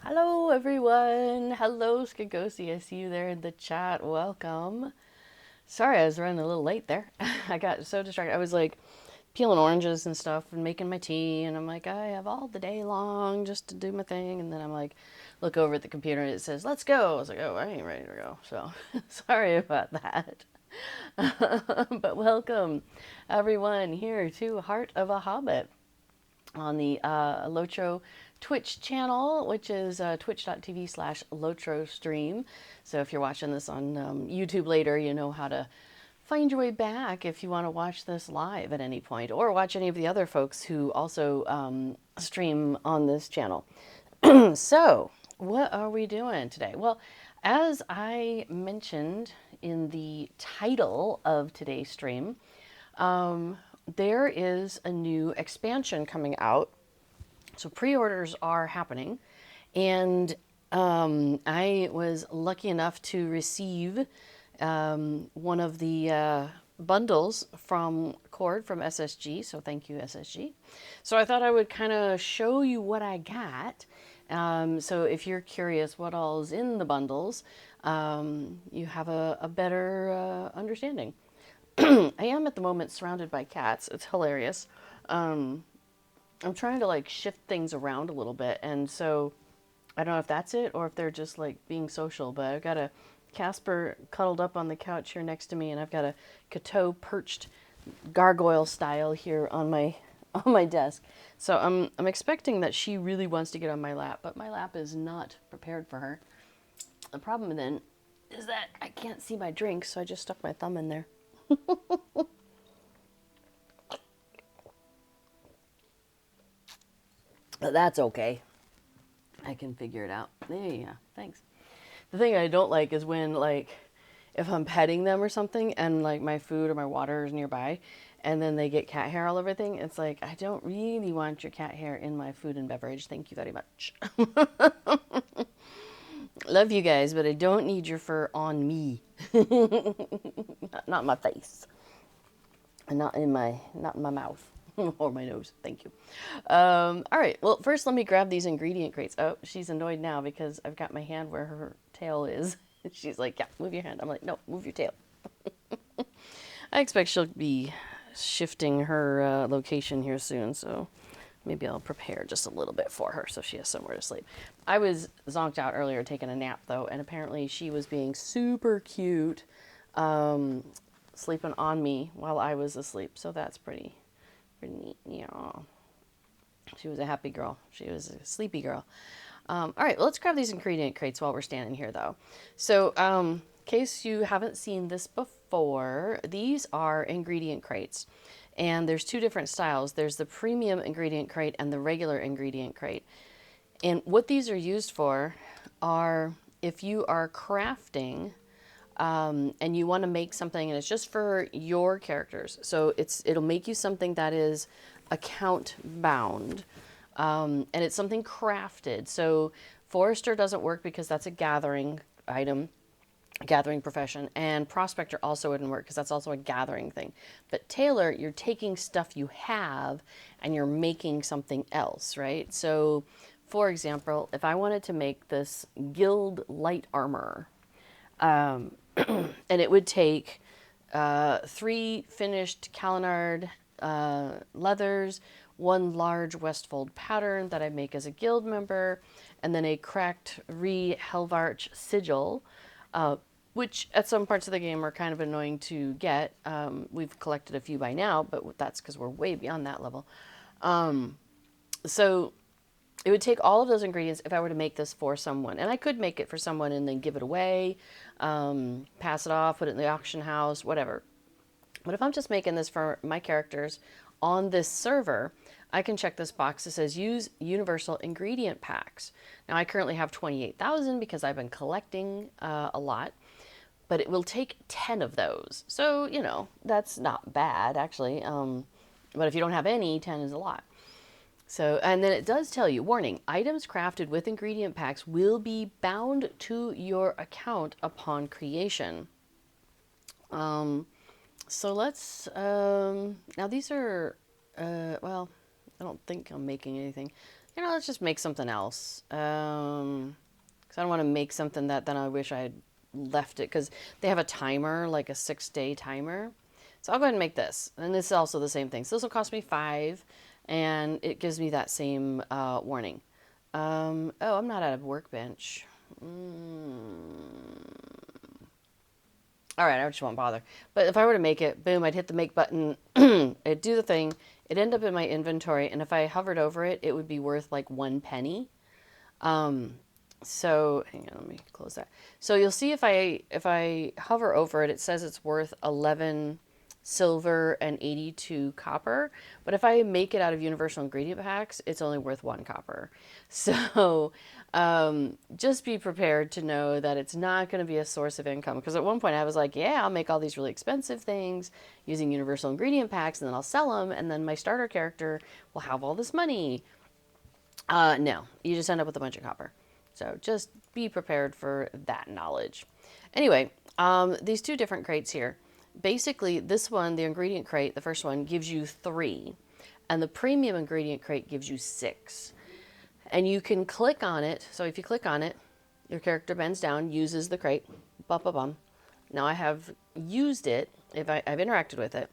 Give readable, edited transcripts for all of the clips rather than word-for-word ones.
Hello, everyone. Hello, Skagosi. I see you there in the chat. Welcome. Sorry, I was running a little late there. I got so distracted. I was like peeling oranges and stuff and making my tea, and I'm like, I have all the day long just to do my thing. And then I'm like, look over at the computer and it says, let's go. I was like, oh, I ain't ready to go. So sorry about that. But welcome, everyone, here to Heart of a Hobbit on the LOTRO Twitch channel, which is twitch.tv/LOTRO stream. So if you're watching this on YouTube later, you know how to find your way back if you want to watch this live at any point, or watch any of the other folks who also stream on this channel. So, what are we doing today? Well, as I mentioned in the title of today's stream, there is a new expansion coming out. So pre-orders are happening, and I was lucky enough to receive one of the bundles from Cord from SSG. So thank you, SSG. So I thought I would kind of show you what I got. So if you're curious what all's in the bundles, you have a better understanding. I am at the moment surrounded by cats. It's hilarious. I'm trying to like shift things around a little bit, and so I don't know if that's it or if they're just like being social, but I've got a Casper cuddled up on the couch here next to me, and I've got a Cateau perched gargoyle style here on my desk. So I'm expecting that she really wants to get on my lap, but my lap is not prepared for her. The problem then is that I can't see my drink, so I just stuck my thumb in there. But that's okay. I can figure it out. There you go. Thanks. The thing I don't like is when, like, if I'm petting them or something and, like, my food or my water is nearby and then they get cat hair all over everything, it's like, I don't really want your cat hair in my food and beverage. Thank you very much. Love you guys, but I don't need your fur on me. Not my face. And not in my mouth. Or my nose. Thank you. All right. Well, first let me grab these ingredient crates. Oh, she's annoyed now because I've got my hand where her tail is. She's like, yeah, move your hand. I'm like, no, move your tail. I expect she'll be shifting her location here soon, so maybe I'll prepare just a little bit for her so she has somewhere to sleep. I was zonked out earlier taking a nap, though, and apparently she was being super cute, sleeping on me while I was asleep, so that's pretty neat. Yeah. She was a happy girl. She was a sleepy girl. All right, well, let's grab these ingredient crates while we're standing here, though. So, in case you haven't seen this before, these are ingredient crates. And there's two different styles. There's the premium ingredient crate and the regular ingredient crate. And what these are used for are if you are crafting and you want to make something and it's just for your characters. So it'll make you something that is account bound. And it's something crafted. So Forester doesn't work because that's a gathering item, a gathering profession, and Prospector also wouldn't work because that's also a gathering thing. But Tailor, you're taking stuff you have and you're making something else, right? So, for example, if I wanted to make this guild light armor, and it would take 3 finished Kalinard leathers, 1 large Westfold pattern that I make as a guild member, and then a cracked Helvarch sigil, which at some parts of the game are kind of annoying to get. We've collected a few by now, but that's because we're way beyond that level. So it would take all of those ingredients if I were to make this for someone. And I could make it for someone and then give it away, pass it off, put it in the auction house, whatever. But if I'm just making this for my characters on this server, I can check this box that says use universal ingredient packs. Now I currently have 28,000 because I've been collecting a lot, but it will take 10 of those. So, you know, that's not bad actually. But if you don't have any, 10 is a lot. So, and then it does tell you, warning, items crafted with ingredient packs will be bound to your account upon creation. So let's, now these are, well, I don't think I'm making anything. You know, let's just make something else. Because I don't want to make something that then I wish I had left it. Because they have a timer, like a 6-day timer. So I'll go ahead and make this. And this is also the same thing. So this will cost me 5. And it gives me that same warning. Oh, I'm not at a workbench. All right, I just won't bother. But if I were to make it, boom, I'd hit the make button. It'd do the thing. It'd end up in my inventory. And if I hovered over it, it would be worth like 1 penny. So hang on, let me close that. So you'll see if I hover over it, it says it's worth 11 silver and 82 copper. But if I make it out of universal ingredient packs, it's only worth 1 copper. So just be prepared to know that it's not going to be a source of income. Because at one point I was like, yeah, I'll make all these really expensive things using universal ingredient packs, and then I'll sell them, and then my starter character will have all this money. No, you just end up with a bunch of copper. So just be prepared for that knowledge. Anyway, these 2 different crates here. Basically, this one, the ingredient crate, the first one, gives you 3. And the premium ingredient crate gives you 6. And you can click on it. So if you click on it, your character bends down, uses the crate. Bum, bum, bum. Now I have used it. I've interacted with it.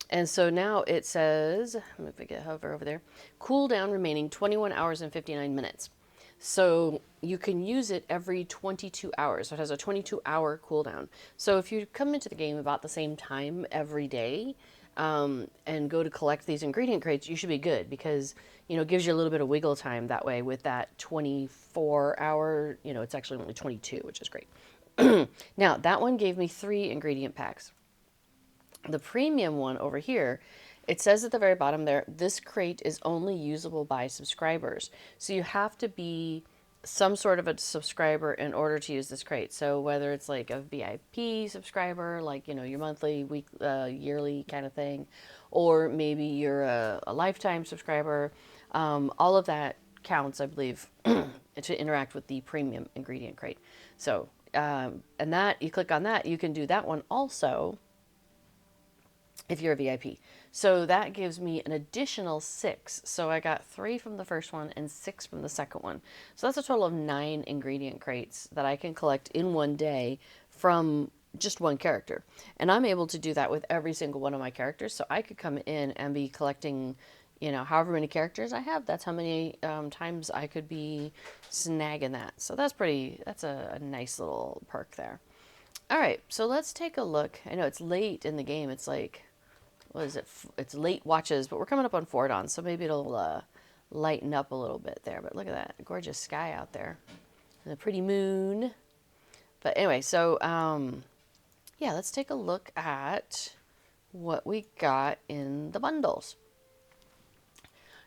And so now it says, let me hover over there, cooldown remaining 21 hours and 59 minutes. So you can use it every 22 hours. So it has a 22-hour cooldown. So if you come into the game about the same time every day and go to collect these ingredient crates, you should be good because, you know, it gives you a little bit of wiggle time that way with that 24-hour, you know, it's actually only 22, which is great. Now, that one gave me 3 ingredient packs. The premium one over here, it says at the very bottom there, this crate is only usable by subscribers. So you have to be some sort of a subscriber in order to use this crate. So whether it's like a VIP subscriber, like, you know, your monthly, week, yearly kind of thing, or maybe you're a lifetime subscriber, all of that counts, I believe, to interact with the premium ingredient crate. So, and that, you click on that, you can do that one also if you're a VIP. So that gives me an additional 6. So I got 3 from the first one and 6 from the second one. So that's a total of 9 ingredient crates that I can collect in one day from just one character. And I'm able to do that with every single one of my characters. So I could come in and be collecting, you know, however many characters I have. That's how many times I could be snagging that. So that's a nice little perk there. All right, so let's take a look. I know it's late in the game. It's like, what is it? It's late watches, but we're coming up on Fordon, so maybe it'll lighten up a little bit there. But look at that gorgeous sky out there and a pretty moon. But anyway, so yeah, let's take a look at what we got in the bundles.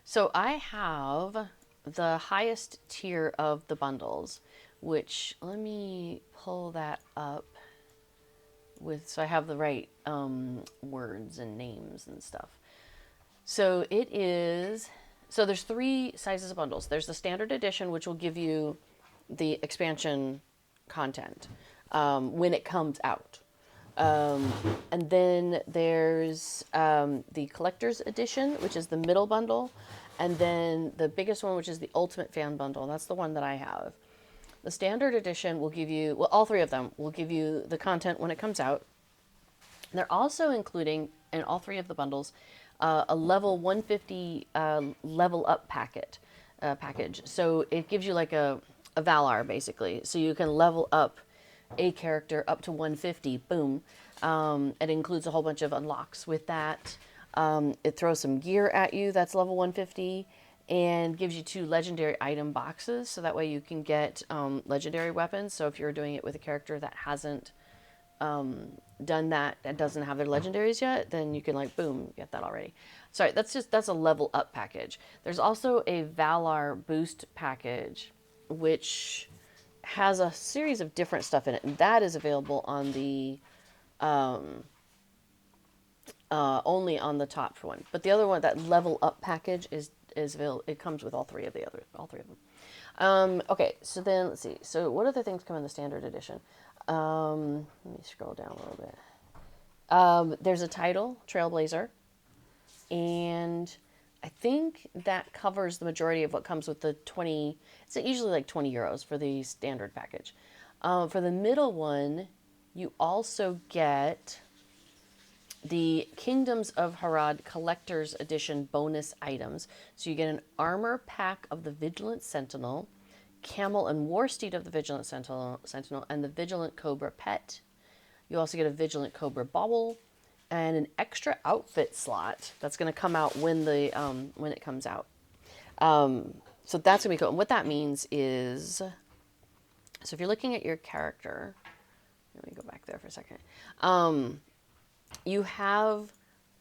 So I have the highest tier of the bundles, which let me pull that up so I have the right words and names and stuff. So there's 3 sizes of bundles. There's the standard edition, which will give you the expansion content when it comes out. And then there's the collector's edition, which is the middle bundle. And then the biggest one, which is the ultimate fan bundle. And that's the one that I have. The standard edition will give you, well, all 3 of them will give you the content when it comes out. And they're also including, in all 3 of the bundles, a level 150 level up package. So it gives you like a Valar, basically. So you can level up a character up to 150, boom. It includes a whole bunch of unlocks with that. It throws some gear at you that's level 150. And gives you 2 legendary item boxes, so that way you can get legendary weapons. So if you're doing it with a character that hasn't done that and doesn't have their legendaries yet, then you can like, boom, get that already. Sorry, that's a level up package. There's also a Valar boost package, which has a series of different stuff in it, and that is available on the only on the top one. But the other one, that level up package is available. It comes with all 3 of them. Okay, so then let's see. So what other things come in the standard edition? Let me scroll down a little bit. There's a title, Trailblazer, and I think that covers the majority of what comes with the 20. It's usually like 20 euros for the standard package. For the middle one, you also get the Kingdoms of Harad Collector's Edition bonus items. So you get an armor pack of the Vigilant Sentinel, camel and war steed of the Vigilant Sentinel, and the Vigilant Cobra pet. You also get a Vigilant Cobra bauble and an extra outfit slot that's going to come out when it comes out. So that's going to be cool. And what that means is, so if you're looking at your character, let me go back there for a second. You have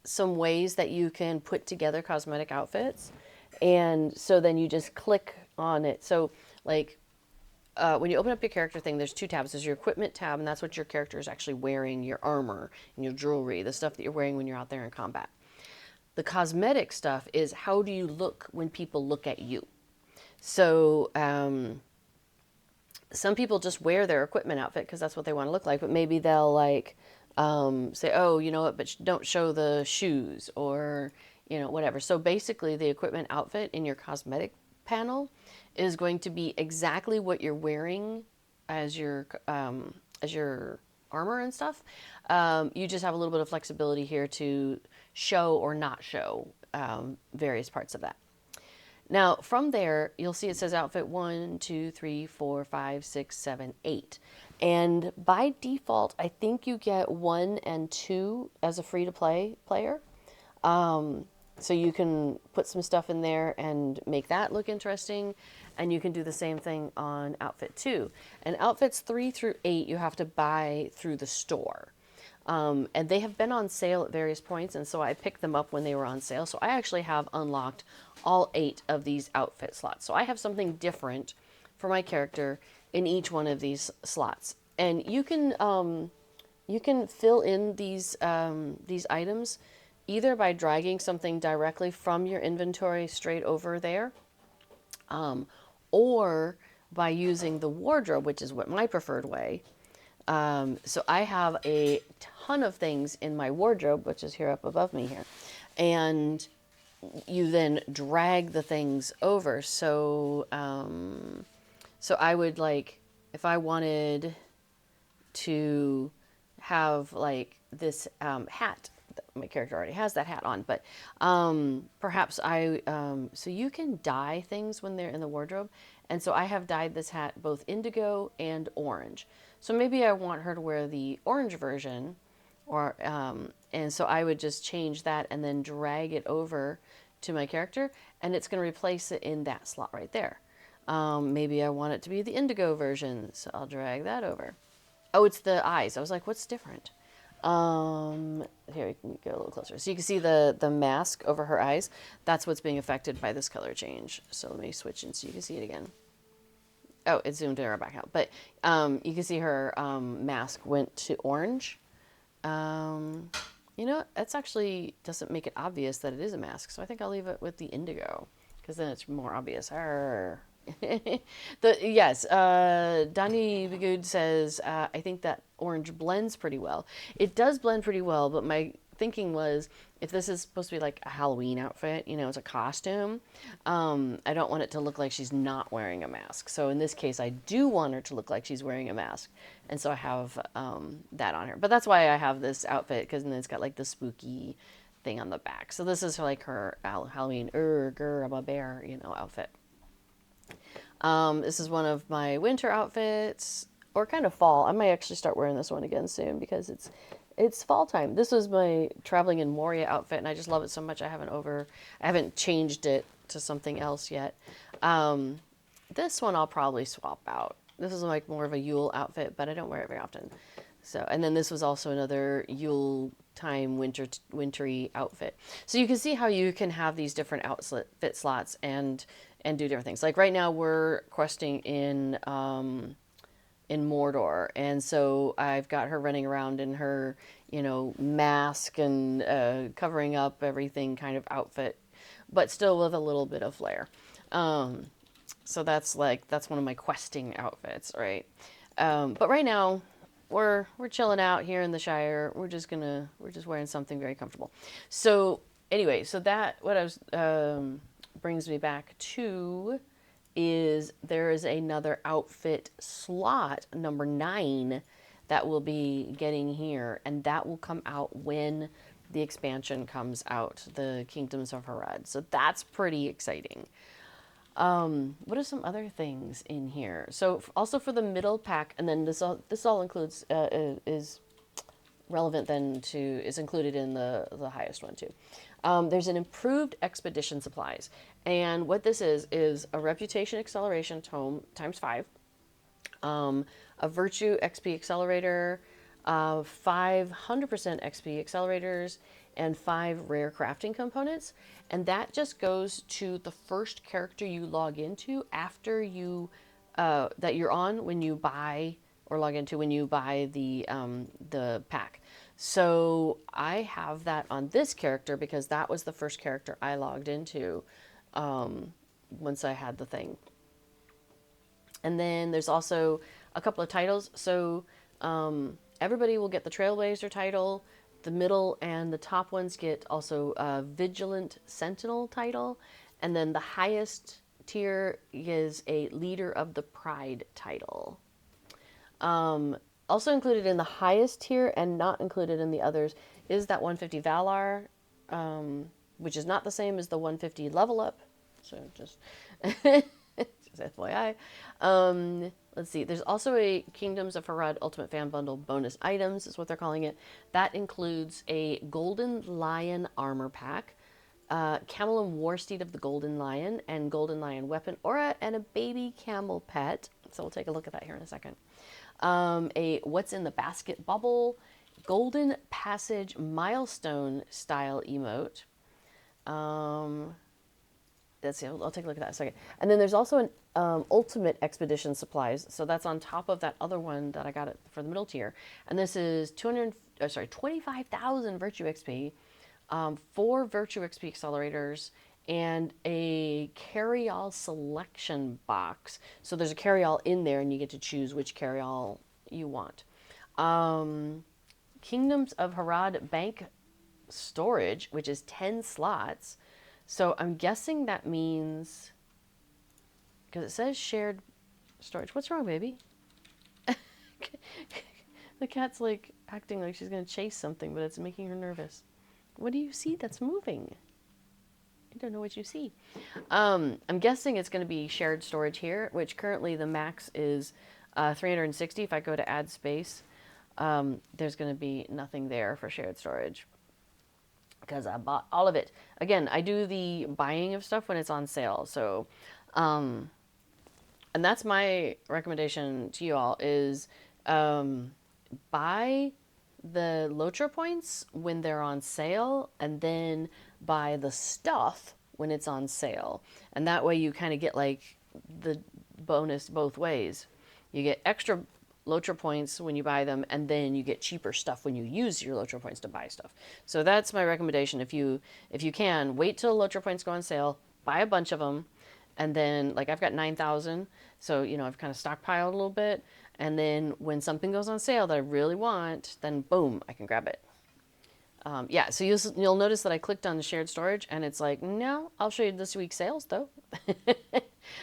some ways that you can put together cosmetic outfits. And so then you just click on it. So like when you open up your character thing, there's two tabs. There's your equipment tab, and that's what your character is actually wearing, your armor and your jewelry, the stuff that you're wearing when you're out there in combat. The cosmetic stuff is how do you look when people look at you? So some people just wear their equipment outfit because that's what they want to look like, but maybe they'll like say, oh, you know what, but don't show the shoes or, you know, whatever. So basically the equipment outfit in your cosmetic panel is going to be exactly what you're wearing as your armor and stuff. You just have a little bit of flexibility here to show or not show various parts of that. Now, from there, you'll see it says outfit 1, 2, 3, 4, 5, 6, 7, 8. And by default, I think you get 1 and 2 as a free-to-play player. So you can put some stuff in there and make that look interesting. And you can do the same thing on outfit 2. And outfits 3 through 8, you have to buy through the store. And they have been on sale at various points, and so I picked them up when they were on sale. So I actually have unlocked all 8 of these outfit slots. So I have something different for my character in each one of these slots. And you can fill in these items either by dragging something directly from your inventory straight over there, or by using the wardrobe, which is what my preferred way. So I have a ton of things in my wardrobe, which is here up above me here. And you then drag the things over. So, so I would like, if I wanted to have like this hat, my character already has that hat on, but perhaps so you can dye things when they're in the wardrobe. And so I have dyed this hat both indigo and orange. So maybe I want her to wear the orange version, or and so I would just change that and then drag it over to my character, and it's going to replace it in that slot right there. Maybe I want it to be the indigo version, so I'll drag that over. Oh, it's the eyes. I was like, what's different? Here, we can go a little closer. So you can see the mask over her eyes. That's what's being affected by this color change. So let me switch in so you can see it again. Oh, it zoomed her back out. But you can see her mask went to orange. You know, that's actually doesn't make it obvious that it is a mask. So I think I'll leave it with the indigo, because then it's more obvious. Yes, Dani Bigood says, I think that orange blends pretty well. It does blend pretty well, but my thinking was, if this is supposed to be like a Halloween outfit, you know, it's a costume, I don't want it to look like she's not wearing a mask. So in this case, I do want her to look like she's wearing a mask. And so I have that on her. But that's why I have this outfit, because then it's got like the spooky thing on the back. So this is like her Halloween, I'm a bear, you know, outfit. This is one of my winter outfits, or kind of fall. I might actually start wearing this one again soon because it's fall time. This was my traveling in Moria outfit, and I just love it so much. I haven't changed it to something else yet. This one I'll probably swap out. This is like more of a Yule outfit, but I don't wear it very often. So, and then this was also another Yule time wintry outfit. So you can see how you can have these different outfit slots and do different things. Like right now we're questing in Mordor, and so I've got her running around in her, you know, mask and covering up everything kind of outfit, but still with a little bit of flair. So that's one of my questing outfits, right? But right now we're chilling out here in the Shire. We're just wearing something very comfortable. So Anyway, so that what I was brings me back to is there is another outfit slot number 9 that we'll be getting here, and that will come out when the expansion comes out, the Kingdoms of Harad. So that's pretty exciting. What are some other things in here? So also for the middle pack, and then this all includes is relevant then to is included in the highest one too. There's an improved expedition supplies, and what this is a reputation acceleration tome times 5, a virtue XP accelerator, 500% XP accelerators, and 5 rare crafting components. And that just goes to the first character you log into after you that you're on when you buy or log into when you buy the pack. So I have that on this character because that was the first character I logged into once I had the thing. And then there's also a couple of titles. So everybody will get the Trailblazer title. The middle and the top ones get also a Vigilant Sentinel title. And then the highest tier is a Leader of the Pride title. Also included in the highest tier and not included in the others is that 150 Valar, which is not the same as the 150 level up. So just, just FYI. Let's see. There's also a Kingdoms of Harad Ultimate Fan Bundle bonus items, is what they're calling it. That includes a Golden Lion armor pack, Camel and Warsteed of the Golden Lion, and Golden Lion weapon aura, and a baby camel pet. So we'll take a look at that here in a second. A What's in the Basket bubble, Golden Passage milestone style emote. Let's see, I'll take a look at that in a second. And then there's also an Ultimate Expedition supplies. So that's on top of that other one that I got it for the middle tier. And this is 25,000 Virtue XP, 4 Virtue XP accelerators, and a carry-all selection box. So there's a carry-all in there, and you get to choose which carry-all you want. Kingdoms of Harad bank storage, which is 10 slots. So I'm guessing that means, because it says shared storage. What's wrong, baby? The cat's like acting like she's going to chase something, but it's making her nervous. What do you see that's moving? I don't know what you see. I'm guessing it's going to be shared storage here, which currently the max is 360. If I go to add space, there's going to be nothing there for shared storage because I bought all of it. Again, I do the buying of stuff when it's on sale. So, and that's my recommendation to you all is buy the LOTRO points when they're on sale, and then buy the stuff when it's on sale. And that way you kind of get like the bonus both ways. You get extra LOTRO points when you buy them, and then you get cheaper stuff when you use your LOTRO points to buy stuff. So that's my recommendation. If you can, wait till LOTRO points go on sale, buy a bunch of them, and then like I've got 9,000, so you know I've kind of stockpiled a little bit. And then when something goes on sale that I really want, then boom, I can grab it. Yeah, so you'll notice that I clicked on the shared storage, and it's like, no, I'll show you this week's sales, though.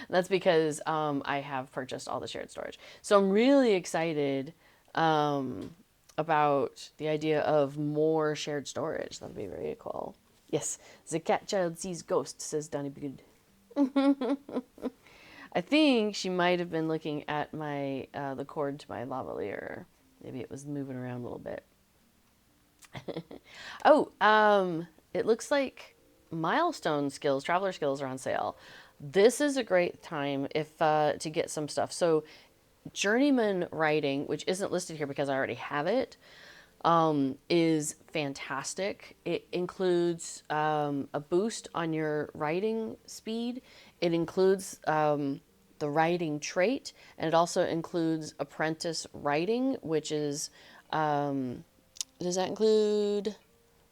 That's because I have purchased all the shared storage. So I'm really excited about the idea of more shared storage. That'll be very cool. Yes, the cat child sees ghosts, says Donnie Good. I think she might have been looking at my the cord to my lavalier. Maybe it was moving around a little bit. Oh, it looks like milestone skills, traveler skills are on sale. This is a great time if to get some stuff. So journeyman writing, which isn't listed here because I already have it, is fantastic. It includes a boost on your writing speed. It includes the writing trait, and it also includes apprentice writing, which is, does that include,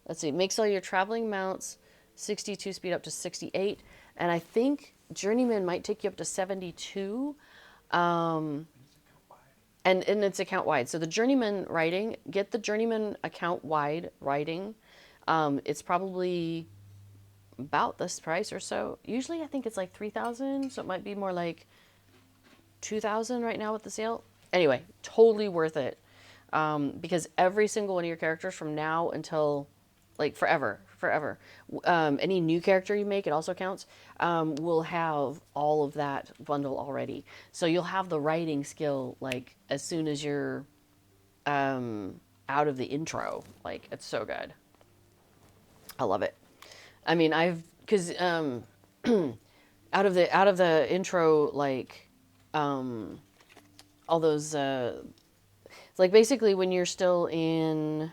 let's see, makes all your traveling mounts 62 speed up to 68, and I think journeyman might take you up to 72. And it's account wide. So the journeyman writing, get the journeyman account wide writing. It's probably about this price or so. Usually I think it's like 3,000, so it might be more like 2,000 right now with the sale. Anyway, totally worth it. Because every single one of your characters from now until like forever, any new character you make, it also counts, will have all of that bundle already. So you'll have the writing skill like as soon as you're out of the intro. Like, it's so good. I love it. I mean, because out of the intro, like all those it's like basically when you're still in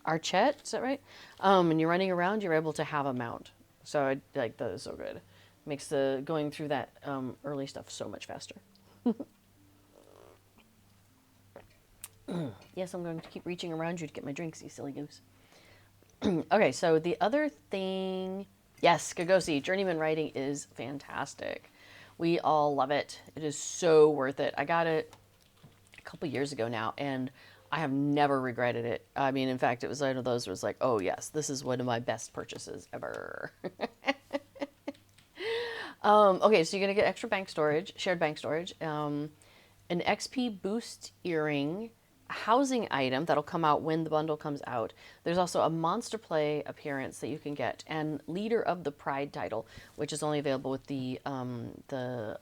Archet, is that right? And you're running around, you're able to have a mount. So I like that is so good. Makes the going through that early stuff so much faster. Yes, I'm going to keep reaching around you to get my drinks, you silly goose. Okay, so the other thing, yes, Kagosi, Journeyman writing is fantastic. We all love it. It is so worth it. I got it a couple years ago now, and I have never regretted it. I mean, in fact, it was one of those where it was like, oh yes, this is one of my best purchases ever. Okay, so you're gonna get extra bank storage, shared bank storage, an XP boost earring, a housing item that'll come out when the bundle comes out. There's also a monster play appearance that you can get, and leader of the pride title, which is only available with the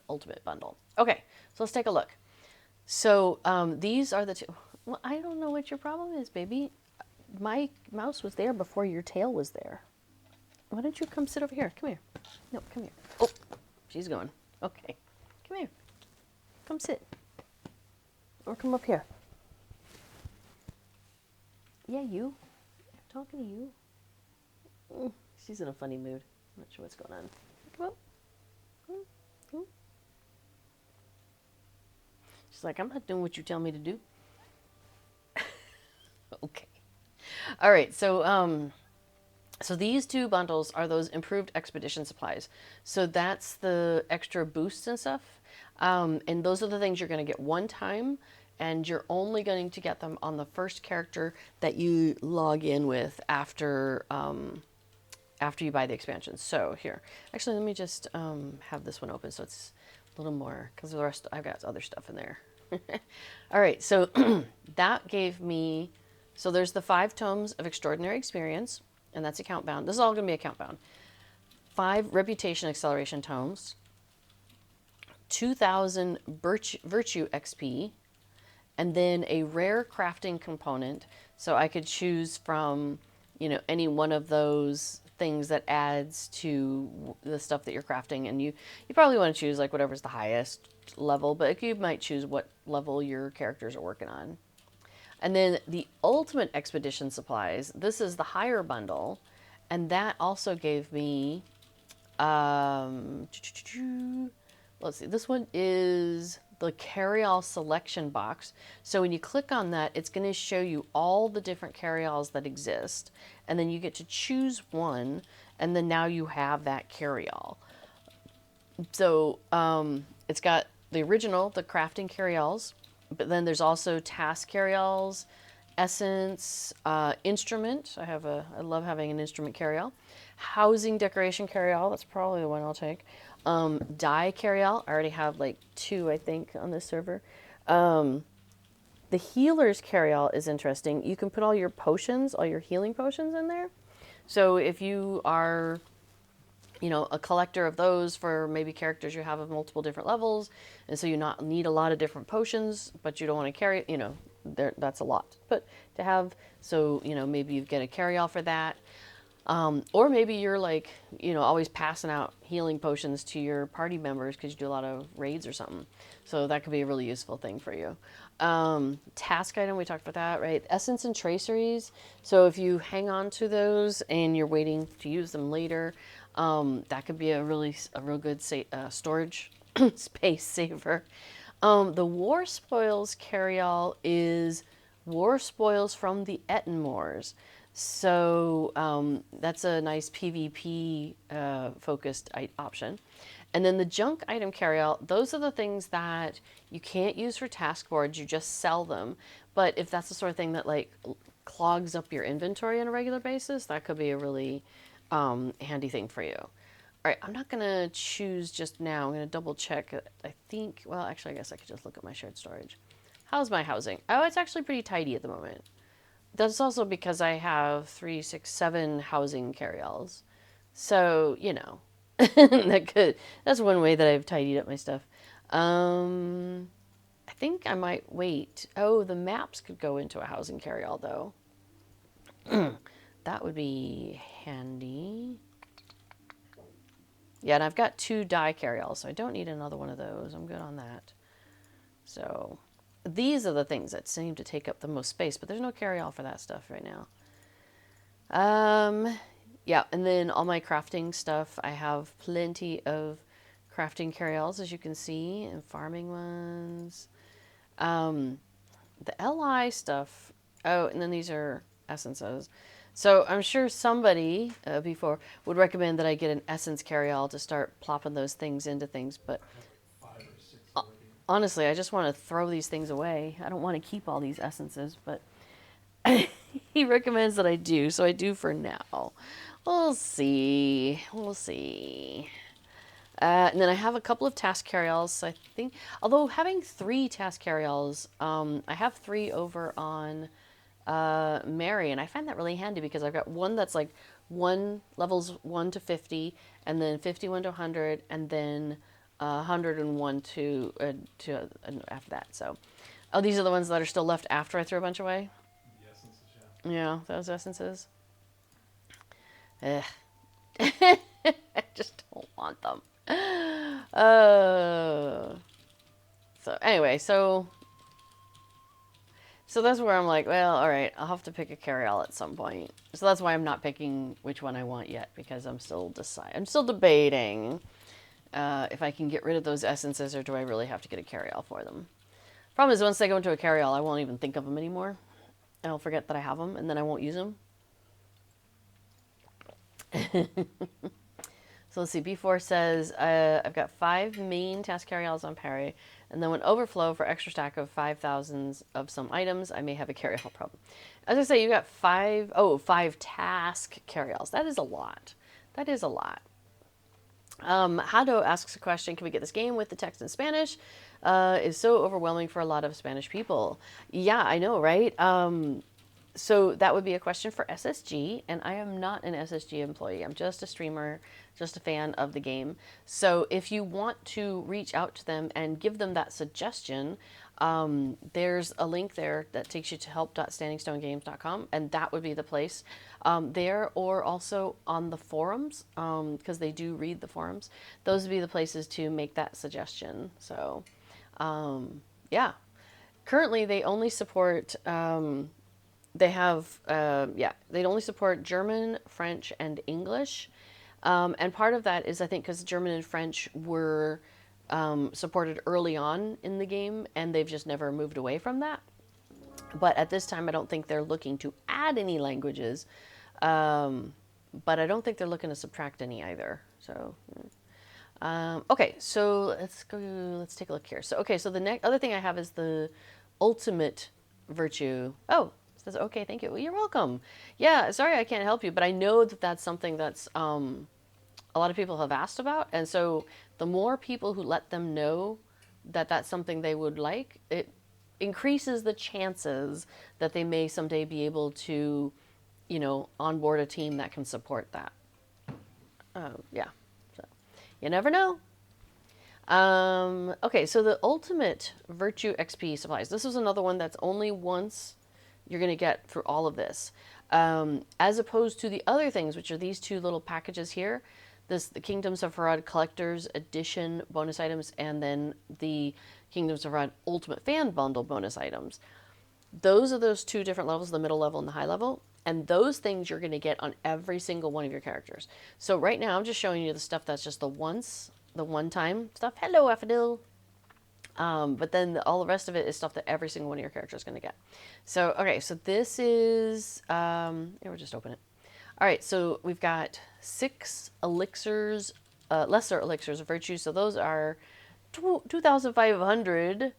ultimate bundle. Okay, so let's take a look. So these are the two. Well, I don't know what your problem is, baby. My mouse was there before your tail was there. Why don't you come sit over here? Come here. No, come here. Oh, she's going. Okay. Come here. Come sit. Or come up here. Yeah, you. I'm talking to you. She's in a funny mood. I'm not sure what's going on. Come up. Come. She's like, I'm not doing what you tell me to do. Okay. All right. So, so these two bundles are those improved expedition supplies. So that's the extra boosts and stuff. And those are the things you're going to get one time, and you're only going to get them on the first character that you log in with after after you buy the expansion. So here, actually, let me just have this one open so it's a little more, because the rest I've got other stuff in there. All right, so that gave me, so there's the 5 tomes of extraordinary experience, and that's account bound. This is all going to be account bound. 5 reputation acceleration tomes, 2,000 virtue XP, and then a rare crafting component. So I could choose from, you know, any one of those things that adds to the stuff that you're crafting, and you probably want to choose like whatever's the highest level, but you might choose what level your characters are working on. And then the ultimate expedition supplies, this is the higher bundle, and that also gave me let's see, this one is the carry-all selection box. So when you click on that, it's going to show you all the different carry-alls that exist, and then you get to choose one, and then now you have that carry-all. So it's got the original, the crafting carry-alls, but then there's also task carry-alls, essence, instrument. I love having an instrument carry-all. Housing decoration carry-all, that's probably the one I'll take. Die carry-all, I already have like 2, I think, on this server. The healer's carry-all is interesting. You can put all your potions, all your healing potions in there. So if you are, you know, a collector of those for maybe characters you have of multiple different levels, and so you not need a lot of different potions, but you don't want to carry, you know, that's a lot. But to have, so, you know, maybe you get a carry-all for that. Or maybe you're like, you know, always passing out healing potions to your party members because you do a lot of raids or something. So that could be a really useful thing for you. Task item, we talked about that, right? Essence and traceries. So if you hang on to those and you're waiting to use them later, that could be a real good storage space saver. The war spoils carry-all is war spoils from the Ettenmoors. So that's a nice PvP focused option. And then the junk item carry-all, those are the things that you can't use for task boards, you just sell them. But if that's the sort of thing that like clogs up your inventory on a regular basis, that could be a really handy thing for you. All right, I'm not going to choose just now. I'm going to double check. I think, well, actually, I guess I could just look at my shared storage. How's my housing? Oh, it's actually pretty tidy at the moment. That's also because I have 3, 6, 7 housing carryalls. So, you know, that's one way that I've tidied up my stuff. I think I might wait. Oh, the maps could go into a housing carryall, though. That would be handy. Yeah, and I've got 2 die carryalls, so I don't need another one of those. I'm good on that. So these are the things that seem to take up the most space, but there's no carryall for that stuff right now. Yeah, and then all my crafting stuff, I have plenty of crafting carryalls, as you can see, and farming ones. The LI stuff, oh, and then these are essences. So I'm sure somebody before would recommend that I get an essence carryall to start plopping those things into things, but honestly, I just want to throw these things away. I don't want to keep all these essences, but he recommends that I do, so I do for now. We'll see. We'll see. And then I have a couple of task carryalls, I think. Although having 3 task carryalls, I have 3 over on Mary, and I find that really handy because I've got one that's like levels 1 to 50, and then 51 to 100, and then 101 to after that. So, oh, these are the ones that are still left after I threw a bunch away. The essences, yeah. Yeah, those essences. Ugh. I just don't want them. So anyway, so that's where I'm like, well, all right, I'll have to pick a carryall at some point. So that's why I'm not picking which one I want yet, because I'm still debating if I can get rid of those essences, or do I really have to get a carryall for them. Problem is, once they go into a carryall, I won't even think of them anymore. I'll forget that I have them, and then I won't use them. So let's see, B4 says, I've got 5 main task carryalls on Parry, and then when overflow for extra stack of 5,000 of some items, I may have a carryall problem. As I say, you've got 5 task carryalls. That is a lot. That is a lot. Hado asks a question, can we get this game with the text in Spanish? Is so overwhelming for a lot of Spanish people. Yeah, I know, right? So that would be a question for SSG, and I am not an SSG employee. I'm just a streamer, just a fan of the game. So if you want to reach out to them and give them that suggestion, there's a link there that takes you to help.standingstonegames.com, and that would be the place there, or also on the forums, because they do read the forums. Those would be the places to make that suggestion. So, yeah. Currently, they only support... they only support German, French, and English. And part of that is, I think, because German and French were supported early on in the game, and they've just never moved away from that. But at this time, I don't think they're looking to add any languages. But I don't think they're looking to subtract any either. So, okay, so let's take a look here. So, okay, so the next other thing I have is the ultimate virtue. Oh, it says, okay, thank you. Well, you're welcome. Yeah, sorry I can't help you, but I know that that's something that's a lot of people have asked about. And so the more people who let them know that that's something they would like, it increases the chances that they may someday be able to, you know, onboard a team that can support that. Yeah, so you never know. Okay, so the ultimate virtue XP supplies. This is another one that's only once you're going to get through all of this. As opposed to the other things, which are these 2 little packages here. The Kingdoms of Harad Collector's Edition bonus items, and then the Kingdoms of Harad Ultimate Fan Bundle bonus items. Those are those 2 different levels, the middle level and the high level. And those things you're going to get on every single one of your characters. So right now, I'm just showing you the stuff that's just the one-time stuff. Hello, Affadil. But then all the rest of it is stuff that every single one of your characters is going to get. So, okay, so this is, here, we'll just open it. All right, so we've got 6 elixirs, lesser elixirs of virtue. So those are 2,500.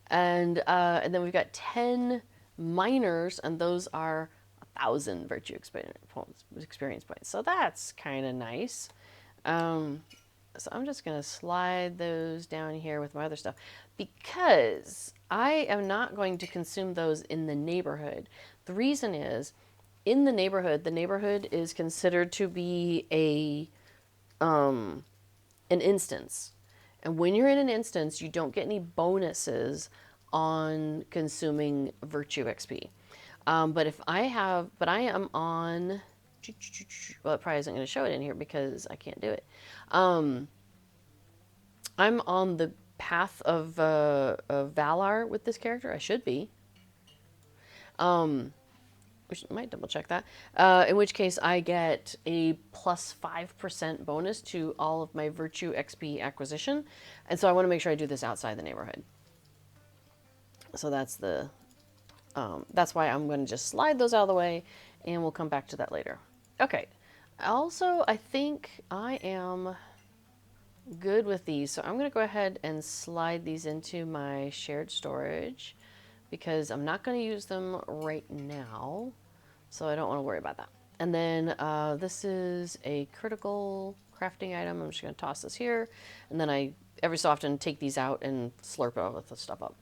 And then we've got 10 minors, and those are 1,000 virtue experience points. So that's kind of nice. So I'm just going to slide those down here with my other stuff because I am not going to consume those in the neighborhood. The reason is, in the neighborhood is considered to be an instance. And when you're in an instance, you don't get any bonuses on consuming virtue XP. But I am on, well, it probably isn't going to show it in here because I can't do it. I'm on the path of Valar with this character. I should be. We might double check that. In which case I get a plus 5% bonus to all of my virtue XP acquisition. And so I want to make sure I do this outside the neighborhood. So that's that's why I'm going to just slide those out of the way, and we'll come back to that later. Okay. Also, I think I am good with these. So I'm going to go ahead and slide these into my shared storage because I'm not going to use them right now. So I don't want to worry about that. And then this is a critical crafting item. I'm just going to toss this here. And then I, every so often, take these out and slurp all of the stuff up.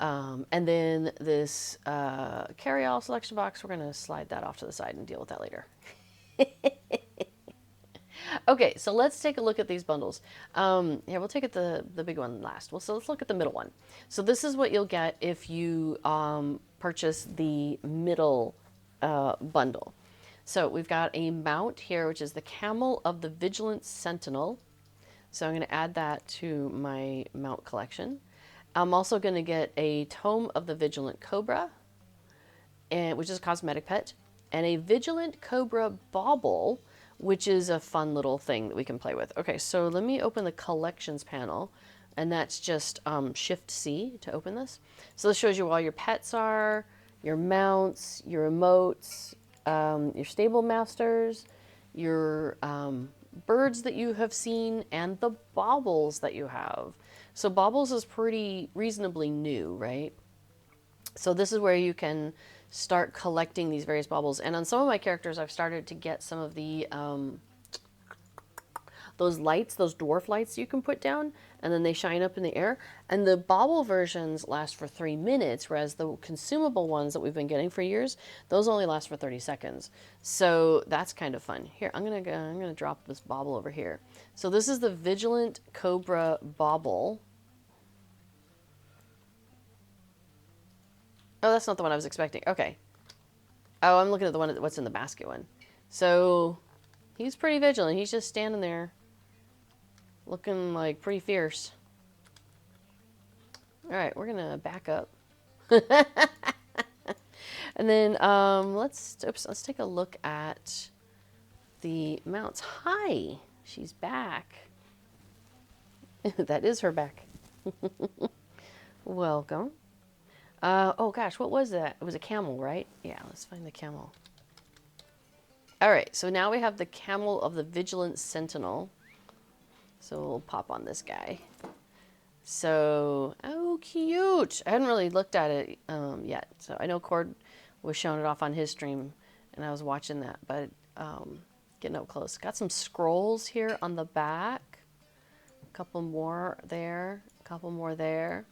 And then this carry-all selection box, we're going to slide that off to the side and deal with that later. Okay, so let's take a look at these bundles. Yeah, we'll take it the big one last. So let's look at the middle one. So this is what you'll get if you purchase the middle bundle. So we've got a mount here, which is the Camel of the Vigilant Sentinel. So I'm going to add that to my mount collection. I'm also going to get a Tome of the Vigilant Cobra, which is a cosmetic pet, and a Vigilant Cobra Bauble, which is a fun little thing that we can play with. Okay, so let me open the collections panel, and that's just Shift-C to open this. So this shows you all your pets are, your mounts, your emotes, your stable masters, your birds that you have seen, and the baubles that you have. So baubles is pretty reasonably new, right? So this is where you can start collecting these various baubles. And on some of my characters, I've started to get some of the those lights, those dwarf lights you can put down, and then they shine up in the air. And the bauble versions last for 3 minutes, whereas the consumable ones that we've been getting for years, those only last for 30 seconds. So that's kind of fun. Here, I'm gonna drop this bauble over here. So this is the Vigilant Cobra Bauble. Oh, that's not the one I was expecting. Okay. Oh, I'm looking at the one what's in the basket one. So he's pretty vigilant. He's just standing there looking like pretty fierce. All right, we're going to back up. And then let's take a look at the mounts. Hi, she's back. That is her back. Welcome. Oh gosh, what was that? It was a camel, right? Yeah, let's find the camel. All right, so now we have the Camel of the Vigilant Sentinel. So we'll pop on this guy. So, oh, cute. I hadn't really looked at it yet. So I know Cord was showing it off on his stream, and I was watching that, but getting up close. Got some scrolls here on the back. A couple more there. A couple more there.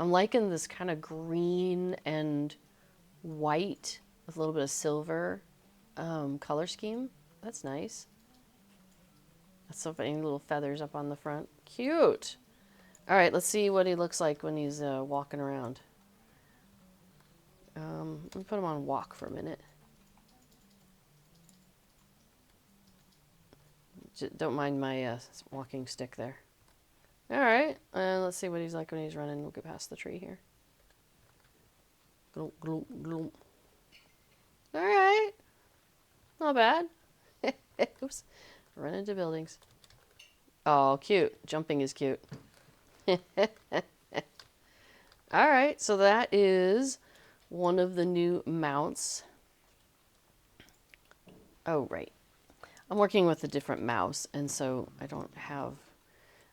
I'm liking this kind of green and white with a little bit of silver color scheme. That's nice. That's so funny, little feathers up on the front. Cute. All right, let's see what he looks like when he's walking around. Let me put him on walk for a minute. Don't mind my walking stick there. All right, let's see what he's like when he's running. We'll get past the tree here. Gloop, gloop, gloop. All right, not bad. Oops, run into buildings. Oh, cute. Jumping is cute. All right, so that is one of the new mounts. Oh, right. I'm working with a different mouse, and so I don't have...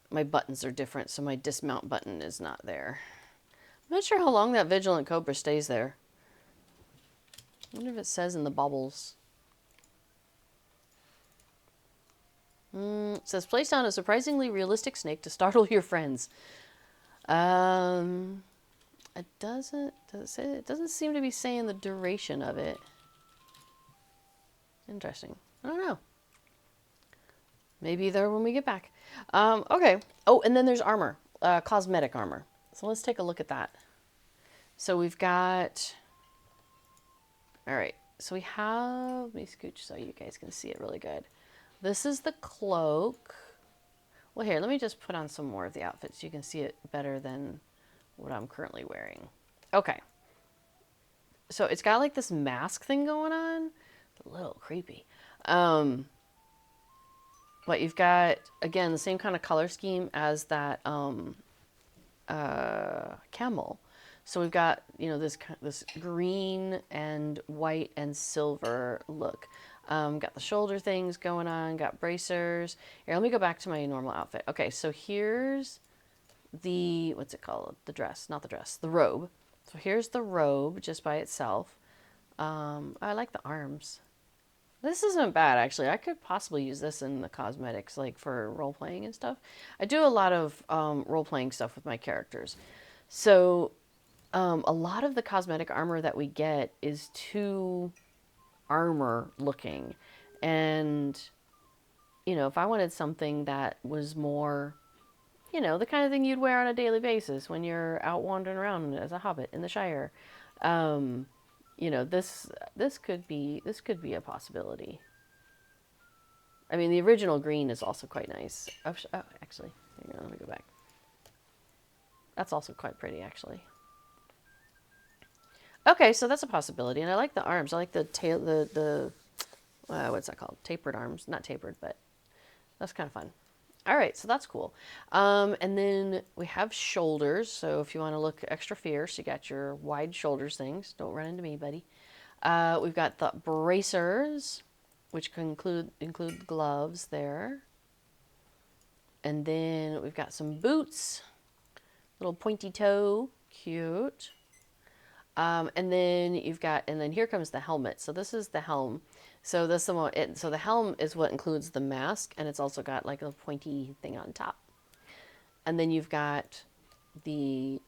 My buttons are different, so my dismount button is not there. I'm not sure how long that Vigilant Cobra stays there. I wonder if it says in the bubbles. It says, place down a surprisingly realistic snake to startle your friends. It doesn't, does it say, it doesn't seem to be saying the duration of it. Interesting. I don't know. Maybe there when we get back. Okay. Oh, and then there's armor, cosmetic armor. So let's take a look at that. So we've got, all right. So we have, let me scooch so you guys can see it really good. This is the cloak. Well, here, let me just put on some more of the outfits so you can see it better than what I'm currently wearing. Okay. So it's got like this mask thing going on. It's a little creepy. But you've got, again, the same kind of color scheme as that camel. So we've got, you know, this green and white and silver look. Got the shoulder things going on, got bracers. Here, let me go back to my normal outfit. Okay, so here's the, what's it called? The dress, not the dress, the robe. So here's the robe just by itself. I like the arms. This isn't bad, actually. I could possibly use this in the cosmetics, like for role-playing and stuff. I do a lot of role-playing stuff with my characters. So a lot of the cosmetic armor that we get is too armor looking. And, you know, if I wanted something that was more, you know, the kind of thing you'd wear on a daily basis when you're out wandering around as a hobbit in the Shire, you know, this could be a possibility. I mean, the original green is also quite nice. Oh, actually, hang on, let me go back. That's also quite pretty, actually. Okay, so that's a possibility, and I like the arms. I like the tail, the what's that called? Tapered arms, not tapered, but that's kind of fun. All right, so that's cool. And then we have shoulders. So if you want to look extra fierce, you got your wide shoulders things. Don't run into me, buddy. We've got the bracers, which can include gloves there. And then we've got some boots, little pointy toe, cute. And then you've got, and then here comes the helmet. So this is the helm. So this the so the helm is what includes the mask, and it's also got like a pointy thing on top. And then you've got the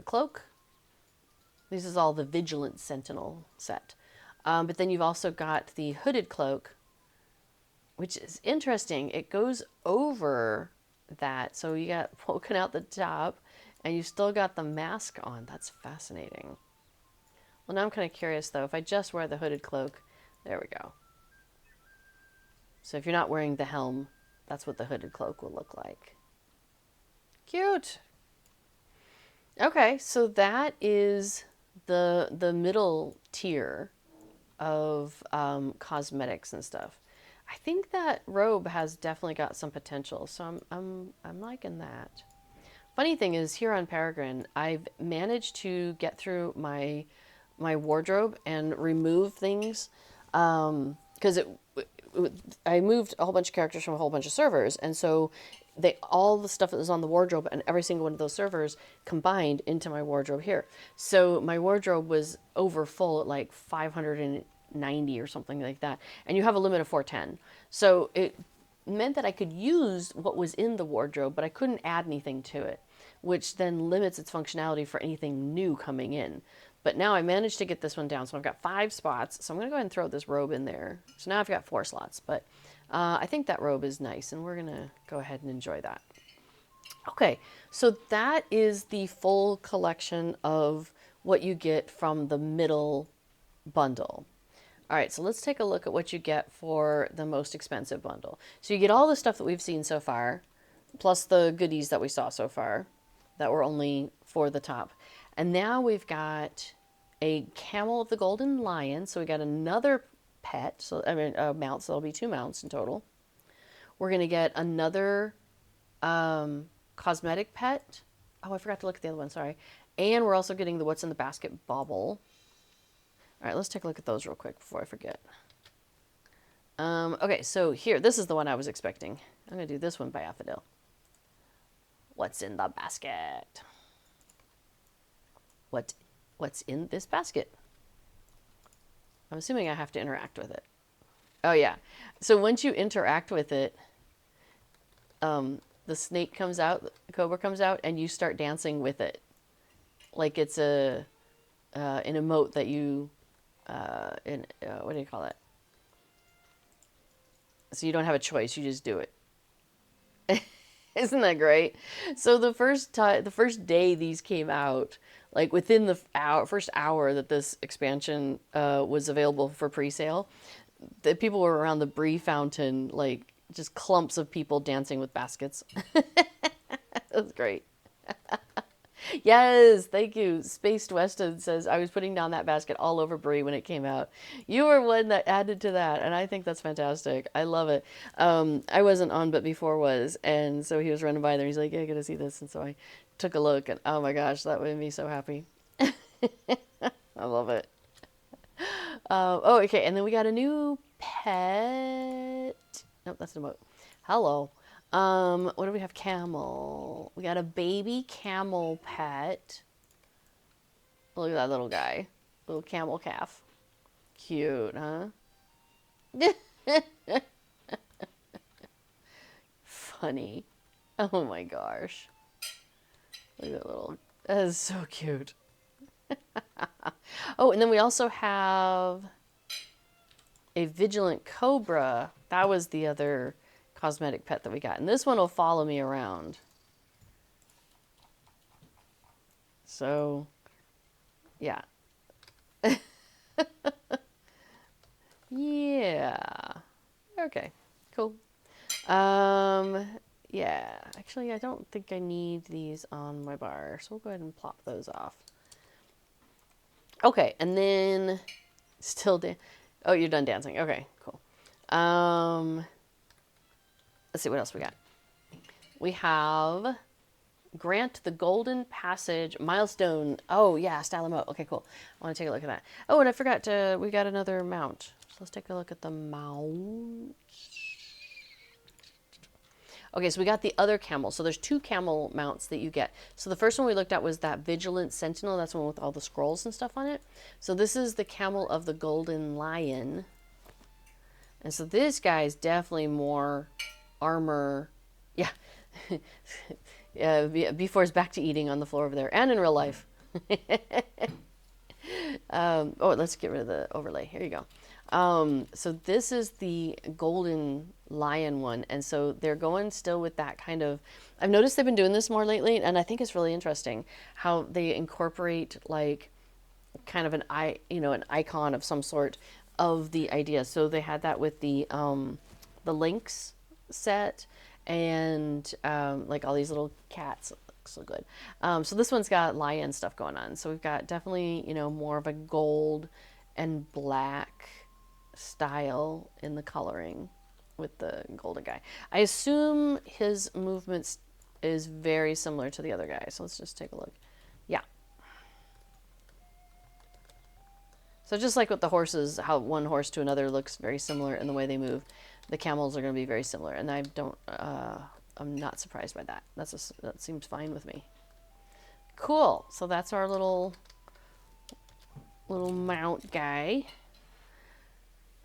cloak. This is all the Vigilant Sentinel set. But then you've also got the hooded cloak, which is interesting. It goes over that, so you got poking out the top, and you still got the mask on. That's fascinating. Well, now I'm kind of curious, though. If I just wear the hooded cloak, there we go. So if you're not wearing the helm, that's what the hooded cloak will look like. Cute. Okay, so that is the middle tier of cosmetics and stuff. I think that robe has definitely got some potential, so I'm liking that. Funny thing is, here on Peregrine, I've managed to get through my wardrobe and remove things because I moved a whole bunch of characters from a whole bunch of servers, and so all the stuff that was on the wardrobe and every single one of those servers combined into my wardrobe here. So my wardrobe was over full at like 590 or something like that, and you have a limit of 410. So it meant that I could use what was in the wardrobe, but I couldn't add anything to it, which then limits its functionality for anything new coming in. But now I managed to get this one down, so I've got 5 spots. So I'm going to go ahead and throw this robe in there. So now I've got 4 slots, but I think that robe is nice, and we're going to go ahead and enjoy that. Okay, so that is the full collection of what you get from the middle bundle. All right, so let's take a look at what you get for the most expensive bundle. So you get all the stuff that we've seen so far, plus the goodies that we saw so far that were only for the top. And now we've got a Camel of the Golden Lion. So we got another pet, so I mean mount, so there'll be 2 mounts in total. We're going to get another cosmetic pet. Oh, I forgot to look at the other one, sorry. And we're also getting the What's in the Basket bauble. All right, let's take a look at those real quick before I forget. Okay, so here, this is the one I was expecting. I'm going to do this one by Affodil. What's in the basket? What what's in this basket. I'm assuming I have to interact with it. Oh yeah. So once you interact with it, the snake comes out, the cobra comes out, and you start dancing with it. Like it's an emote that you, what do you call it? So you don't have a choice, you just do it. Isn't that great? So the first day these came out, like within the first hour that this expansion was available for pre-sale, the people were around the Brie fountain, like just clumps of people dancing with baskets. That was great. Yes, thank you. Spaced Weston says, I was putting down that basket all over Brie when it came out. You were one that added to that, and I think that's fantastic. I love it. I wasn't on, but before was, and so he was running by there. He's like, yeah, I got to see this, and so I took a look, and oh my gosh, that made me so happy. I love it. Oh, okay, and then we got a new pet. Nope, that's an emote. Hello. What do we have? Camel. We got a baby camel pet. Look at that little guy. Little camel calf. Cute, huh? Funny. Oh my gosh. Look at that little... That is so cute. Oh, and then we also have a vigilant cobra. That was the other cosmetic pet that we got. And this one will follow me around. So, yeah. Yeah. Okay, cool. Yeah, actually, I don't think I need these on my bar, so we'll go ahead and plop those off. Okay, and then still oh, you're done dancing. Okay, cool. Let's see what else we got. We have grant the golden passage milestone. Oh yeah, style emote. Okay, cool. I want to take a look at that. Oh, and I forgot to, we got another mount. So let's take a look at the mount. Okay, so we got the other camel. So there's two camel mounts that you get. So the first one we looked at was that Vigilant Sentinel. That's the one with all the scrolls and stuff on it. So this is the camel of the Golden Lion. And so this guy is definitely more armor. Yeah. Before's back to eating on the floor over there. And in real life. Oh, let's get rid of the overlay. Here you go. So this is the Golden Lion one. And so they're going still with that kind of, I've noticed they've been doing this more lately, and I think it's really interesting how they incorporate like kind of an icon of some sort of the idea. So they had that with the Lynx set and like all these little cats. Looks so good. So this one's got lion stuff going on. So we've got definitely, more of a gold and black style in the coloring with the golden guy. I assume his movements is very similar to the other guy. So let's just take a look. Yeah. So just like with the horses, how one horse to another looks very similar in the way they move, the camels are going to be very similar. And I'm not surprised by that. That seems fine with me. Cool. So that's our little mount guy.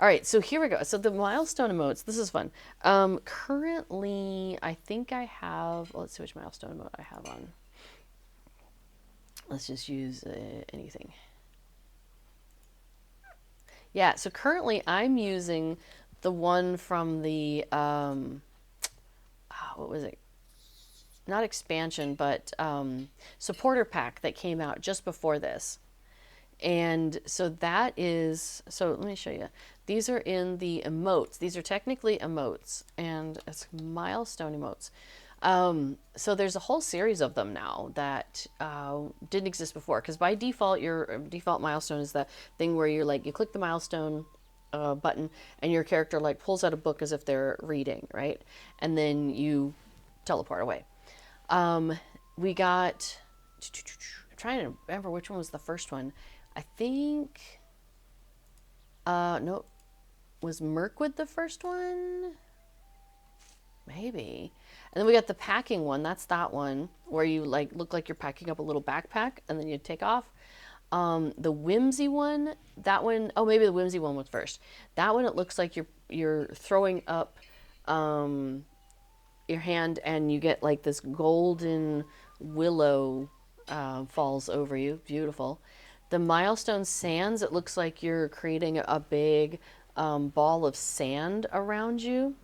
All right, so here we go. So the milestone emotes, this is fun. Currently, I think I have, let's see which milestone emote I have on. Let's just use anything. Yeah, so currently I'm using the one from the, what was it? Not expansion, but supporter pack that came out just before this. And so that is, so let me show you. These are in the emotes. These are technically emotes, and it's milestone emotes. So there's a whole series of them now that didn't exist before, because by default, your default milestone is the thing where you're like, you click the milestone button and your character like pulls out a book as if they're reading, right? And then you teleport away. We got, I'm trying to remember which one was the first one. I think, nope, was Mirkwood the first one? Maybe. And then we got the packing one. That's that one where you like look like you're packing up a little backpack and then you take off. The whimsy one, that one, oh, maybe the whimsy one was first. That one, it looks like you're throwing up your hand and you get like this golden willow falls over you. Beautiful. The milestone sands, it looks like you're creating a big ball of sand around you.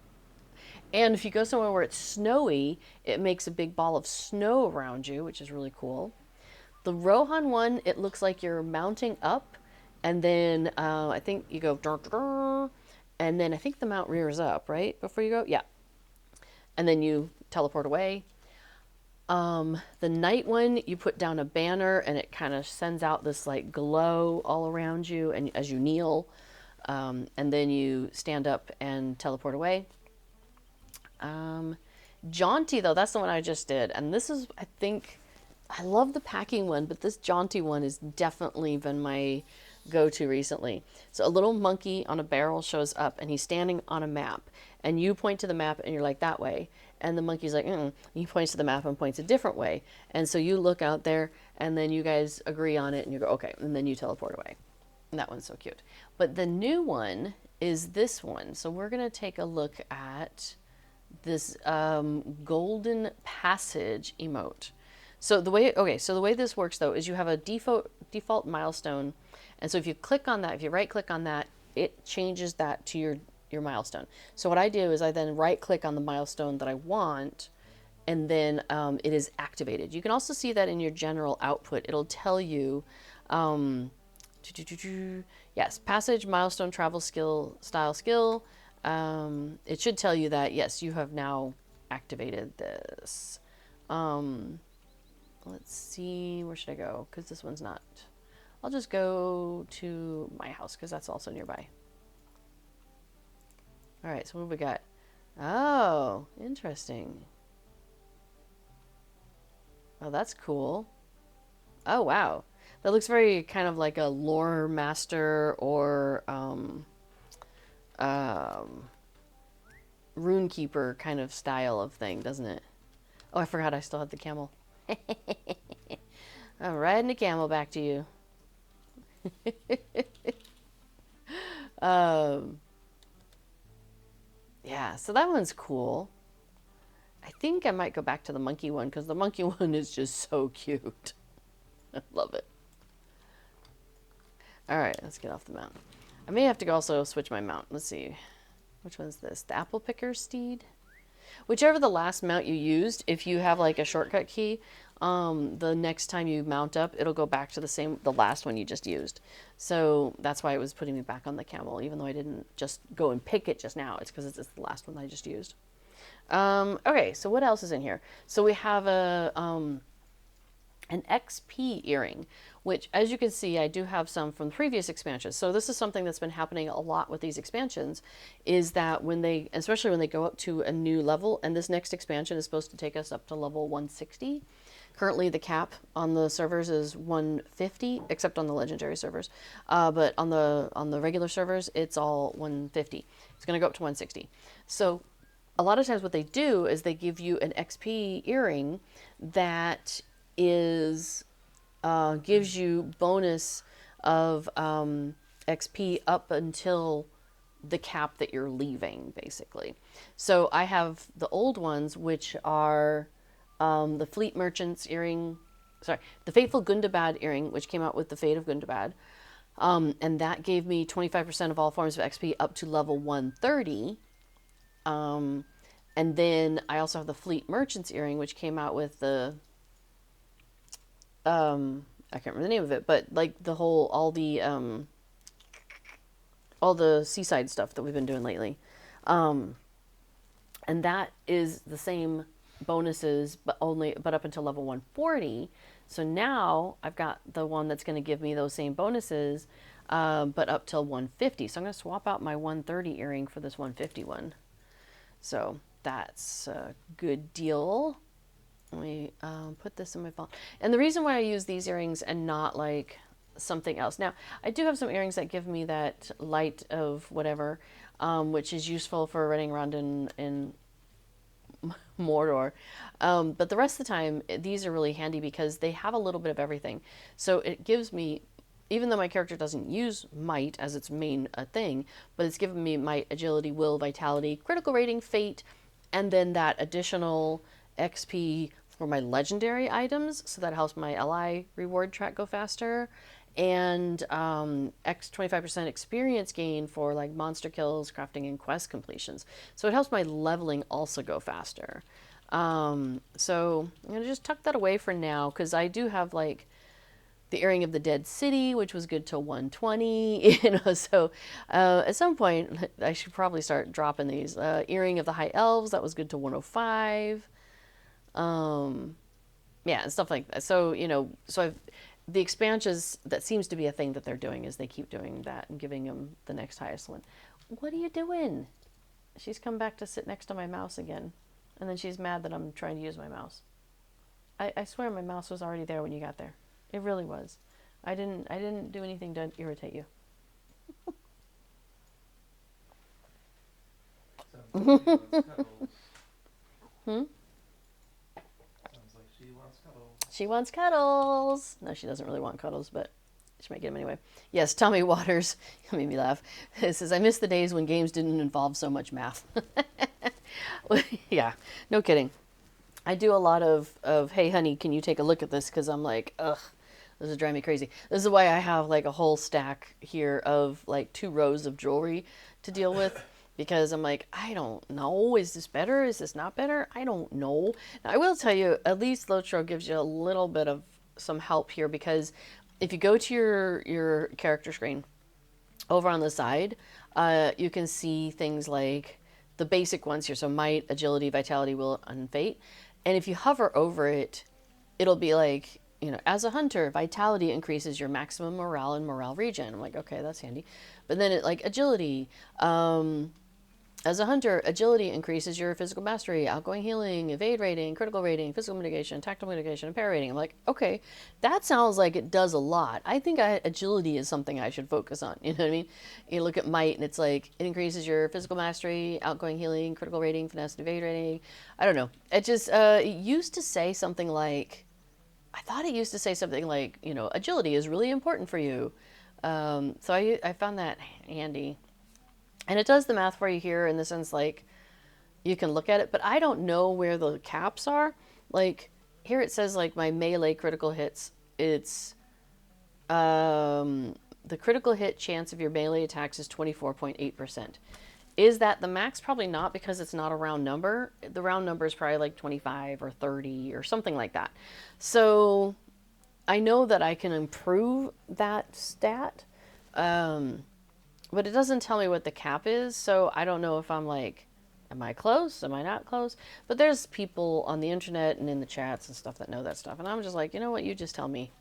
And if you go somewhere where it's snowy, it makes a big ball of snow around you, which is really cool. The Rohan one, it looks like you're mounting up, and then I think you go, and then I think the mount rears up, right? Before you go? Yeah. And then you teleport away. The night one, you put down a banner, and it kind of sends out this like glow all around you, and as you kneel, and then you stand up and teleport away. Jaunty, though, that's the one I just did. And this is, I think, I love the packing one, but this jaunty one has definitely been my go-to recently. So a little monkey on a barrel shows up, and he's standing on a map. And you point to the map, and you're like, that way. And the monkey's like, He points to the map and points a different way. And so you look out there, and then you guys agree on it, and you go, okay. And then you teleport away. And that one's so cute. But the new one is this one. So we're going to take a look at this golden passage emote. So the way this works though is you have a default milestone, and so if you click on that, if you right click on that, it changes that to your milestone. So what I do is I then right click on the milestone that I want, and then it is activated. You can also see that in your general output. It'll tell you, yes, passage, milestone, travel skill, style skill. It should tell you that, yes, you have now activated this. Let's see, where should I go? Because this one's not. I'll just go to my house because that's also nearby. All right, so what have we got? Oh, interesting. Oh, that's cool. Oh, wow. That looks very kind of like a lore master or runekeeper kind of style of thing, doesn't it? Oh, I forgot I still had the camel. I'm riding a camel back to you. Yeah, so that one's cool. I think I might go back to the monkey one because the monkey one is just so cute. I love it. All right, let's get off the mount. I may have to also switch my mount. Let's see. Which one's this? The apple picker steed? Whichever the last mount you used, if you have like a shortcut key, the next time you mount up, it'll go back to the last one you just used. So that's why it was putting me back on the camel, even though I didn't just go and pick it just now. It's because it's the last one I just used. Okay, so what else is in here? So we have an XP earring, which, as you can see, I do have some from previous expansions. So this is something that's been happening a lot with these expansions, is that especially when they go up to a new level, and this next expansion is supposed to take us up to level 160. Currently, the cap on the servers is 150, except on the legendary servers. But on the regular servers, it's all 150. It's going to go up to 160. So a lot of times what they do is they give you an XP earring that gives you bonus of XP up until the cap that you're leaving, basically. So I have the old ones, which are the Fleet Merchant's earring, the Fateful Gundabad earring, which came out with the Fate of Gundabad. And that gave me 25% of all forms of XP up to level 130. And then I also have the Fleet Merchant's earring, which came out with the I can't remember the name of it, but like all the seaside stuff that we've been doing lately. And that is the same bonuses, but up until level 140. So now I've got the one that's going to give me those same bonuses, but up till 150. So I'm going to swap out my 130 earring for this 150 one. So that's a good deal. Let me put this in my phone. And the reason why I use these earrings and not like something else. Now, I do have some earrings that give me that light of whatever, which is useful for running around in Mordor. But the rest of the time, these are really handy because they have a little bit of everything. So it gives me even though my character doesn't use might as its main thing, but it's given me might, agility, will, vitality, critical rating, fate, and then that additional XP for my legendary items, so that helps my ally reward track go faster, and 25% experience gain for like monster kills, crafting, and quest completions. So it helps my leveling also go faster. So I'm gonna just tuck that away for now, because I do have like the Earring of the Dead City, which was good till 120, so at some point I should probably start dropping these. Earring of the High Elves, that was good to 105. Yeah, and stuff like that. So, the expansions, that seems to be a thing that they're doing, is they keep doing that and giving them the next highest one. What are you doing? She's come back to sit next to my mouse again. And then she's mad that I'm trying to use my mouse. I swear my mouse was already there when you got there. It really was. I didn't do anything to irritate you. Sounds like she wants cuddles. She wants cuddles. No, she doesn't really want cuddles, but she might get them anyway. Yes, Tommy Waters made me laugh. It says, I miss the days when games didn't involve so much math. Yeah, no kidding. I do a lot of, hey, honey, can you take a look at this? Because I'm like, ugh, this is driving me crazy. This is why I have like a whole stack here of like 2 rows of jewelry to deal with. Because I'm like, I don't know. Is this better? Is this not better? I don't know. Now, I will tell you, at least LOTRO gives you a little bit of some help here. Because if you go to your character screen, over on the side, you can see things like the basic ones here. So might, agility, vitality, will, and fate. And if you hover over it, it'll be like, as a hunter, vitality increases your maximum morale and morale regen. I'm like, okay, that's handy. But then it like agility. As a hunter, agility increases your physical mastery, outgoing healing, evade rating, critical rating, physical mitigation, tactical mitigation, and para rating. I'm like, okay, that sounds like it does a lot. I think agility is something I should focus on. You know what I mean? You look at might, and it's like, it increases your physical mastery, outgoing healing, critical rating, finesse, and evade rating. I don't know. It just, it used to say something like, I thought it used to say something like, agility is really important for you. So I found that handy. And it does the math for you here in the sense, like, you can look at it, but I don't know where the caps are. Like, here it says, like, my melee critical hits, it's, the critical hit chance of your melee attacks is 24.8%. Is that the max? Probably not, because it's not a round number. The round number is probably like 25 or 30 or something like that. So I know that I can improve that stat. But it doesn't tell me what the cap is, so I don't know if I'm like, am I close? Am I not close? But there's people on the internet and in the chats and stuff that know that stuff, and I'm just like, you know what, you just tell me.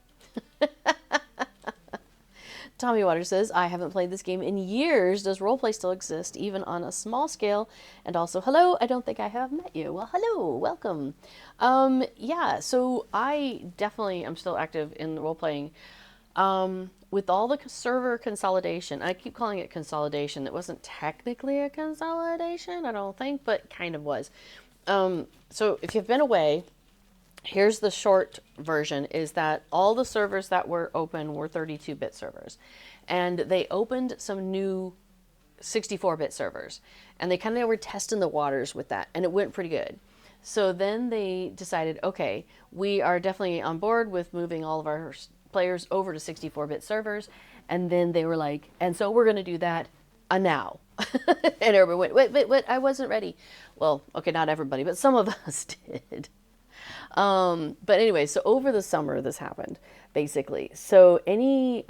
Tommy Waters says, I haven't played this game in years. Does roleplay still exist, even on a small scale? And also, hello, I don't think I have met you. Well, hello, welcome. Yeah, so I definitely am still active in roleplaying. With all the server consolidation, I keep calling it consolidation. It wasn't technically a consolidation, I don't think, but kind of was. So if you've been away, here's the short version, is that all the servers that were open were 32-bit servers. And they opened some new 64-bit servers. And they kind of were testing the waters with that. And it went pretty good. So then they decided, okay, we are definitely on board with moving all of our players over to 64-bit servers. And then they were like, and so we're going to do that now. And everybody went, wait, I wasn't ready. Well, okay, not everybody, but some of us did. But anyway, so over the summer this happened, basically. So any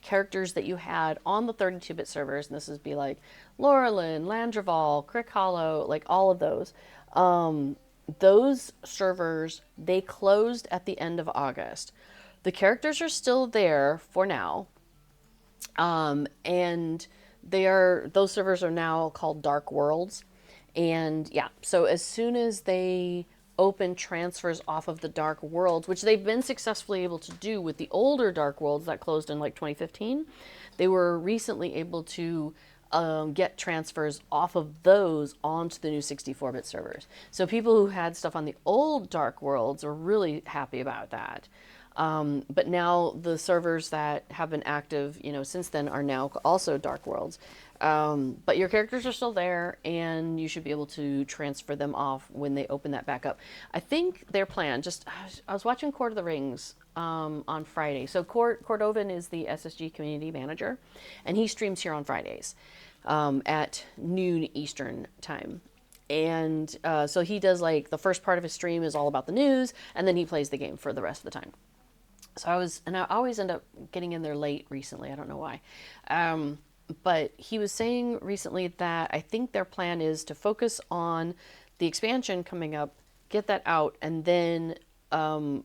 characters that you had on the 32-bit servers, and this would be like Laurelin, Landreval, Crick Hollow, like all of those servers, they closed at the end of August. The characters are still there for now. And those servers are now called Dark Worlds. And yeah, so as soon as they open transfers off of the Dark Worlds, which they've been successfully able to do with the older Dark Worlds that closed in like 2015, they were recently able to get transfers off of those onto the new 64-bit servers. So people who had stuff on the old Dark Worlds are really happy about that. But now the servers that have been active, since then are now also Dark Worlds. But your characters are still there, and you should be able to transfer them off when they open that back up. I think their plan, I was watching Court of the Rings on Friday. So Cordovan is the SSG community manager, and he streams here on Fridays at noon Eastern time. And so he does like the first part of his stream is all about the news, and then he plays the game for the rest of the time. So I always end up getting in there late recently. I don't know why. But he was saying recently that I think their plan is to focus on the expansion coming up, get that out, and then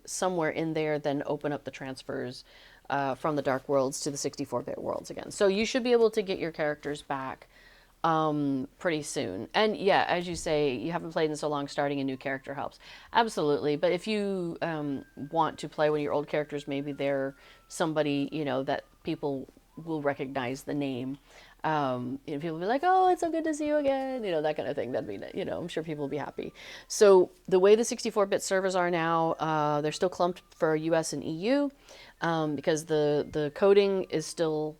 somewhere in there, then open up the transfers from the Dark Worlds to the 64-bit worlds again. So you should be able to get your characters back pretty soon. And yeah, as you say, you haven't played in so long, starting a new character helps. Absolutely. But if you want to play one of your old characters, maybe they're somebody, that people will recognize the name. People will be like, oh, it's so good to see you again, that kind of thing. That'd be, I'm sure people will be happy. So the way the 64-bit servers are now, they're still clumped for US and EU because the coding is still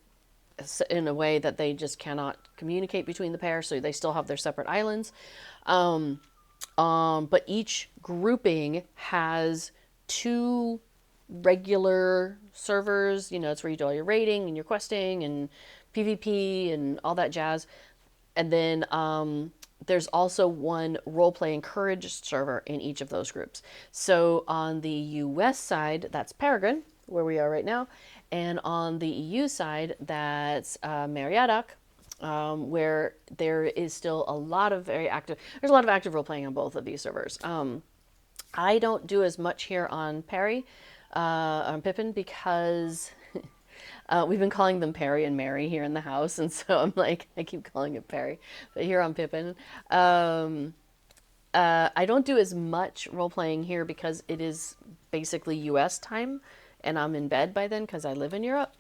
in a way that they just cannot communicate between the pair, so they still have their separate islands. But each grouping has two regular servers. It's where you do all your raiding and your questing and PvP and all that jazz. And then there's also one roleplay encouraged server in each of those groups. So on the US side, that's Peregrine, where we are right now. And on the EU side, that's Meriadoc, where there is still a lot of there's a lot of active role playing on both of these servers. I don't do as much here on on Pippin, because we've been calling them Perry and Mary here in the house. And so I'm like, I keep calling it Perry. But here on Pippin, I don't do as much role playing here because it is basically US time, and I'm in bed by then because I live in Europe.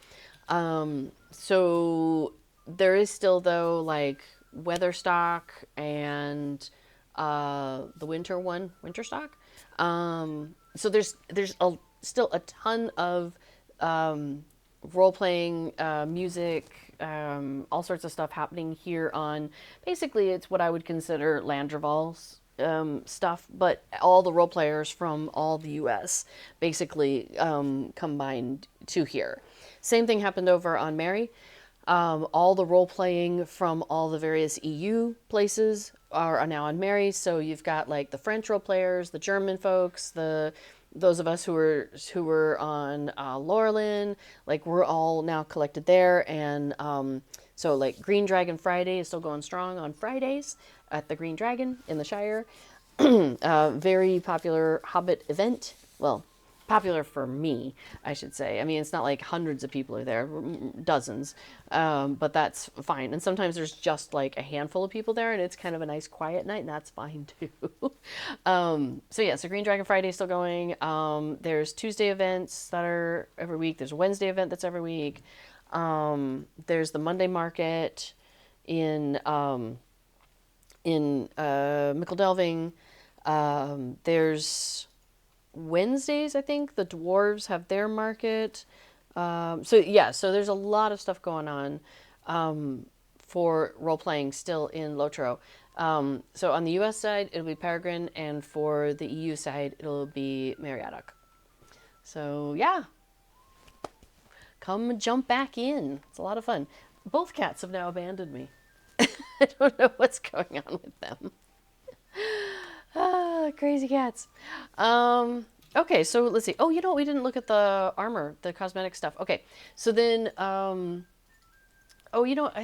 So there is still, though, like Weatherstock and the Winterstock. So there's still a ton of role playing, music, all sorts of stuff happening here on. Basically, it's what I would consider Landreval's stuff, but all the role players from all the US basically combined to here. Same thing happened over on Mary. All the role playing from all the various EU places are now on Mary. So you've got like the French role players, the German folks, those of us who were on Laurelin, like we're all now collected there. And so like Green Dragon Friday is still going strong on Fridays at the Green Dragon in the Shire. Very popular Hobbit event. Well, popular for me, I should say. I mean, it's not like hundreds of people are there, dozens, but that's fine. And sometimes there's just like a handful of people there, and it's kind of a nice quiet night, and that's fine too. So Green Dragon Friday is still going. There's Tuesday events that are every week. There's a Wednesday event that's every week. There's the Monday market in Mickle Delving. There's Wednesdays, I think, the dwarves have their market. So there's a lot of stuff going on for role playing still in LOTRO. So on the US side, it'll be Peregrine, and for the EU side, it'll be Meriadoc. So yeah, come jump back in. It's a lot of fun. Both cats have now abandoned me. I don't know what's going on with them. Crazy cats. Okay, so let's see. Oh, we didn't look at the armor, the cosmetic stuff. Okay, so then, I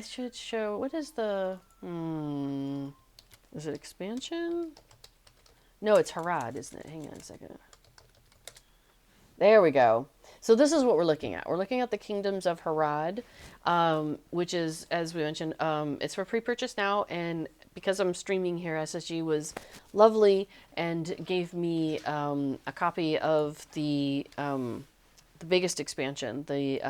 should show, what is the, is it expansion? No, it's Harad, isn't it? Hang on a second. There we go. So this is what we're looking at. We're looking at the Kingdoms of Harad, which is, as we mentioned, it's for pre-purchase now, and because I'm streaming here, SSG was lovely and gave me a copy of the biggest expansion, the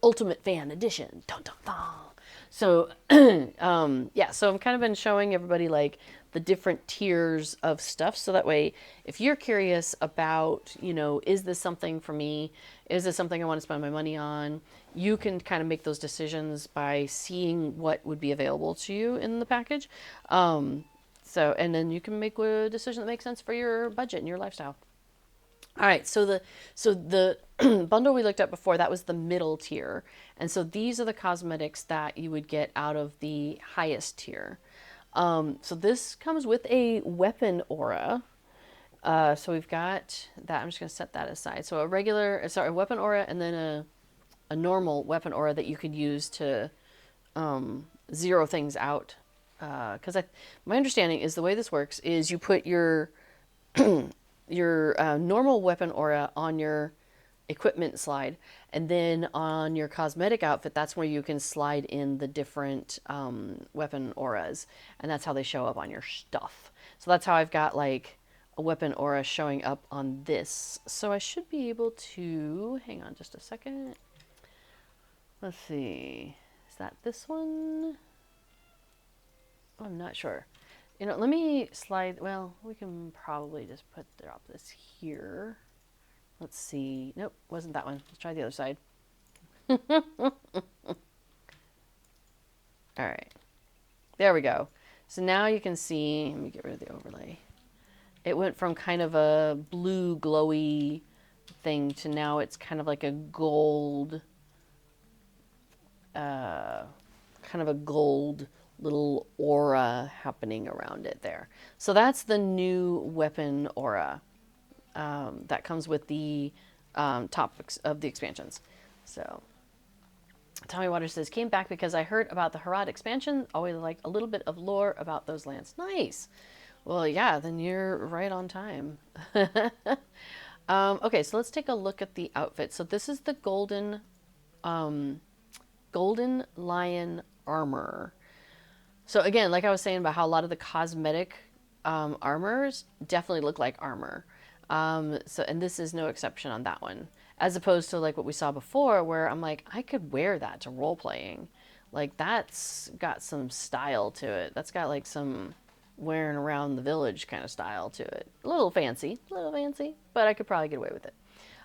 Ultimate Fan Edition. Dun, dun, dun. So, yeah, so I'm kind of been showing everybody like the different tiers of stuff. So that way, if you're curious about, is this something for me? Is this something I want to spend my money on? You can kind of make those decisions by seeing what would be available to you in the package. And then you can make a decision that makes sense for your budget and your lifestyle. All right, so the bundle we looked at before, that was the middle tier. And so these are the cosmetics that you would get out of the highest tier. So this comes with a weapon aura. So we've got that. I'm just going to set that aside. So a weapon aura, and then a normal weapon aura that you could use to zero things out. Because my understanding is the way this works is you put your normal weapon aura on your equipment slide, and then on your cosmetic outfit, that's where you can slide in the different weapon auras, and that's how they show up on your stuff. So that's how I've got like a weapon aura showing up on this. So I should be able to, hang on just a second. Let's see, is that this one? Oh, I'm not sure. Let me slide. Well, we can probably just drop this here. Let's see. Nope, wasn't that one. Let's try the other side. All right. There we go. So now you can see, let me get rid of the overlay. It went from kind of a blue glowy thing to now it's kind of like a gold, kind of a gold little aura happening around it there. So that's the new weapon aura that comes with the top of the expansions. So Tommy Waters says, came back because I heard about the Harad expansion. Always like a little bit of lore about those lands. Nice. Well, yeah, then you're right on time. Okay, so let's take a look at the outfit. So this is the golden lion armor. So again, like I was saying about how a lot of the cosmetic armors definitely look like armor. And this is no exception on that one. As opposed to like what we saw before, where I'm like, I could wear that to role playing. Like that's got some style to it. That's got like some wearing around the village kind of style to it. A little fancy, but I could probably get away with it.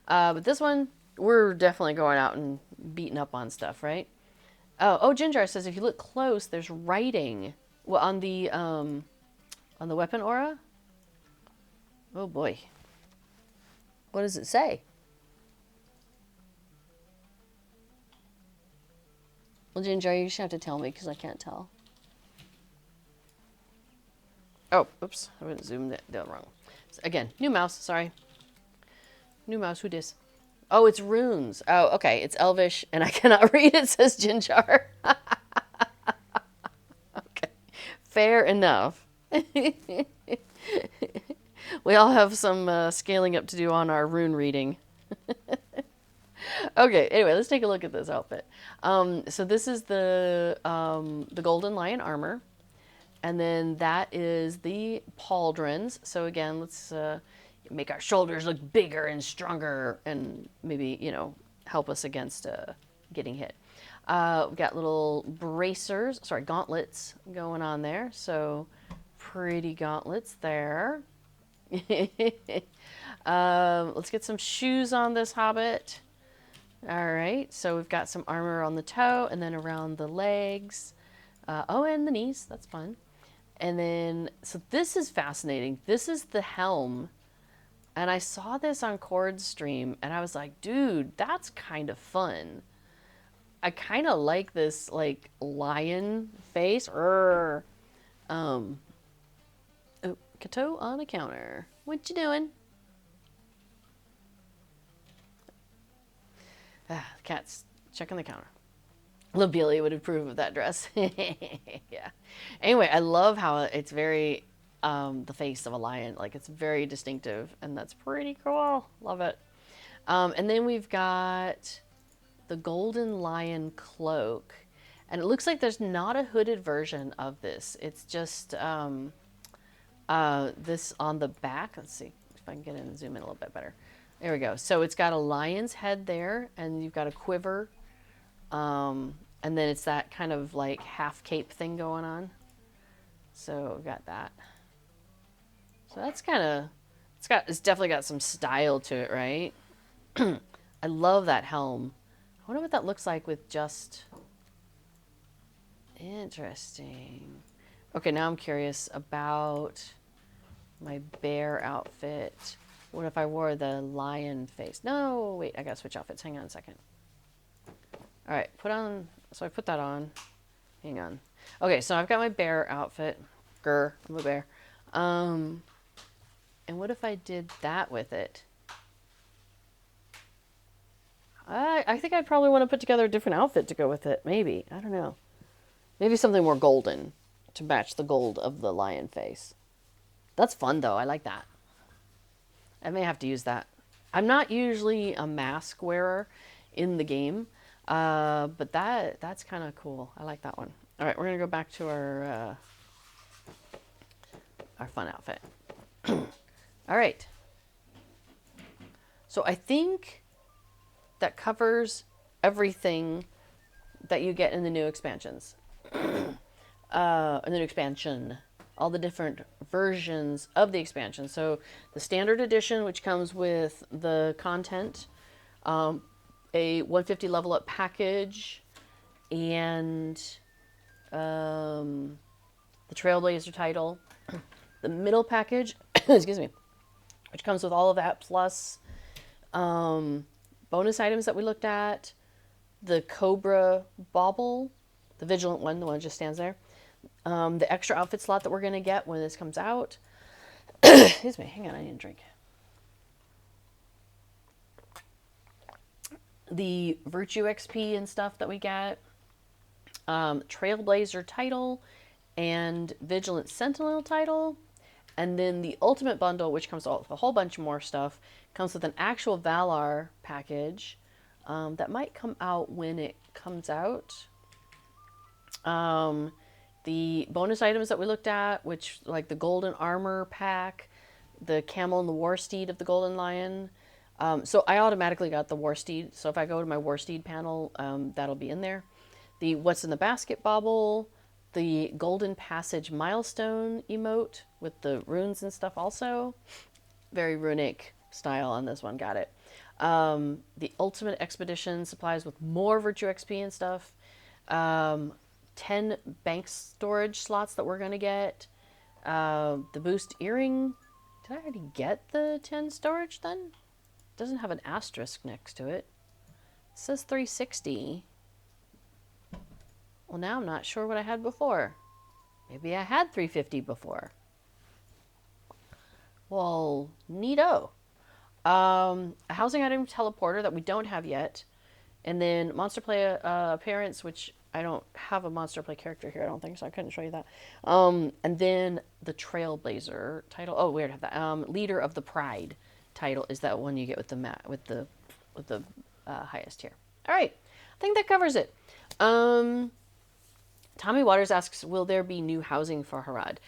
But this one, we're definitely going out and beating up on stuff, right? Oh, Ginger says if you look close, there's writing. Well, on the weapon aura. Oh boy. What does it say? Well, Ginger, you just have to tell me because I can't tell. Oh, oops. I went zoomed it wrong. Again, new mouse. Sorry. New mouse. Who dis? Oh, it's runes. Oh, okay. It's Elvish, and I cannot read it, says Ginger. Okay. Fair enough. We all have some scaling up to do on our rune reading. Okay, anyway, let's take a look at this outfit. So this is the golden lion armor. And then that is the pauldrons. So again, let's make our shoulders look bigger and stronger and maybe, help us against getting hit. We've got little gauntlets going on there. So pretty gauntlets there. Let's get some shoes on this hobbit. All right, so we've got some armor on the toe and then around the legs. And the knees, that's fun. And then, so this is fascinating. This is the helm. And I saw this on Cord's stream and I was like, dude, that's kind of fun. I kind of like this, like, lion face. Oh, Kato on a counter. What you doing? The cat's checking the counter. Lobelia would approve of that dress. Yeah. Anyway, I love how it's very the face of a lion. Like it's very distinctive, and that's pretty cool. Love it. And then we've got the golden lion cloak, and it looks like there's not a hooded version of this. It's just this on the back. Let's see if I can get in and zoom in a little bit better. There we go. So it's got a lion's head there, and you've got a quiver. And then it's that kind of like half cape thing going on. So we got that. So that's kind of, it's definitely got some style to it, right? I love that helm. I wonder what that looks like with just, interesting. Okay, now I'm curious about my bear outfit. What if I wore the lion face? No, wait, I gotta switch outfits. Hang on a second. All right, put on, so I put that on. Hang on. Okay, so I've got my bear outfit. Grr, I'm a bear. And what if I did that with it? I think I'd probably want to put together a different outfit to go with it. Maybe. I don't know. Maybe something more golden to match the gold of the lion face. That's fun, though. I like that. I may have to use that. I'm not usually a mask wearer in the game, but that's kind of cool. I like that one. All right, we're going to go back to our fun outfit. All right. So I think that covers everything that you get in the new expansions. In the new expansion. All the different versions of the expansion. So the standard edition, which comes with the content, a 150 level up package, and the Trailblazer title. The middle package, excuse me, which comes with all of that plus bonus items that we looked at. The Cobra Bauble, the Vigilant one, the one that just stands there. The extra outfit slot that we're going to get when this comes out. Excuse me, hang on, I need a drink. The Virtue XP and stuff that we get. Trailblazer title and Vigilant Sentinel title. And then the Ultimate Bundle, which comes with a whole bunch more stuff, comes with an actual Valar package that might come out when it comes out. The bonus items that we looked at, which like the Golden Armor pack, the Camel and the War Steed of the Golden Lion. So I automatically got the War Steed. So if I go to my War Steed panel, that'll be in there. The What's in the Basket Bauble, the Golden Passage Milestone emote with the runes and stuff also. Very runic style on this one, got it. The Ultimate Expedition supplies with more Virtue XP and stuff. 10 bank storage slots that we're going to get. The Boost Earring. Did I already get the 10 storage then? It doesn't have an asterisk next to it. It says 360. Well, now I'm not sure what I had before. Maybe I had 350 before. Well, neato. A housing item teleporter that we don't have yet. And then monster play appearance, which I don't have a monster play character here, I don't think, so I couldn't show you that. And then the Trailblazer title. Oh, we already have that. Leader of the Pride title is that one you get with the highest tier. All right, I think that covers it. Tommy Waters asks, will there be new housing for Harad?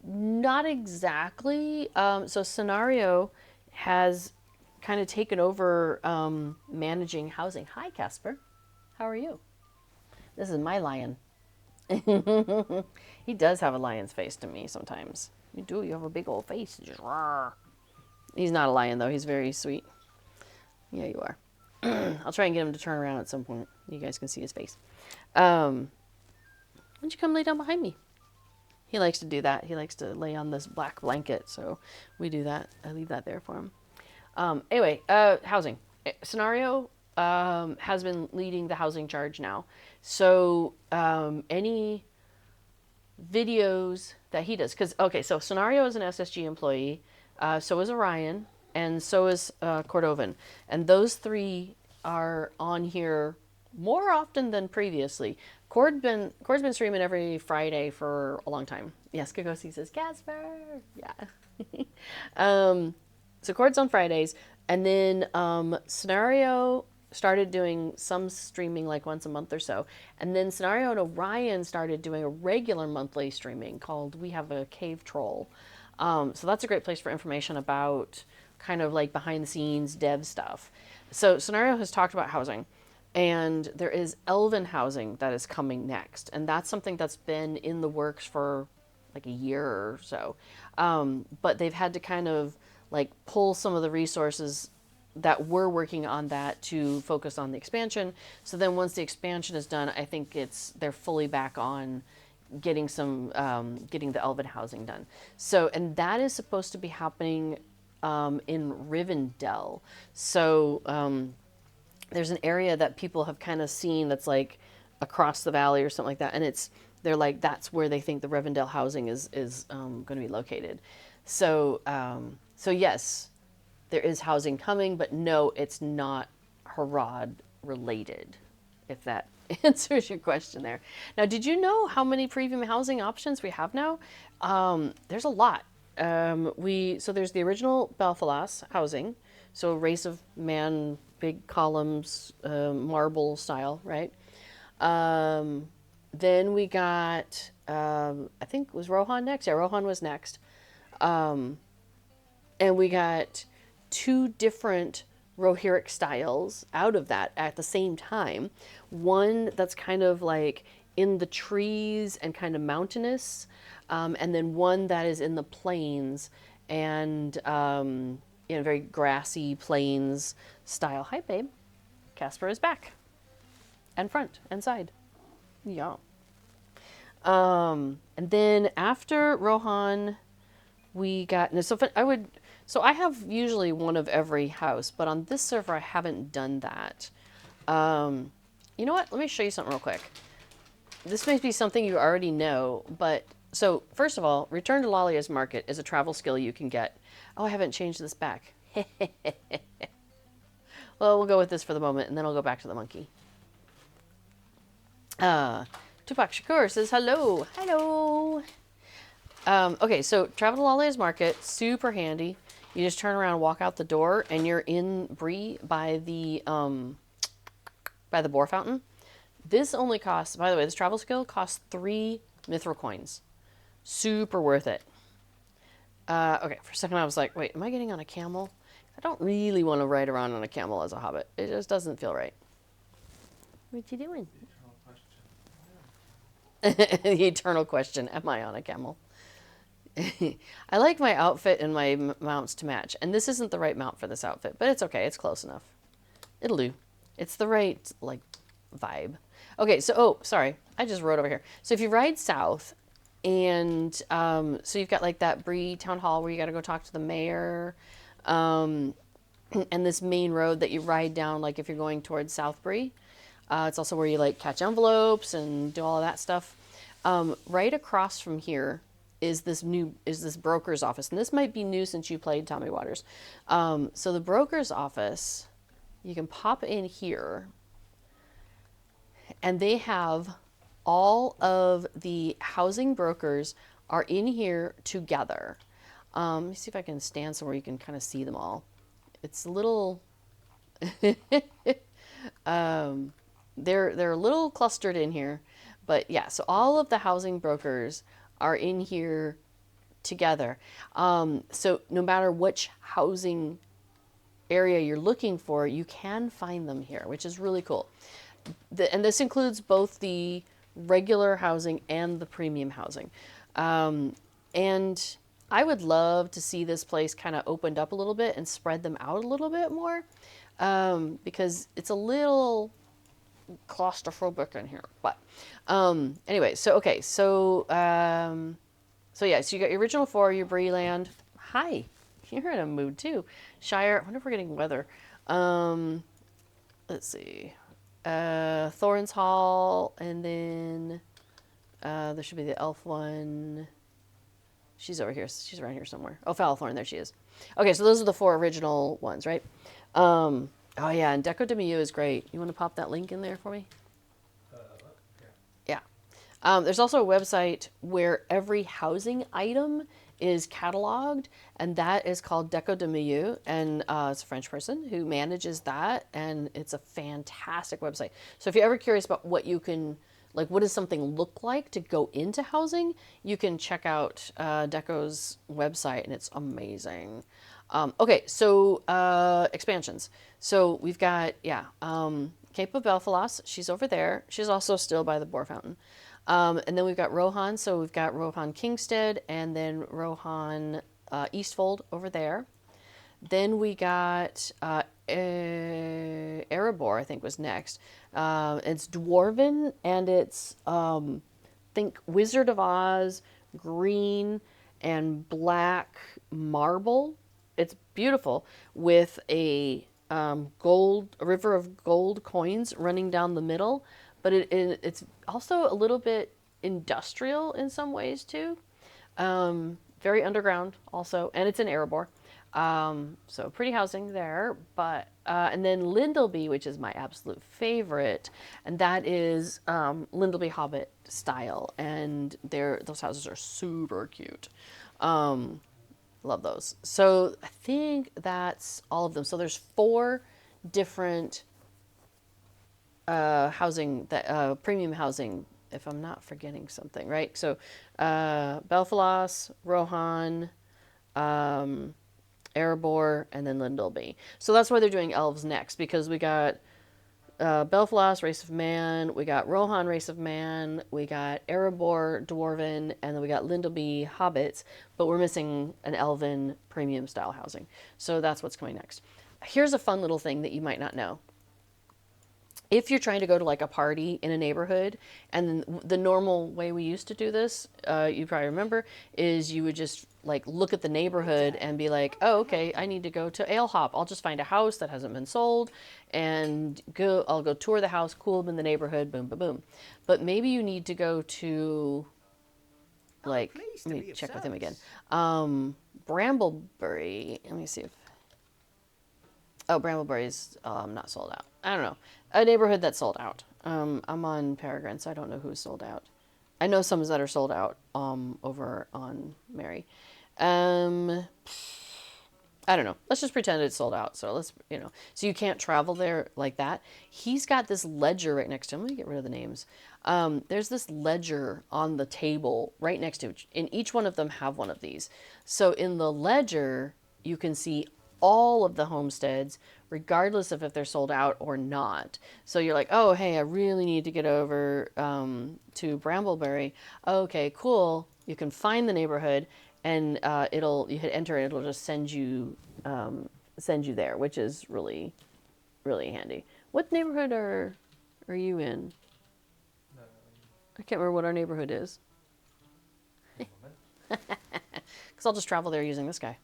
Not exactly. So Scenario has kind of taken over managing housing. Hi, Casper. How are you? This is my lion. He does have a lion's face to me sometimes. You do. You have a big old face. Just roar. He's not a lion, though. He's very sweet. Yeah, you are. I'll try and get him to turn around at some point. You guys can see his face. Why don't you come lay down behind me? He likes to do that. He likes to lay on this black blanket, so we do that. I leave that there for him. Anyway, housing. Scenario has been leading the housing charge now. So any videos that he does, because, okay, so Scenario is an SSG employee, so is Orion, and so is Cordovan. And those three are on here more often than previously. Cord's been streaming every Friday for a long time. Yes, Kagosi says, Casper! Yeah. So Cord's on Fridays, and then Scenario started doing some streaming like once a month or so. And then Scenario and Orion started doing a regular monthly streaming called We Have a Cave Troll. So that's a great place for information about kind of like behind the scenes dev stuff. So Scenario has talked about housing. And there is elven housing that is coming next. And that's something that's been in the works for like a year or so. But they've had to kind of like pull some of the resources that we're working on that to focus on the expansion. So then once the expansion is done, I think they're fully back on getting getting the elven housing done. So, and that is supposed to be happening in Rivendell. So there's an area that people have kind of seen that's like across the valley or something like that, and they're like that's where they think the Rivendell housing is going to be located. So so yes, there is housing coming, but no, it's not Harad related. If that answers your question there. Now, did you know how many premium housing options we have now? There's a lot. So there's the original Belfalas housing, so race of man, big columns, marble style, right? Then we got I think was Rohan next. Yeah, Rohan was next, and we got two different Rohirric styles out of that at the same time. One that's kind of like in the trees and kind of mountainous, and then one that is in the plains and very grassy plains style. Hi, babe. Casper is back, and front and side. Yeah. And then after Rohan, we got so I have usually one of every house, but on this server I haven't done that. You know what? Let me show you something real quick. This may be something you already know, but so first of all, Return to Lalia's Market is a travel skill you can get. Oh, I haven't changed this back. Well, we'll go with this for the moment, and then I'll go back to the monkey. Tupac Shakur says hello. Hello. Okay, so travel to Lalia's Market, super handy. You just turn around, walk out the door, and you're in Bree by the boar fountain. This only costs, by the way, this travel skill costs 3 mithril coins. Super worth it. Okay, for a second I was like, wait, am I getting on a camel? I don't really want to ride around on a camel as a hobbit. It just doesn't feel right. What you doing? The eternal question, am I on a camel? I like my outfit and my mounts to match. And this isn't the right mount for this outfit, but it's okay. It's close enough. It'll do. It's the right, like, vibe. Okay, so, oh, sorry. I just wrote over here. So if you ride south, and so you've got, like, that Bree Town Hall where you got to go talk to the mayor, and this main road that you ride down, like, if you're going towards South Bree. It's also where you, like, catch envelopes and do all of that stuff. Right across from here is this broker's office, and this might be new since you played Tommy Waters. So the broker's office, you can pop in here, and they have all of the housing brokers are in here together. Let me see if I can stand somewhere you can kind of see them all. It's a little they're a little clustered in here, but yeah, so all of the housing brokers are in here together. So no matter which housing area you're looking for, you can find them here, which is really cool. And this includes both the regular housing and the premium housing. And I would love to see this place kind of opened up a little bit and spread them out a little bit more, because it's a little claustrophobic in here. But anyway, so okay, so so yeah, so you got your original 4, your Breeland. Hi, you're in a mood too. Shire. I wonder if we're getting weather. Let's see. Thorin's Hall, and then there should be the elf one. She's over here. She's around here somewhere. Oh, Falthorn, there she is. Okay, so those are the 4 original ones, right? Oh yeah, and Deco de Milieu is great. You want to pop that link in there for me? Yeah. There's also a website where every housing item is cataloged, and that is called Deco de Milieu, and it's a French person who manages that, and it's a fantastic website. So if you're ever curious about what you can, like, what does something look like to go into housing, you can check out Deco's website, and it's amazing. Okay, so expansions. So we've got, yeah, Cape of Belfalas, she's over there. She's also still by the Boar Fountain. And then we've got Rohan. So we've got Rohan Kingstead and then Rohan Eastfold over there. Then we got Erebor, I think, was next. It's Dwarven, and it's, think, Wizard of Oz, green and black marble. It's beautiful with a a river of gold coins running down the middle, but it's also a little bit industrial in some ways too. Very underground also, and it's in Erebor. So pretty housing there, but and then Lindleby, which is my absolute favorite, and that is Lindleby Hobbit style, and those houses are super cute. Love those. So I think that's all of them. So there's 4 different housing that premium housing, if I'm not forgetting something, right? So Belfalas, Rohan, Erebor, and then Lindleby. So that's why they're doing elves next, because we got Belfalas, Race of Man, we got Rohan, Race of Man, we got Erebor, Dwarven, and then we got Lindleby, Hobbits, but we're missing an Elven premium style housing. So that's what's coming next. Here's a fun little thing that you might not know. If you're trying to go to like a party in a neighborhood, and the normal way we used to do this, you probably remember, is you would just like look at the neighborhood and be like, oh, okay, I need to go to Ale Hop. I'll just find a house that hasn't been sold and I'll go tour the house, cool, I'm in the neighborhood, boom, boom, boom. But maybe you need to go to, like, let me check with him again. Bramblebury, let me see if, oh, Bramblebury's not sold out. I don't know. A neighborhood that's sold out. I'm on Peregrine, so I don't know who's sold out. I know some that are sold out over on Mary. I don't know. Let's just pretend it's sold out. So so you can't travel there like that. He's got this ledger right next to him. Let me get rid of the names. There's this ledger on the table right next to it. And each one of them have one of these. So in the ledger, you can see all of the homesteads, regardless of if they're sold out or not. So you're like, oh, hey, I really need to get over to Bramblebury. Okay, cool. You can find the neighborhood, and you hit enter, and it'll just send you there, which is really, really handy. What neighborhood are you in? I can't remember what our neighborhood is. Because I'll just travel there using this guy.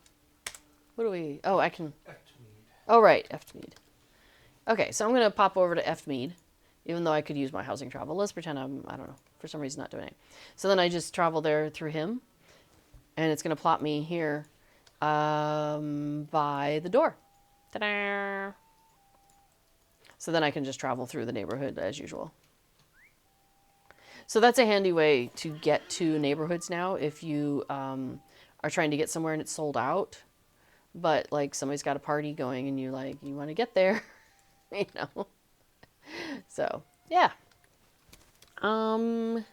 What do we... Oh, I can... Oh, right. Eftmead. Okay, so I'm going to pop over to Eftmead, even though I could use my housing travel. Let's pretend I'm, I don't know, for some reason not doing it. So then I just travel there through him, and it's going to plot me here by the door. Ta-da! So then I can just travel through the neighborhood as usual. So that's a handy way to get to neighborhoods now if you are trying to get somewhere and it's sold out. But like somebody's got a party going and you want to get there, So yeah. I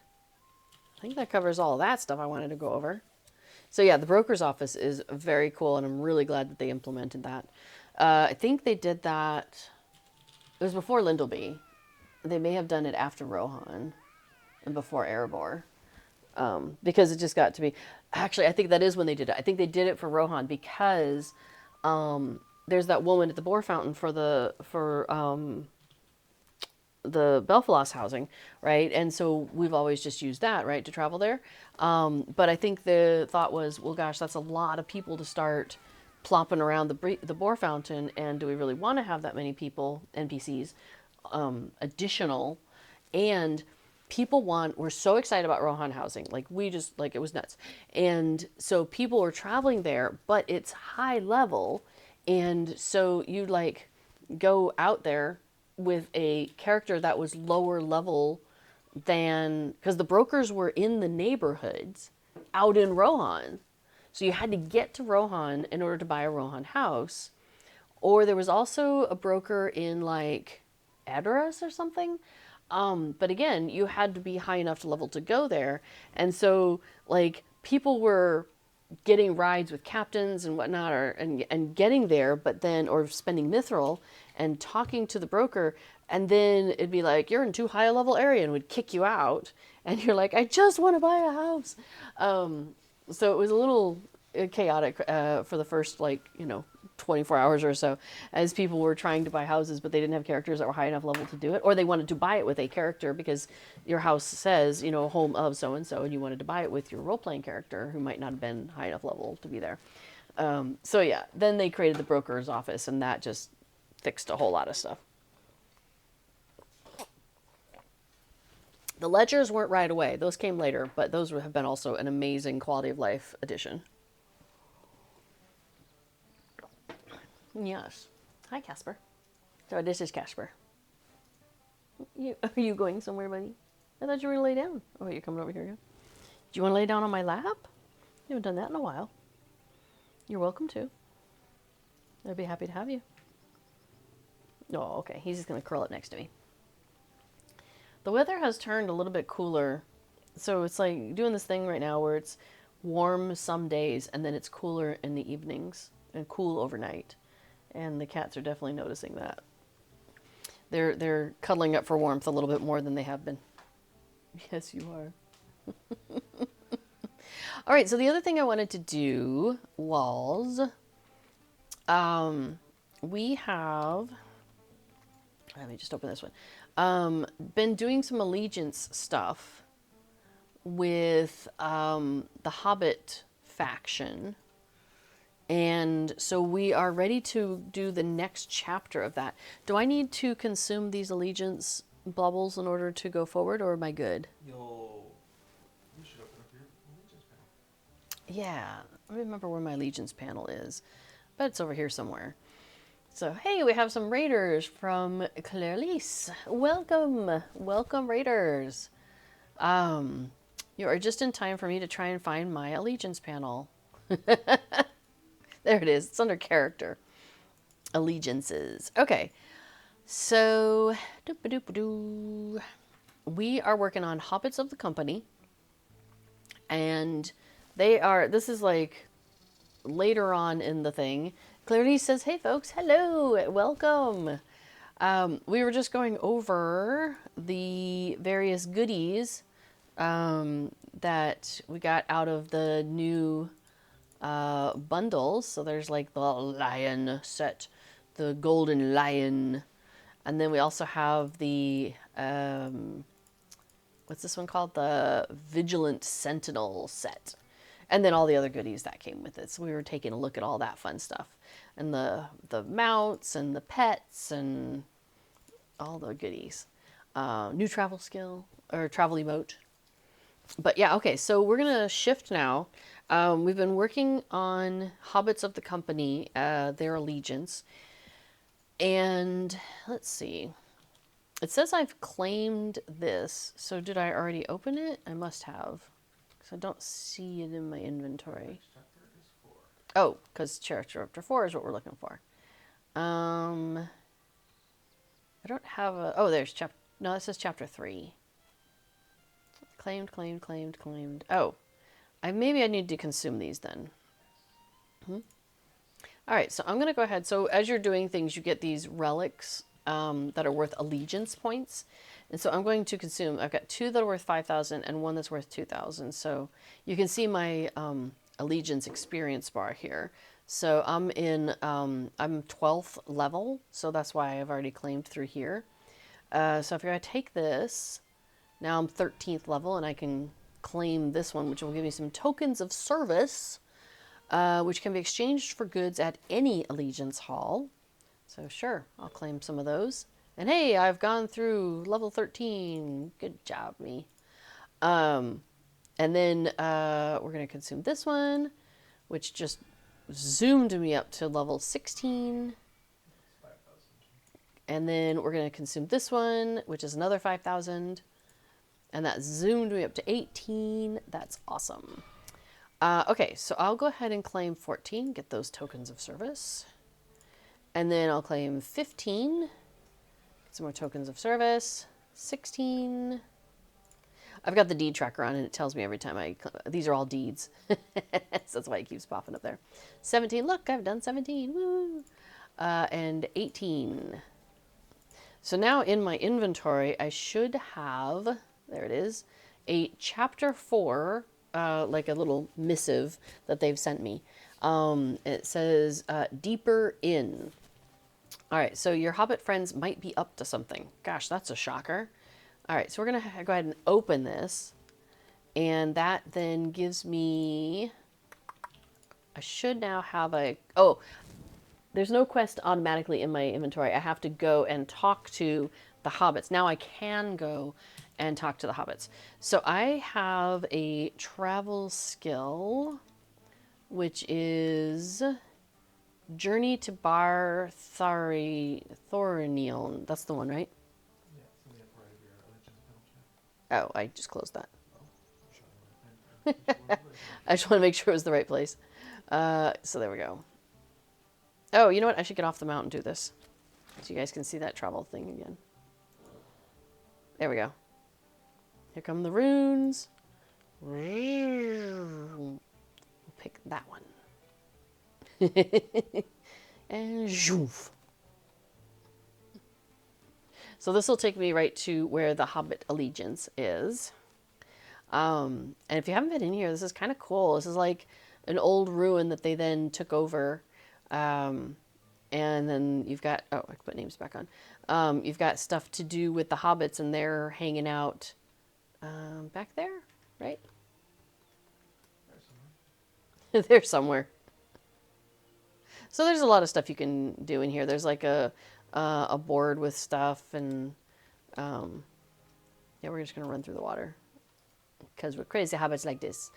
think that covers all of that stuff I wanted to go over. So yeah, the broker's office is very cool, and I'm really glad that they implemented that. I think they did that. It was before Lindleby. They may have done it after Rohan and before Erebor. Because it just got to be... Actually, I think that is when they did it. I think they did it for Rohan because there's that woman at the Boar Fountain for the Belfalas housing, right? And so we've always just used that, right, to travel there. But I think the thought was, well, gosh, that's a lot of people to start plopping around the Boar Fountain, and do we really want to have that many people, NPCs, additional? And... we're so excited about Rohan housing. It was nuts. And so people were traveling there, but it's high level. And so you'd go out there with a character that was lower level than, because the brokers were in the neighborhoods out in Rohan. So you had to get to Rohan in order to buy a Rohan house. Or there was also a broker in Edoras or something. But again, you had to be high enough level to go there. And so people were getting rides with captains and whatnot, and getting there, but then, or spending mithril and talking to the broker, and then it'd be like, you're in too high a level area, and would kick you out, and you're like, I just want to buy a house. So it was a little chaotic for the first, like, 24 hours or so, as people were trying to buy houses, but they didn't have characters that were high enough level to do it, or they wanted to buy it with a character because your house says, home of so and so, and you wanted to buy it with your role playing character who might not have been high enough level to be there. So yeah, then they created the broker's office, and that just fixed a whole lot of stuff. The ledgers weren't right away; those came later, but those have been also an amazing quality of life addition. Yes. Hi, Casper. So this is Casper. Are you going somewhere, buddy? I thought you were going to lay down. Oh, you're coming over here again. Do you want to lay down on my lap? You haven't done that in a while. You're welcome to. I'd be happy to have you. Oh, okay. He's just going to curl up next to me. The weather has turned a little bit cooler. So it's like doing this thing right now where it's warm some days and then it's cooler in the evenings and cool overnight. And the cats are definitely noticing that. They're cuddling up for warmth a little bit more than they have been. Yes, you are. All right, so the other thing I wanted to do was we have, let me just open this one. Been doing some allegiance stuff with the Hobbit faction. And so we are ready to do the next chapter of that. Do I need to consume these allegiance bubbles in order to go forward, or am I good? You should open up your allegiance panel. Yeah, I remember where my allegiance panel is. But it's over here somewhere. So, hey, we have some raiders from Claire-Lise. Welcome. Welcome, raiders. You are just in time for me to try and find my allegiance panel. There it is. It's under character. Allegiances. Okay. So, we are working on Hobbits of the Company. And this is like later on in the thing. Clarity says, hey folks, hello, welcome. We were just going over the various goodies that we got out of the new bundles. So there's like the lion set, the golden lion, and then we also have the what's this one called, the vigilant sentinel set, and then all the other goodies that came with it. So we were taking a look at all that fun stuff, and the mounts and the pets and all the goodies. New travel skill or travel emote. But yeah, okay, so we're gonna shift now. We've been working on Hobbits of the Company, their allegiance. And let's see. It says I've claimed this. So did I already open it? I must have. Because I don't see it in my inventory. Oh, because chapter 4 is what we're looking for. I don't have a... Oh, there's chapter... No, this is chapter 3. Claimed. Oh. Maybe I need to consume these then. All right, so I'm going to go ahead. So as you're doing things, you get these relics that are worth allegiance points. And so I'm going to consume, I've got 2 that are worth 5,000 and 1 that's worth 2,000. So you can see my allegiance experience bar here. So I'm 12th level, so that's why I've already claimed through here. So if I take this, now I'm 13th level and I can claim this one, which will give me some tokens of service, which can be exchanged for goods at any Allegiance Hall. So sure, I'll claim some of those. And hey, I've gone through level 13. Good job, me. And then we're going to consume this one, which just zoomed me up to level 16. And then we're going to consume this one, which is another 5,000. And that zoomed me up to 18. That's awesome. Okay, so I'll go ahead and claim 14, get those tokens of service. And then I'll claim 15, get some more tokens of service. 16. I've got the deed tracker on and it tells me every time these are all deeds. So that's why it keeps popping up there. 17, look, I've done 17, woo. and 18. So now in my inventory, I should have, there it is, a chapter 4, like a little missive that they've sent me. It says, Deeper In. All right, so your Hobbit friends might be up to something. Gosh, that's a shocker. All right, so we're going to go ahead and open this. And that then gives me, I should now have a, oh, there's no quest automatically in my inventory. I have to go and talk to the hobbits. Now I can go and talk to the hobbits. So I have a travel skill, which is Journey to Bar Thorinion. That's the one, right? Yeah, it's in the upper right of your Legends panel chat. Oh, I just closed that. Oh, I'm sure I would. I just want to make sure it was the right place. So there we go. Oh, you know what? I should get off the mountain and do this. So you guys can see that travel thing again. There we go. Here come the runes. We'll pick that one. And zhoof. So this will take me right to where the Hobbit Alliance is. And if you haven't been in here, this is kind of cool. This is like an old ruin that they then took over. And then you've got, oh, I put names back on. You've got stuff to do with the hobbits, and they're hanging out back there, right? They're somewhere. So there's a lot of stuff you can do in here. There's like a board with stuff, and yeah, we're just gonna run through the water because we're crazy hobbits like this.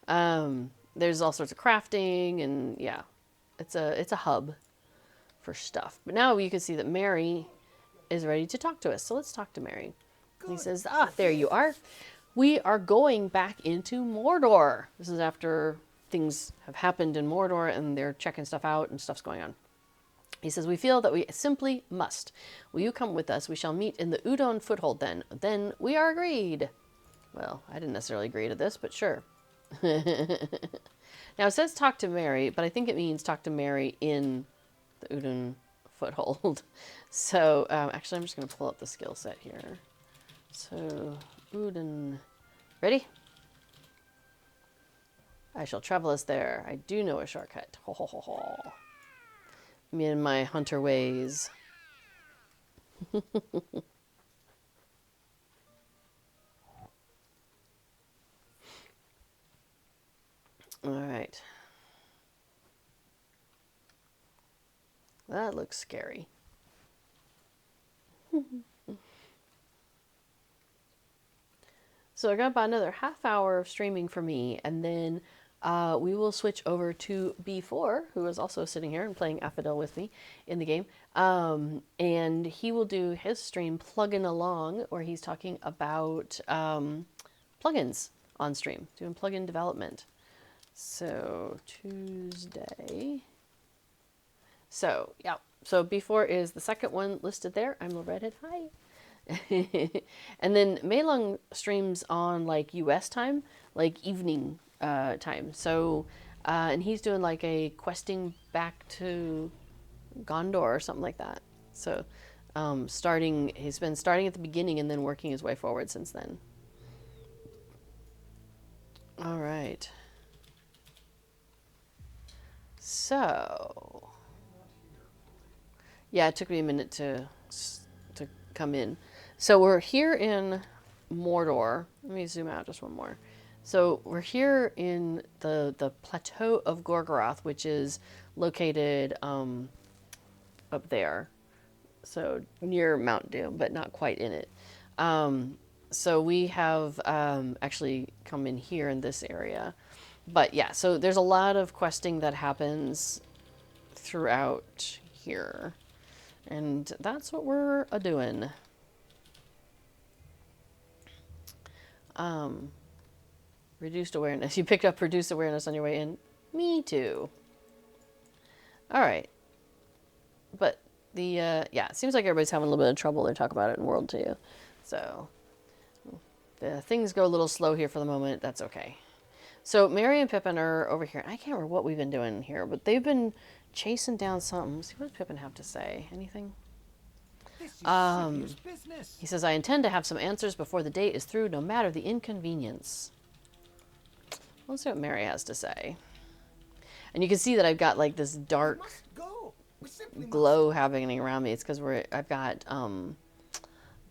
There's all sorts of crafting, and yeah, it's a hub for stuff. But now you can see that Mary is ready to talk to us. So let's talk to Mary. He says, there you are. We are going back into Mordor. This is after things have happened in Mordor and they're checking stuff out and stuff's going on. He says, we feel that we simply must. Will you come with us? We shall meet in the Udon foothold then. Then we are agreed. Well, I didn't necessarily agree to this, but sure. Now it says talk to Mary, but I think it means talk to Mary in the Udon foothold. So actually I'm just going to pull up the skill set here. So Udon, ready? I shall travel us there. I do know a shortcut. Ho ho ho ho. Me and my hunter ways. All right. That looks scary. So I got about another half hour of streaming for me, and then we will switch over to B4, who is also sitting here and playing Affadil with me in the game. And he will do his stream plugging along, where he's talking about plugins on stream, doing plugin development. So Tuesday. So yeah, so B4 is the second one listed there. I'm the redhead. Hi. And then Meilung streams on like US time, like evening time. So and he's doing like a questing back to Gondor or something like that. So he's been starting at the beginning and then working his way forward since then. All right. So yeah, it took me a minute to come in. So we're here in Mordor. Let me zoom out just one more. So we're here in the plateau of Gorgoroth, which is located up there. So near Mount Doom, but not quite in it. So we have actually come in here in this area. But yeah, so there's a lot of questing that happens throughout here. And that's what we're a-doing. Reduced awareness. You picked up reduced awareness on your way in. Me too. All right. But the, yeah, it seems like everybody's having a little bit of trouble. They talk about it in World 2. So, the things go a little slow here for the moment. That's okay. So Mary and Pippin are over here. I can't remember what we've been doing here, but they've been chasing down something. Let's see, what does Pippin have to say? Anything? This is serious He business. says, I intend to have some answers before the date is through, no matter the inconvenience. Let's see what Mary has to say. And you can see that I've got like this We dark must go. We simply glow happening around me. It's because I've got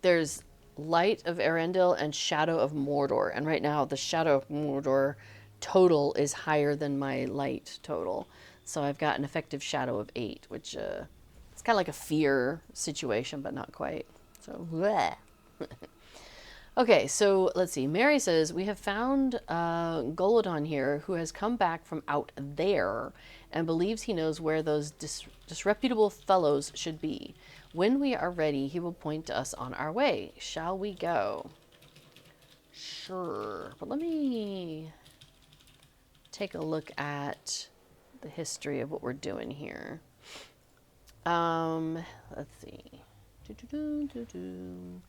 there's light of Arendelle and shadow of Mordor, and right now the shadow of Mordor total is higher than my light total, so I've got an effective shadow of 8, which it's kind of like a fear situation, but not quite. So bleh. Okay, so let's see. Mary says, we have found Golodon here, who has come back from out there and believes he knows where those disreputable fellows should be. When we are ready, he will point to us on our way. Shall we go? Sure. But let me take a look at the history of what we're doing here. Let's see. Doo-doo-doo-doo-doo.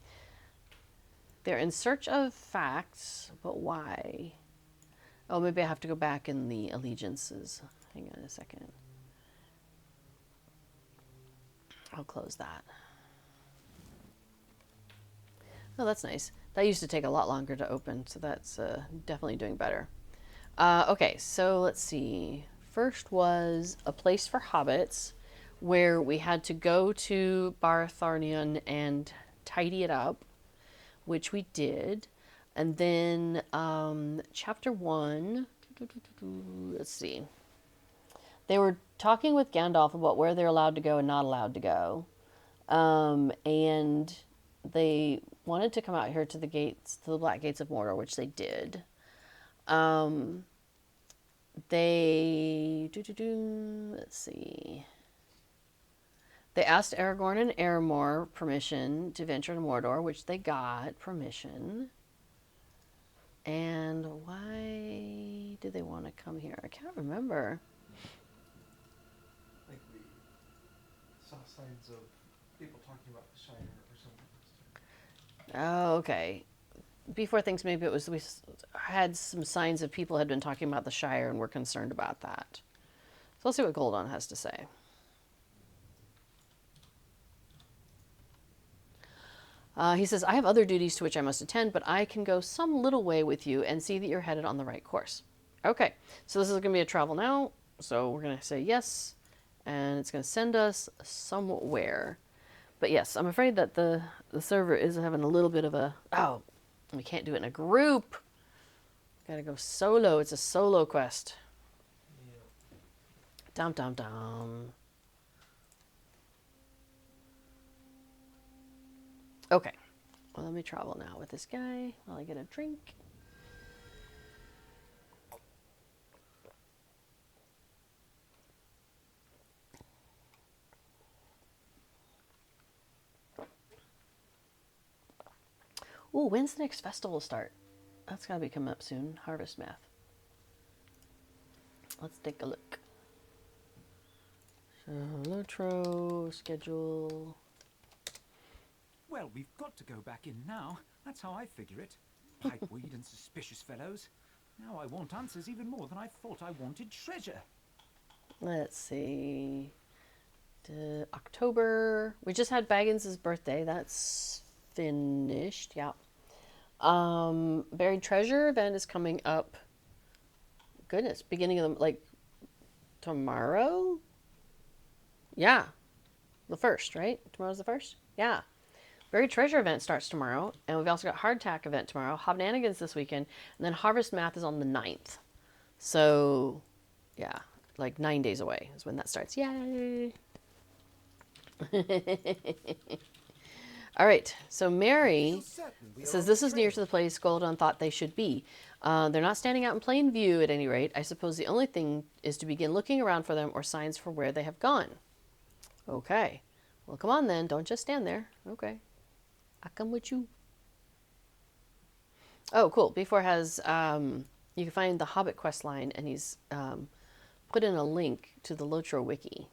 They're in search of facts, but why? Oh, maybe I have to go back in the allegiances. Hang on a second. I'll close that. Oh, that's nice. That used to take a lot longer to open, so that's definitely doing better. Okay, so let's see. First was a place for hobbits, where we had to go to Bartharnion and tidy it up, which we did. And then chapter 1, let's see. They were talking with Gandalf about where they're allowed to go and not allowed to go. And they wanted to come out here to the gates, to the Black Gates of Mordor, which they did. Let's see. They asked Aragorn and Erebor permission to venture to Mordor, which they got permission. And why did they want to come here? I can't remember. I think we saw signs of people talking about the Shire or something. Oh, okay. Before things, maybe it was we had some signs of people had been talking about the Shire and were concerned about that. So let's see what Goldon has to say. He says, I have other duties to which I must attend, but I can go some little way with you and see that you're headed on the right course. Okay, so this is going to be a travel now, so we're going to say yes, and it's going to send us somewhere. But yes, I'm afraid that the server is having a little bit of a... Oh, we can't do it in a group. Got to go solo. It's a solo quest. Yeah. Dum, dum, dum. Okay, well, let me travel now with this guy while I get a drink. Ooh, when's the next festival start? That's got to be coming up soon. Harvest Math. Let's take a look. So, LOTRO, schedule... Well, we've got to go back in now. That's how I figure it. Pipeweed and suspicious fellows. Now I want answers even more than I thought I wanted treasure. Let's see. October. We just had Baggins' birthday. That's finished. Yeah. Buried Treasure event is coming up. Goodness, beginning of the, like, tomorrow? Yeah. The 1st, right? Tomorrow's the 1st? Yeah. Buried Treasure event starts tomorrow, and we've also got Hardtack event tomorrow, Hobnanigans this weekend, and then Harvest Math is on the 9th. So, yeah, like 9 days away is when that starts. Yay! All right, so Mary says this is near to the place Goldon thought they should be. They're not standing out in plain view at any rate. I suppose the only thing is to begin looking around for them or signs for where they have gone. Okay. Well, come on then. Don't just stand there. Okay. I come with you. Oh, cool. Before has, you can find the Hobbit quest line, and he's put in a link to the LOTRO wiki.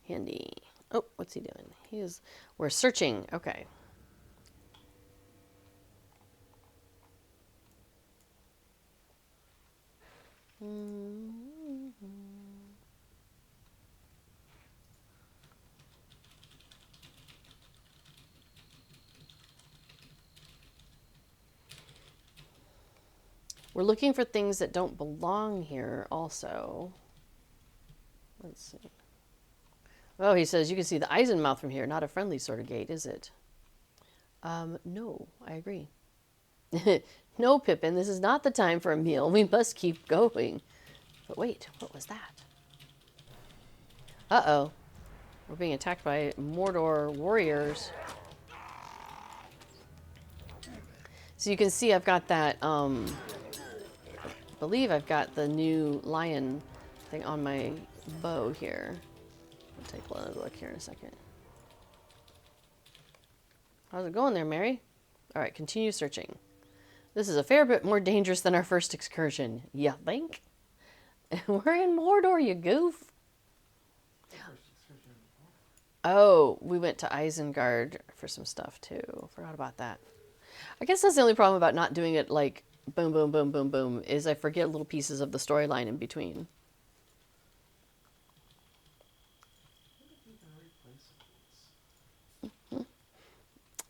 Handy. Oh, what's he doing? We're searching. Okay. We're looking for things that don't belong here also. Let's see. Oh, he says, you can see the Eisenmouth from here. Not a friendly sort of gate, is it? No, I agree. No, Pippin, this is not the time for a meal. We must keep going. But wait, what was that? Uh-oh. We're being attacked by Mordor warriors. So you can see I've got that, I believe I've got the new lion thing on my bow here. I'll take a look here in a second. How's it going there, Mary? All right, continue searching. This is a fair bit more dangerous than our first excursion. You think? We're in Mordor, you goof. Oh, we went to Isengard for some stuff too. Forgot about that. I guess that's the only problem about not doing it like boom, boom, boom, boom, boom, is I forget little pieces of the storyline in between.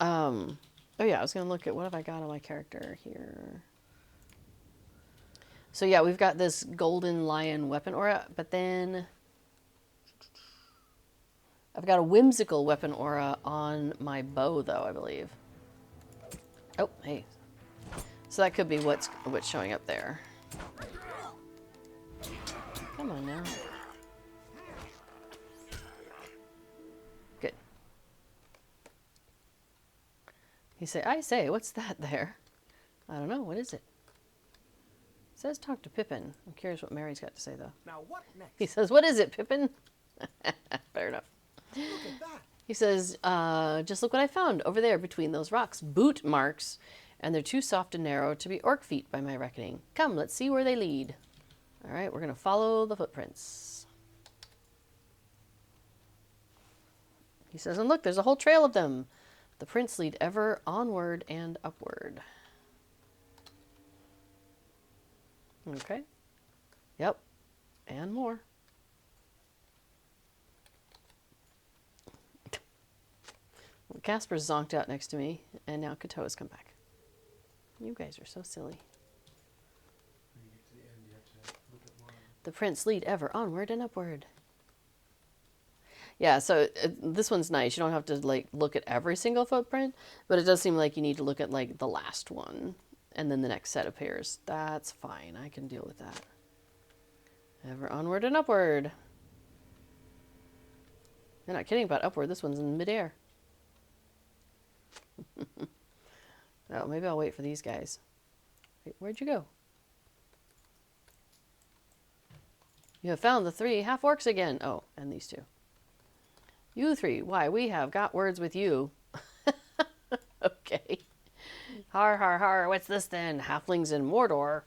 Oh yeah, I was gonna look at what have I got on my character here. So yeah, we've got this golden lion weapon aura, but then I've got a whimsical weapon aura on my bow though, I believe. Oh, hey. So that could be what's showing up there. Come on now. Good. I say, what's that there? I don't know, what is it? It says talk to Pippin. I'm curious what Mary's got to say though. Now what next? He says, what is it, Pippin? Fair enough. Look at that. He says, just look what I found over there between those rocks. Boot marks, and they're too soft and narrow to be orc feet by my reckoning. Come, let's see where they lead. All right, we're going to follow the footprints. He says, and look, there's a whole trail of them. The prints lead ever onward and upward. Okay. Yep. And more. Well, Casper's zonked out next to me, and now Katoa's come back. You guys are so silly. When you get to the end, you have to look at one. The prints lead ever onward and upward. Yeah, so this one's nice. You don't have to like look at every single footprint, but it does seem like you need to look at like the last one, and then the next set appears. That's fine. I can deal with that. Ever onward and upward. They're not kidding about upward. This one's in midair. Oh, maybe I'll wait for these guys. Wait, where'd you go? You have found the 3 half-orcs again. Oh, and these 2. You 3, why, we have got words with you. Okay. Har, har, har, what's this then? Halflings in Mordor.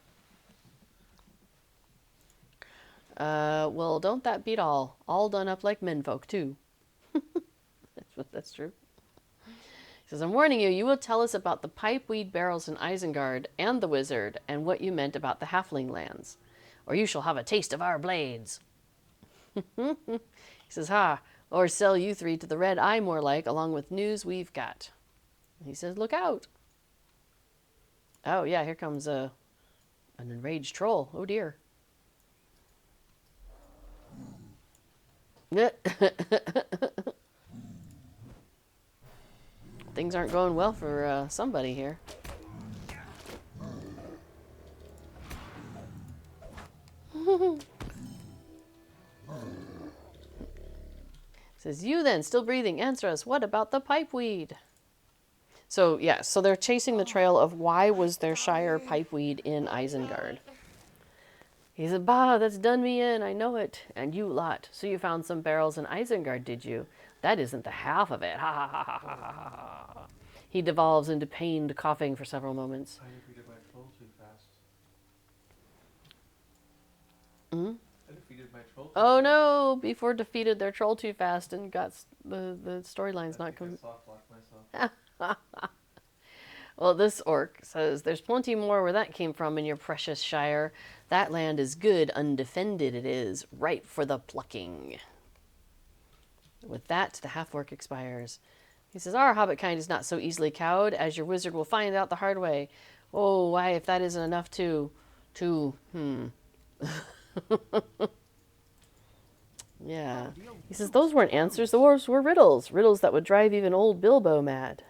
Well, don't that beat all? All done up like menfolk, too. That's true. He says, I'm warning you, you will tell us about the pipeweed barrels in Isengard and the wizard and what you meant about the halfling lands. Or you shall have a taste of our blades. He says, ha, or sell you 3 to the Red Eye more like, along with news we've got. He says, look out. Oh, yeah, here comes an enraged troll. Oh, dear. Things aren't going well for somebody here. Says, you then, still breathing, answer us. What about the pipeweed? So, yeah, so they're chasing the trail of why was there Shire pipeweed in Isengard. He said, bah, that's done me in, I know it. And you lot. So you found some barrels in Isengard, did you? That isn't the half of it. Ha ha ha ha ha ha ha. He devolves into pained coughing for several moments. I defeated my troll too fast. Hmm? I defeated my troll too Oh fast. no! Before defeated their troll too fast and got the storyline's I not think I coming. soft locked myself. Well, this orc says, there's plenty more where that came from in your precious Shire. That land is good, undefended it is, ripe for the plucking. With that, the half-orc expires. He says, our hobbit kind is not so easily cowed, as your wizard will find out the hard way. Oh, why, if that isn't enough Yeah. He says, those weren't answers, those were riddles. Riddles that would drive even old Bilbo mad.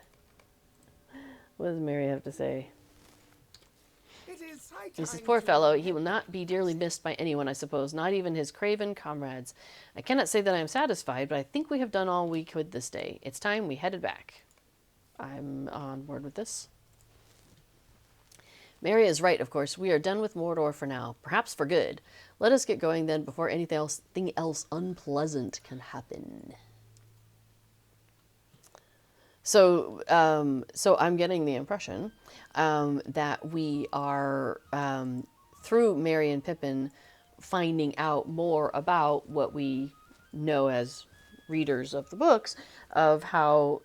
What does Mary have to say? He says, poor fellow, he will not be dearly missed by anyone, I suppose, not even his craven comrades. I cannot say that I am satisfied, but I think we have done all we could this day. It's time we headed back. I'm on board with this. Mary is right, of course. We are done with Mordor for now, perhaps for good. Let us get going then before anything else unpleasant can happen. So I'm getting the impression that we are, through Merry and Pippin, finding out more about what we know as readers of the books, of how,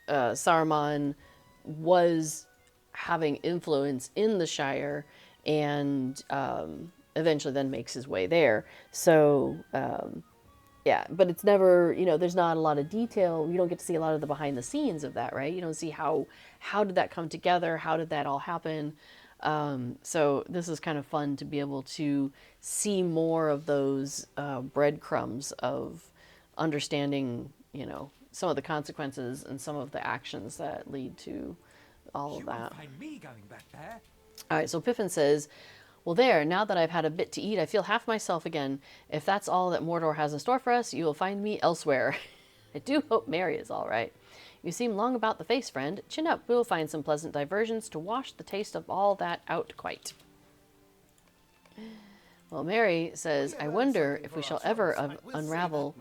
Saruman was having influence in the Shire and eventually then makes his way there. So... yeah, but it's never, there's not a lot of detail. You don't get to see a lot of the behind the scenes of that, right? You don't see how did that come together? How did that all happen? So this is kind of fun to be able to see more of those breadcrumbs of understanding, some of the consequences and some of the actions that lead to all of that. You won't find me going back there. All right, so Pippin says, well, there, now that I've had a bit to eat, I feel half myself again. If that's all that Mordor has in store for us, you will find me elsewhere. I do hope Mary is all right. You seem long about the face, friend. Chin up, we'll find some pleasant diversions to wash the taste of all that out quite. Well, Mary says, I wonder if we shall ever unravel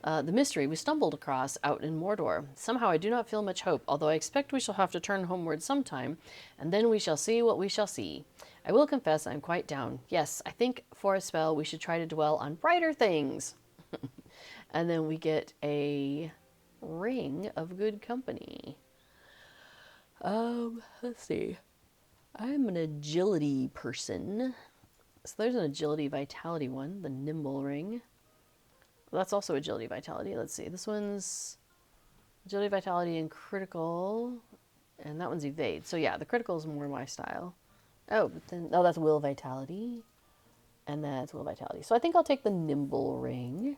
the mystery we stumbled across out in Mordor. Somehow I do not feel much hope, although I expect we shall have to turn homeward sometime, and then we shall see what we shall see. I will confess I am quite down. Yes, I think for a spell we should try to dwell on brighter things. And then we get a ring of good company. Let's see. I'm an agility person. So there's an agility vitality one, the nimble ring. Well, that's also agility vitality. Let's see. This one's agility vitality and critical, and that one's evade. So yeah, the critical is more my style. Oh, but then, that's will vitality, and that's will vitality. So I think I'll take the nimble ring,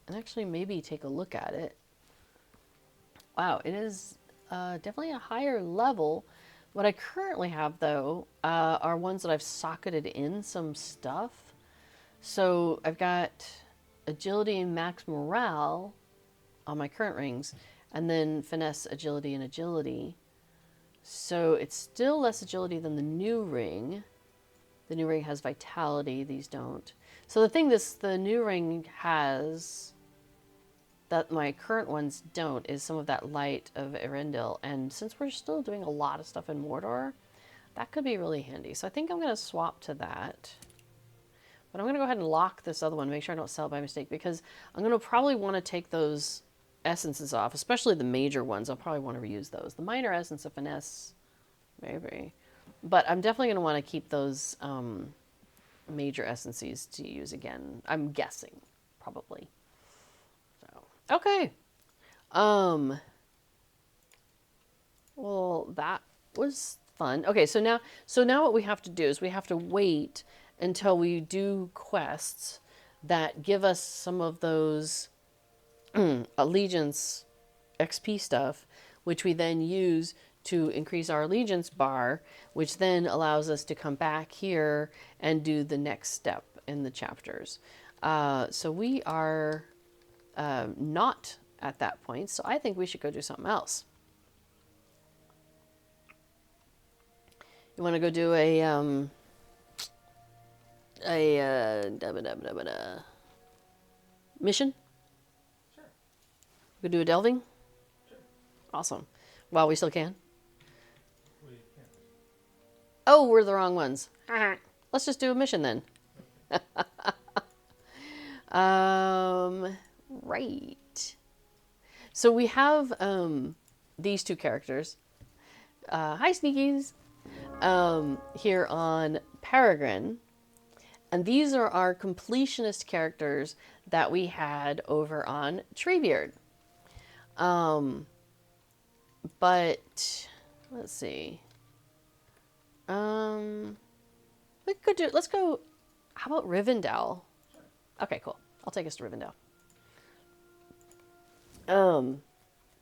and actually maybe take a look at it. Wow, it is definitely a higher level. What I currently have, though, are ones that I've socketed in some stuff. So I've got agility and max morale on my current rings, and then finesse, agility, and agility. So it's still less agility than the new ring. The new ring has vitality, these don't. So the new ring has that my current ones don't is some of that light of Erendil. And since we're still doing a lot of stuff in Mordor, that could be really handy. So I think I'm going to swap to that. But I'm going to go ahead and lock this other one, make sure I don't sell it by mistake, because I'm going to probably want to take those essences off, especially the major ones. I'll probably want to reuse those. The minor essence of finesse, maybe. But I'm definitely going to want to keep those major essences to use again. I'm guessing, probably. So, okay. Well, that was fun. Okay, so now what we have to do is we have to wait until we do quests that give us some of those allegiance XP stuff, which we then use to increase our allegiance bar, which then allows us to come back here and do the next step in the chapters. So we are not at that point, so I think we should go do something else. You want to go do a mission? Sure. Go do a delving? Sure. Awesome. While we still can. We can't. Oh, we're the wrong ones. Let's just do a mission then. Right. So we have these two characters. Hi, Sneakies! Here on Peregrine. And these are our completionist characters that we had over on Treebeard. But let's see. We could do. Let's go. How about Rivendell? Okay, cool. I'll take us to Rivendell.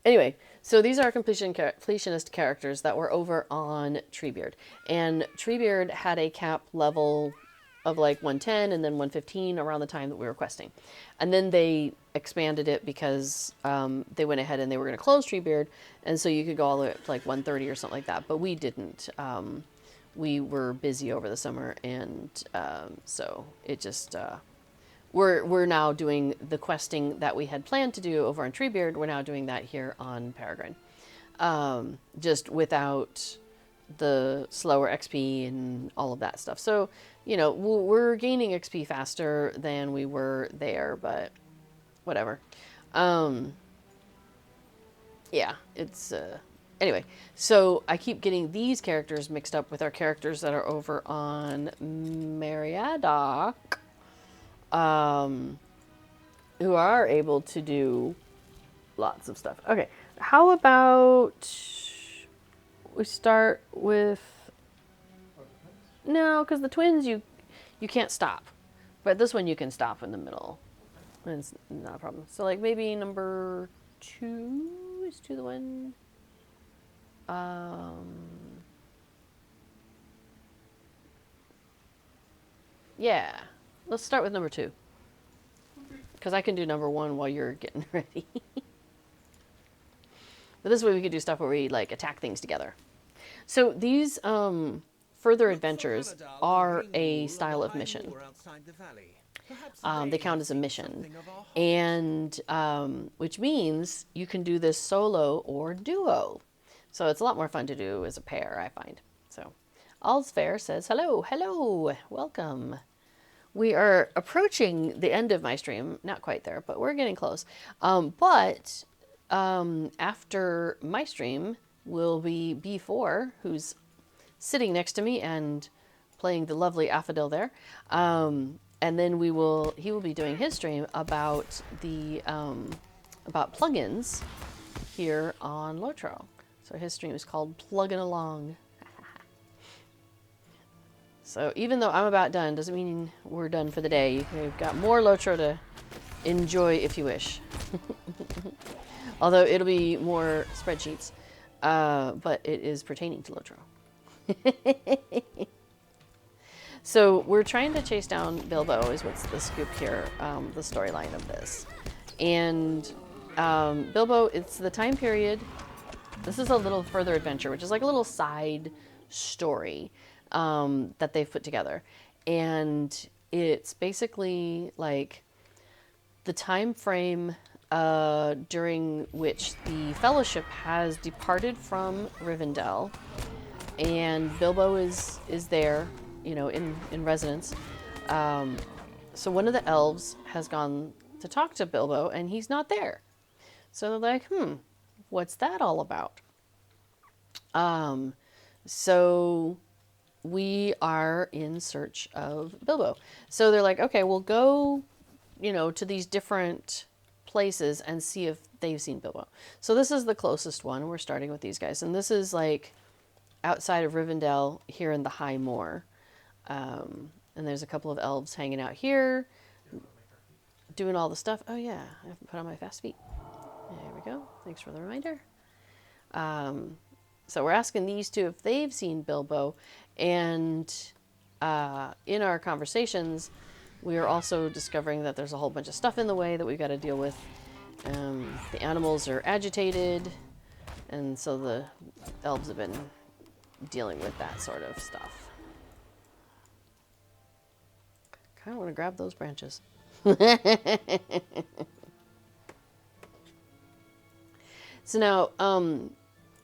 Anyway, so these are completionist characters that were over on Treebeard, and Treebeard had a cap level of like 110 and then 115 around the time that we were questing, and then they expanded it because they went ahead and they were going to close Treebeard, and so you could go all the way up to like 130 or something like that. But we didn't. We were busy over the summer, and so it just. We're now doing the questing that we had planned to do over on Treebeard. We're now doing that here on Peregrine, just without the slower XP and all of that stuff. So, you know, we're gaining XP faster than we were there, but whatever. Yeah, it's anyway. So I keep getting these characters mixed up with our characters that are over on Meriadoc. Who are able to do lots of stuff. Okay, how about we start with... No, because the twins, you can't stop. But this one you can stop in the middle. And it's not a problem. So like maybe number 2 is 2 the one. Yeah. Let's start with number 2. Because I can do number 1 while you're getting ready. But this way we could do stuff where we like attack things together. So these further adventures are a style of mission. They count as a mission. And which means you can do this solo or duo. So it's a lot more fun to do as a pair, I find. So All's Fair says, hello, hello, welcome. We are approaching the end of my stream. Not quite there, but we're getting close. But after my stream will be B4, who's sitting next to me and playing the lovely Affodil there. And then he will be doing his stream about the about plugins here on LOTRO. So his stream is called Plugging Along. So even though I'm about done, doesn't mean we're done for the day. We've got more LOTRO to enjoy if you wish. Although it'll be more spreadsheets, but it is pertaining to LOTRO. So we're trying to chase down Bilbo is what's the scoop here, the storyline of this. And Bilbo, it's the time period. This is a little further adventure, which is like a little side story that they've put together. And it's basically like the time frame during which the Fellowship has departed from Rivendell, and Bilbo is there, you know, in residence. So one of the elves has gone to talk to Bilbo, and he's not there. So they're like, what's that all about? So we are in search of Bilbo. So they're like, okay, we'll go, you know, to these different places and see if they've seen Bilbo. So this is the closest one. We're starting with these guys. And this is like outside of Rivendell here in the High Moor. And there's a couple of elves hanging out here doing all the stuff. Oh yeah, I haven't put on my fast feet. There we go. Thanks for the reminder. So we're asking these two if they've seen Bilbo, and in our conversations, we are also discovering that there's a whole bunch of stuff in the way that we've got to deal with. The animals are agitated, and so the elves have been dealing with that sort of stuff. Kind of want to grab those branches. So now,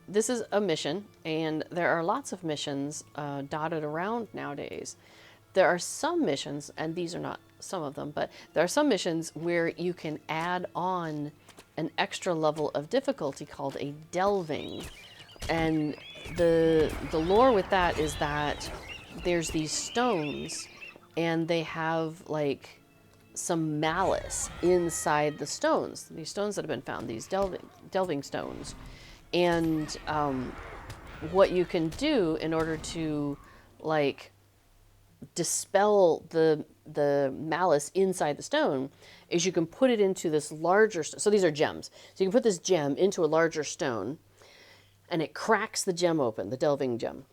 this is a mission, and there are lots of missions dotted around nowadays. There are some missions, and these are not some of them, but there are some missions where you can add on an extra level of difficulty called a delving. And the lore with that is that there's these stones and they have like some malice inside the stones. These stones that have been found, these delving stones. And what you can do in order to like dispel the malice inside the stone is you can put it into this larger so these are gems. So you can put this gem into a larger stone and it cracks the gem open, the delving gem.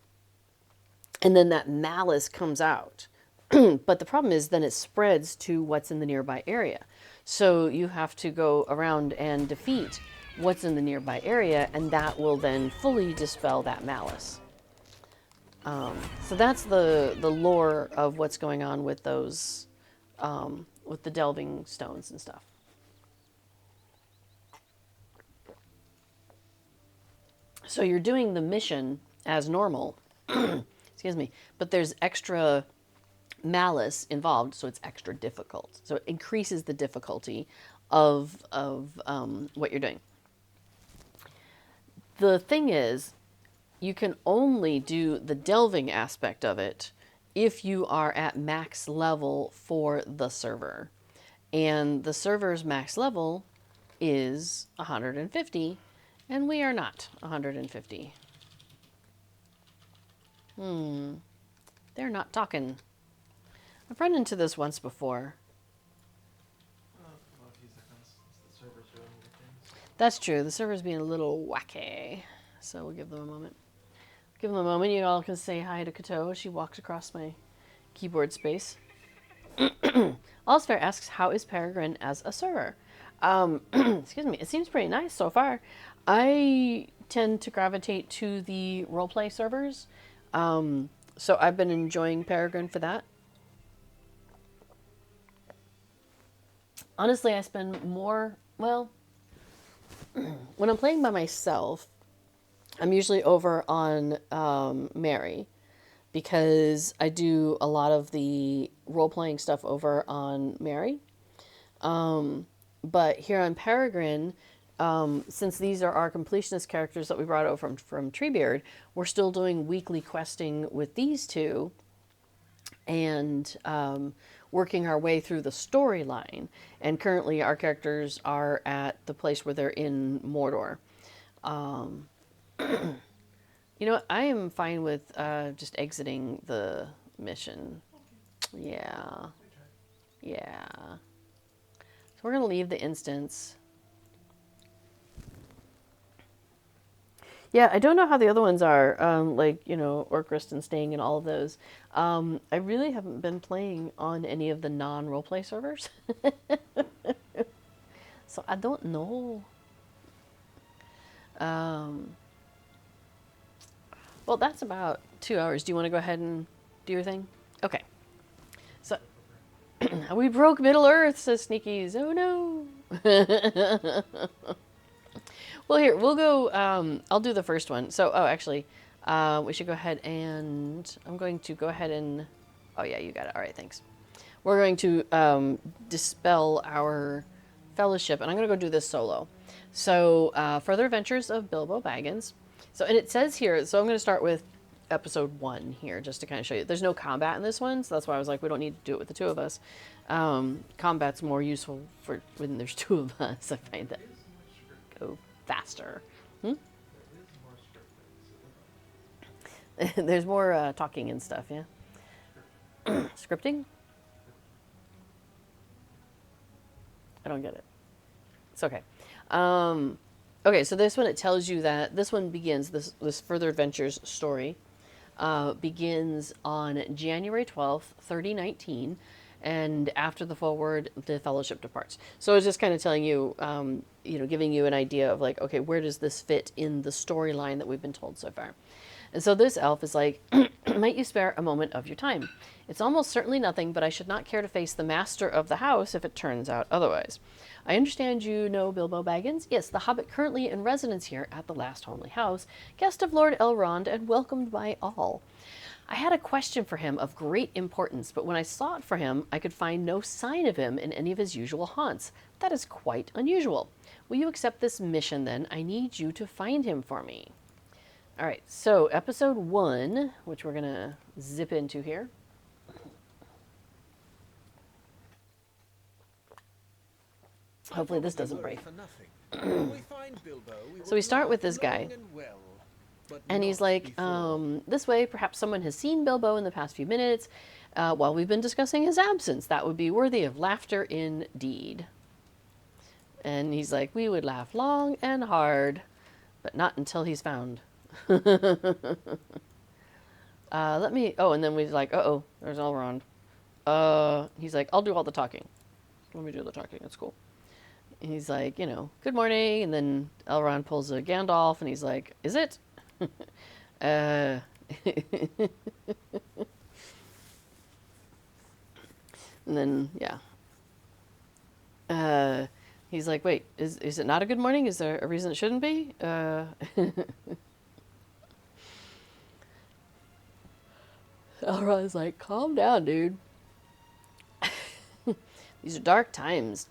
And then that malice comes out. But the problem is then it spreads to what's in the nearby area. So you have to go around and defeat what's in the nearby area, and that will then fully dispel that malice. So that's the lore of what's going on with those, with the delving stones and stuff. So you're doing the mission as normal, excuse me, but there's extra malice involved, so it's extra difficult. So it increases the difficulty of what you're doing. The thing is, you can only do the delving aspect of it if you are at max level for the server. And the server's max level is 150, and we are not 150. They're not talking. I've run into this once before. Well, a few seconds. The server's doing weird things. That's true. The server's being a little wacky. So we'll give them a moment. Give them a moment. You all can say hi to Kato. She walked across my keyboard space. Allsfair asks, how is Peregrine as a server? Excuse me. It seems pretty nice so far. I tend to gravitate to the roleplay servers. So I've been enjoying Peregrine for that. Honestly, I spend more, well, when I'm playing by myself, I'm usually over on Mary, because I do a lot of the role-playing stuff over on Mary. But here on Peregrine, since these are our completionist characters that we brought over from Treebeard, we're still doing weekly questing with these two, and working our way through the storyline. And currently our characters are at the place where they're in Mordor. You know what? I am fine with just exiting the mission. Yeah. Yeah. So we're going to leave the instance. Yeah, I don't know how the other ones are, like, you know, Orcrist and Sting and all of those. I really haven't been playing on any of the non-roleplay servers. So I don't know. Well, that's about 2 hours. Do you want to go ahead and do your thing? Okay. So, we broke Middle Earth, says Sneakies. Oh, no. Well, here, we'll go, I'll do the first one. So, oh, actually, we should go ahead and, I'm going to go ahead and, oh, yeah, you got it. All right, thanks. We're going to dispel our fellowship, and I'm going to go do this solo. So, Further Adventures of Bilbo Baggins. So, and it says here, so I'm going to start with episode 1 here, just to kind of show you. There's no combat in this one, so that's why I was like, we don't need to do it with the two of us. Combat's more useful for when there's two of us. I find that go faster. There's more talking and stuff, yeah? Scripting? I don't get it. It's okay. Okay, so this one, it tells you that this one begins, this Further Adventures story begins on January 12th, 3019, and after the forward, the Fellowship departs. So it's just kind of telling you, you know, giving you an idea of like, okay, where does this fit in the storyline that we've been told so far? And so this elf is like, might you spare a moment of your time? It's almost certainly nothing, but I should not care to face the master of the house if it turns out otherwise. I understand you know Bilbo Baggins? Yes, the hobbit currently in residence here at the last homely house, guest of Lord Elrond and welcomed by all. I had a question for him of great importance, but when I sought for him, I could find no sign of him in any of his usual haunts. That is quite unusual. Will you accept this mission then? I need you to find him for me. All right, so episode 1, which we're going to zip into here. Hopefully this doesn't break. So we start with this guy. And he's like, this way, perhaps someone has seen Bilbo in the past few minutes while we've been discussing his absence. That would be worthy of laughter indeed. And he's like, we would laugh long and hard, but not until he's found. Let me, oh, and then we're like, uh-oh, there's Elrond. He's like, I'll do all the talking. Let me do the talking, it's cool. And he's like, you know, good morning. And then Elrond pulls a Gandalf and he's like, is it? And then, yeah. He's like, wait, is it not a good morning? Is there a reason it shouldn't be? Elrond's like, calm down, dude. These are dark times.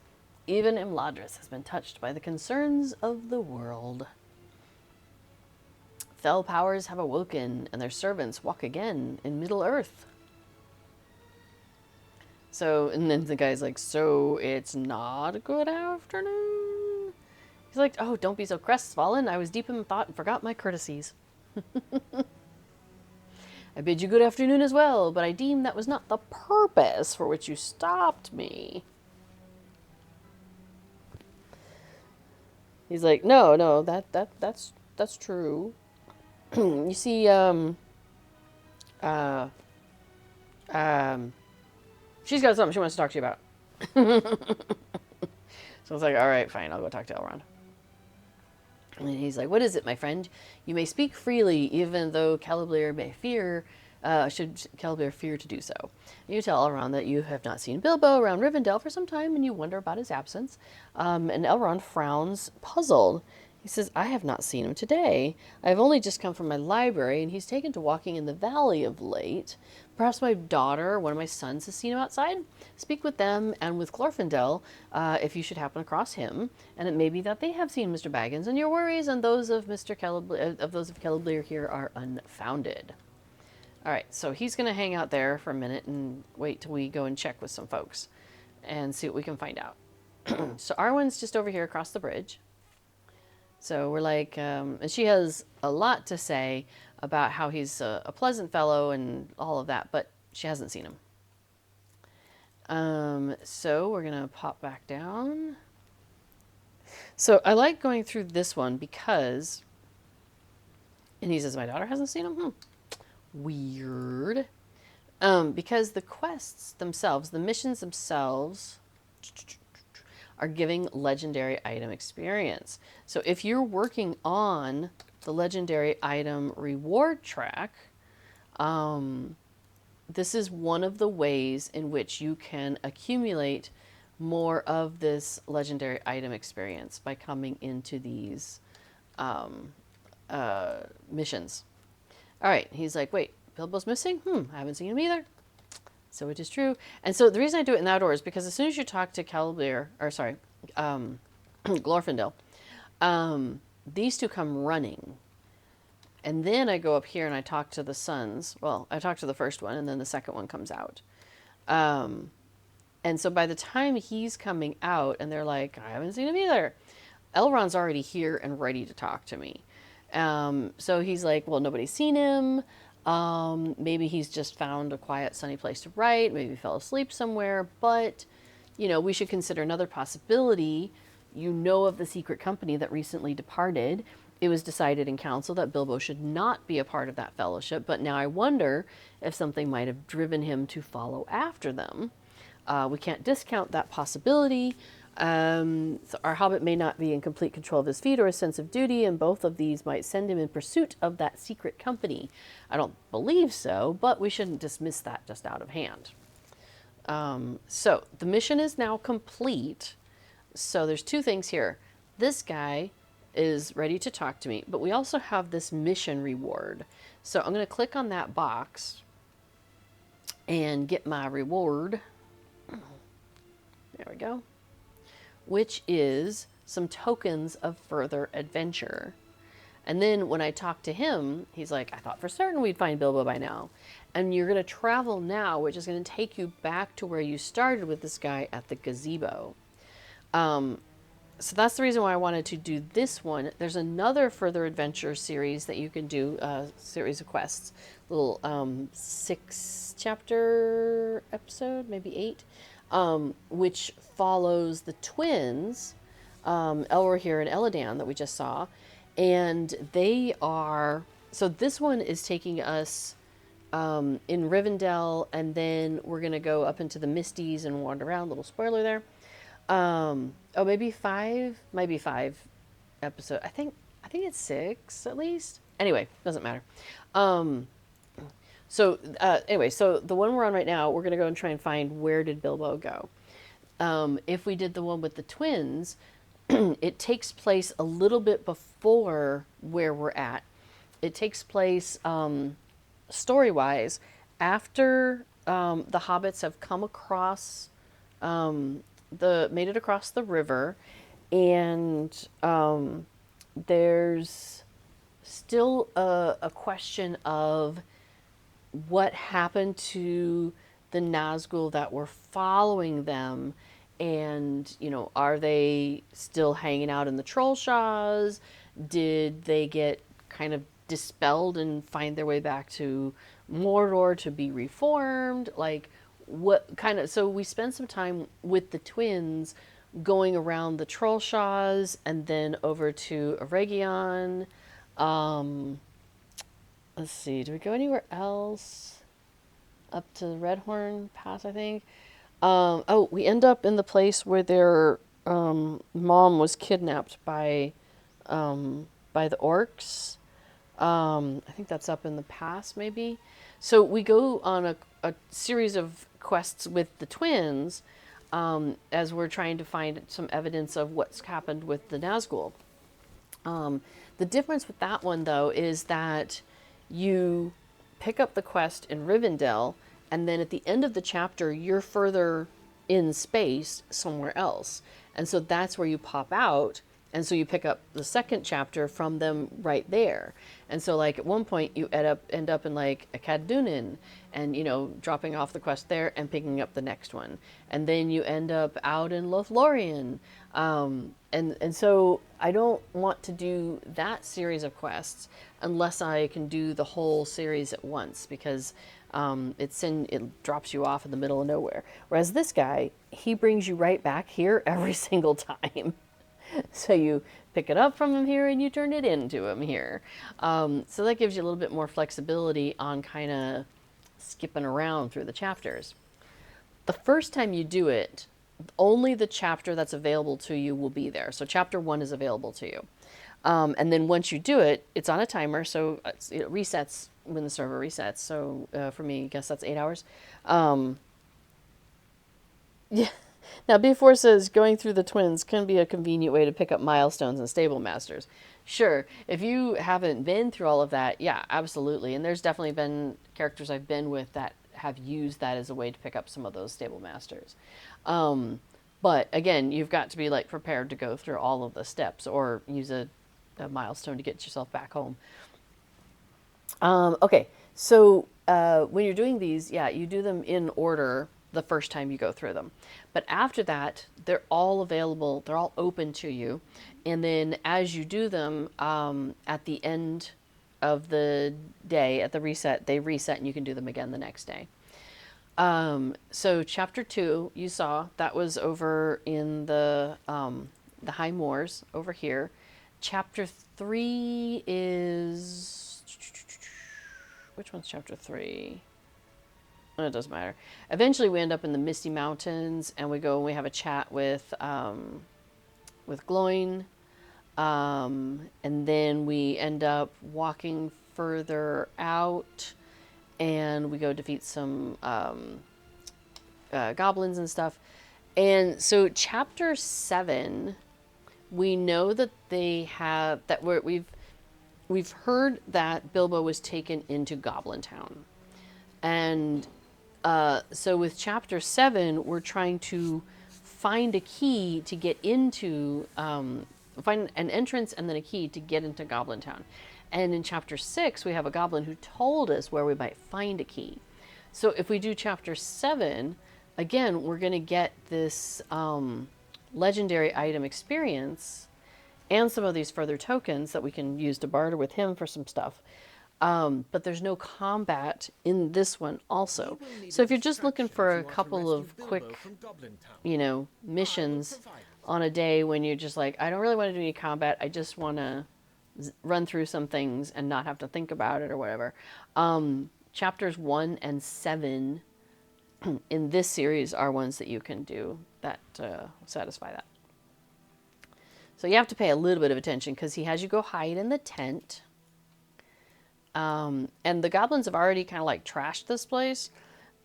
Even Imladris has been touched by the concerns of the world. Fell powers have awoken, and their servants walk again in Middle-earth. So, and then the guy's like, so it's not a good afternoon? He's like, oh, don't be so crestfallen. I was deep in thought and forgot my courtesies. I bid you good afternoon as well, but I deem that was not the purpose for which you stopped me. He's like, no, that's true. You see, she's got something she wants to talk to you about. So I was like, all right, fine, I'll go talk to Elrond. And he's like, what is it, my friend? You may speak freely, even though Celebrimbor may fear, should Celebrimbor fear to do so. You tell Elrond that you have not seen Bilbo around Rivendell for some time, and you wonder about his absence. And Elrond frowns, puzzled. He says, I have not seen him today. I have only just come from my library, and he's taken to walking in the valley of late. Perhaps my daughter or one of my sons has seen him outside. Speak with them and with Glorfindel if you should happen across him, and it may be that they have seen Mr. Baggins, and your worries and those of those of Celebrimbor here are unfounded. All right, so he's going to hang out there for a minute and wait till we go and check with some folks and see what we can find out. So Arwen's just over here across the bridge. So we're like, and she has a lot to say about how he's a pleasant fellow and all of that, but she hasn't seen him. So we're going to pop back down. So I like going through this one because, and he says, my daughter hasn't seen him? Weird. Because the quests themselves, the missions themselves, are giving legendary item experience. So if you're working on the legendary item reward track, this is one of the ways in which you can accumulate more of this legendary item experience by coming into these missions. All right, he's like, wait, Bilbo's missing? I haven't seen him either. So it is true. And so the reason I do it in the outdoors is because as soon as you talk to Glorfindel, these two come running. And then I go up here and I talk to the sons. Well, I talk to the first one and then the second one comes out. And so by the time he's coming out and they're like, I haven't seen him either, Elrond's already here and ready to talk to me. So he's like, well, nobody's seen him. Maybe he's just found a quiet, sunny place to write. Maybe he fell asleep somewhere. But, you know, we should consider another possibility. You know of the secret company that recently departed. It was decided in council that Bilbo should not be a part of that fellowship. But now I wonder if something might have driven him to follow after them. We can't discount that possibility. So our hobbit may not be in complete control of his feet or his sense of duty, and both of these might send him in pursuit of that secret company. I don't believe so, but we shouldn't dismiss that just out of hand. So the mission is now complete. So there's two things here. This guy is ready to talk to me, but we also have this mission reward. So I'm going to click on that box, and get my reward. There we go. Which is some tokens of further adventure. And then when I talked to him, he's like, I thought for certain we'd find Bilbo by now. And you're going to travel now, which is going to take you back to where you started with this guy at the gazebo. So that's the reason why I wanted to do this one. There's another further adventure series that you can do, a series of quests. Little 6-chapter episode, maybe 8, which follows the twins, Elrohir and Eladan that we just saw. And they are... So this one is taking us in Rivendell, and then we're going to go up into the Misties and wander around. Little spoiler there. Maybe 5, might be 5 episode. I think it's 6 at least. Anyway, doesn't matter. So the one we're on right now, we're going to go and try and find where did Bilbo go. If we did the one with the twins, it takes place a little bit before where we're at. It takes place, story-wise, after the hobbits have come across made it across the river, and there's still a question of what happened to the Nazgul that were following them, and are they still hanging out in the Trollshaws? Did they get kind of dispelled and find their way back to Mordor to be reformed? Like, what kind of... So we spent some time with the twins going around the Trollshaws and then over to Eregion. Let's see, do we go anywhere else? Up to the Redhorn Pass, I think. We end up in the place where their mom was kidnapped by the orcs. I think that's up in the pass, maybe. So we go on a series of quests with the twins as we're trying to find some evidence of what's happened with the Nazgul. The difference with that one, though, is that you pick up the quest in Rivendell, and then at the end of the chapter, you're further in space somewhere else. And so that's where you pop out. And so you pick up the second chapter from them right there. And so, like, at one point you end up in like a Cadunin and, dropping off the quest there and picking up the next one. And then you end up out in Lothlorien. And so I don't want to do that series of quests unless I can do the whole series at once, because it drops you off in the middle of nowhere. Whereas this guy, he brings you right back here every single time. So you pick it up from him here and you turn it into him here. So that gives you a little bit more flexibility on kind of skipping around through the chapters. The first time you do it, only the chapter that's available to you will be there. So chapter 1 is available to you. And then once you do it, it's on a timer, so it resets when the server resets. So for me, I guess that's 8 hours. Yeah. Now, B4 says going through the twins can be a convenient way to pick up milestones and stable masters. Sure, if you haven't been through all of that, yeah, absolutely. And there's definitely been characters I've been with that have used that as a way to pick up some of those stable masters. But again, you've got to be like prepared to go through all of the steps or use a milestone to get yourself back home. Okay, so when you're doing these, yeah, you do them in order the first time you go through them. But after that, they're all available, they're all open to you. And then as you do them, at the end of the day, at the reset, they reset and you can do them again the next day. So chapter 2, you saw, that was over in the High Moors over here. Chapter 3 is... Which one's chapter 3? It doesn't matter. Eventually we end up in the Misty Mountains and we go and we have a chat with Gloin. And then we end up walking further out and we go defeat some goblins and stuff. And so chapter 7, we know that they have, that we've heard that Bilbo was taken into Goblin Town. And So with chapter 7, we're trying to find a key to get into, find an entrance and then a key to get into Goblin Town. And in chapter 6, we have a goblin who told us where we might find a key. So if we do chapter 7, again, we're going to get this legendary item experience and some of these further tokens that we can use to barter with him for some stuff. But there's no combat in this one also. So if you're just looking for a couple of quick, missions on a day when you're just like, I don't really want to do any combat, I just want to run through some things and not have to think about it or whatever. Chapters 1 and 7 in this series are ones that you can do that satisfy that. So you have to pay a little bit of attention because he has you go hide in the tent. And the goblins have already kind of like trashed this place.